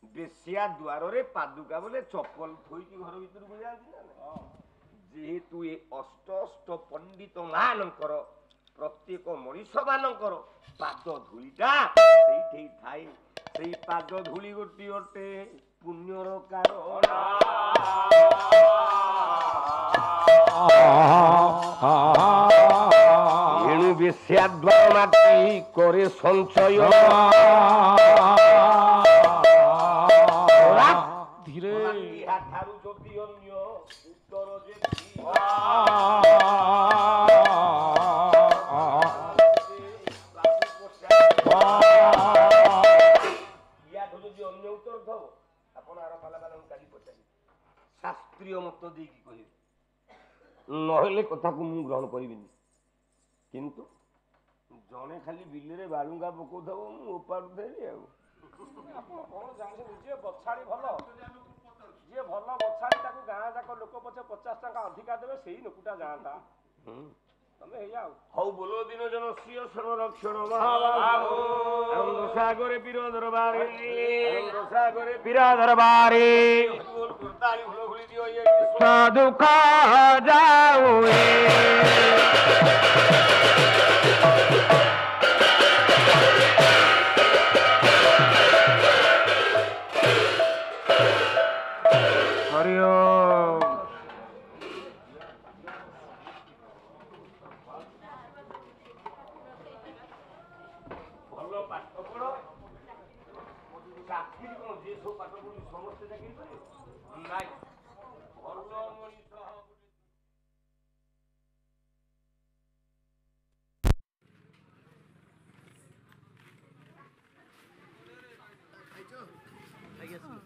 ବେଶ୍ୟା ଦ୍ୱାରରେ ପାଦୁକା ବୋଲେ ଚପଲ ଥୋଇକି ଘର ଭିତରକୁ ଯାଆନ୍ତି ନା। ଯେହେତୁ ଏ ଅଷ୍ଟ ପଣ୍ଡିତ ମାନଙ୍କର ପ୍ରତ୍ୟେକ ମଣିଷ ମାନଙ୍କର ପାଦ ଧୂଳିଟା ସେଇଠି ଥାଏ। ସେଇ ପାଦ ଧୂଳି ଗୋଟି ଅଟେ ପୁଣ୍ୟର କାରଣ। ଏଣୁ ବେଶ୍ୟା ଦ୍ୱାର ମାଟି କରେ ସଞ୍ଚୟ। ଧୀରେ ଠାରୁ ଯଦି ଅନ୍ୟ ଉତ୍ତର ଯେ ଶାସ୍ତ୍ରୀୟ ମତ ଦେଇକି କହିବେ, ନହେଲେ କଥାକୁ ମୁଁ ଗ୍ରହଣ କରିବିନି। କିନ୍ତୁ ଜଣେ ଖାଲି ବିଲରେ ବାଳୁଙ୍ଗା ପକଉଥବ ମୁଁ ଓପାଡୁଥିଲି ଆଉ। ଆପଣ କଣ ଜାଣିଛନ୍ତି? ଯିଏ ବଛାଳି ଭଲ, ଯିଏ ଭଲ ବଛାଳି ତାକୁ ଗାଁ ଯାକ ଲୋକ ପଛେ 50 ଟଙ୍କା ଅଧିକା ଦେବେ, ସେଇ ଲୋକଟା ଯାଆନ୍ତା। ତମେ ହେଇଆ ଆଉ। ହଉ ବୋଲ ଦିନ ଜନ ସିଂହ ସଂରକ୍ଷଣ ମହାବାହୁ ସାଗରେ ପୀର ଦରବାରେ, ସାଗରେ ପୀର ଦରବାରେ ଦୁଃଖ ଯାଉ। ଭଲ ପାଠ ପଢ, ଚାକିରି କଣ ଯିଏ ସବୁ ପାଠ ପଢି ସମସ୍ତେ ଚାକିରି କରିବେ ନାଇଁ। ଭଲ ମଣିଷ ଖାଇକି ଆସିଲୁ?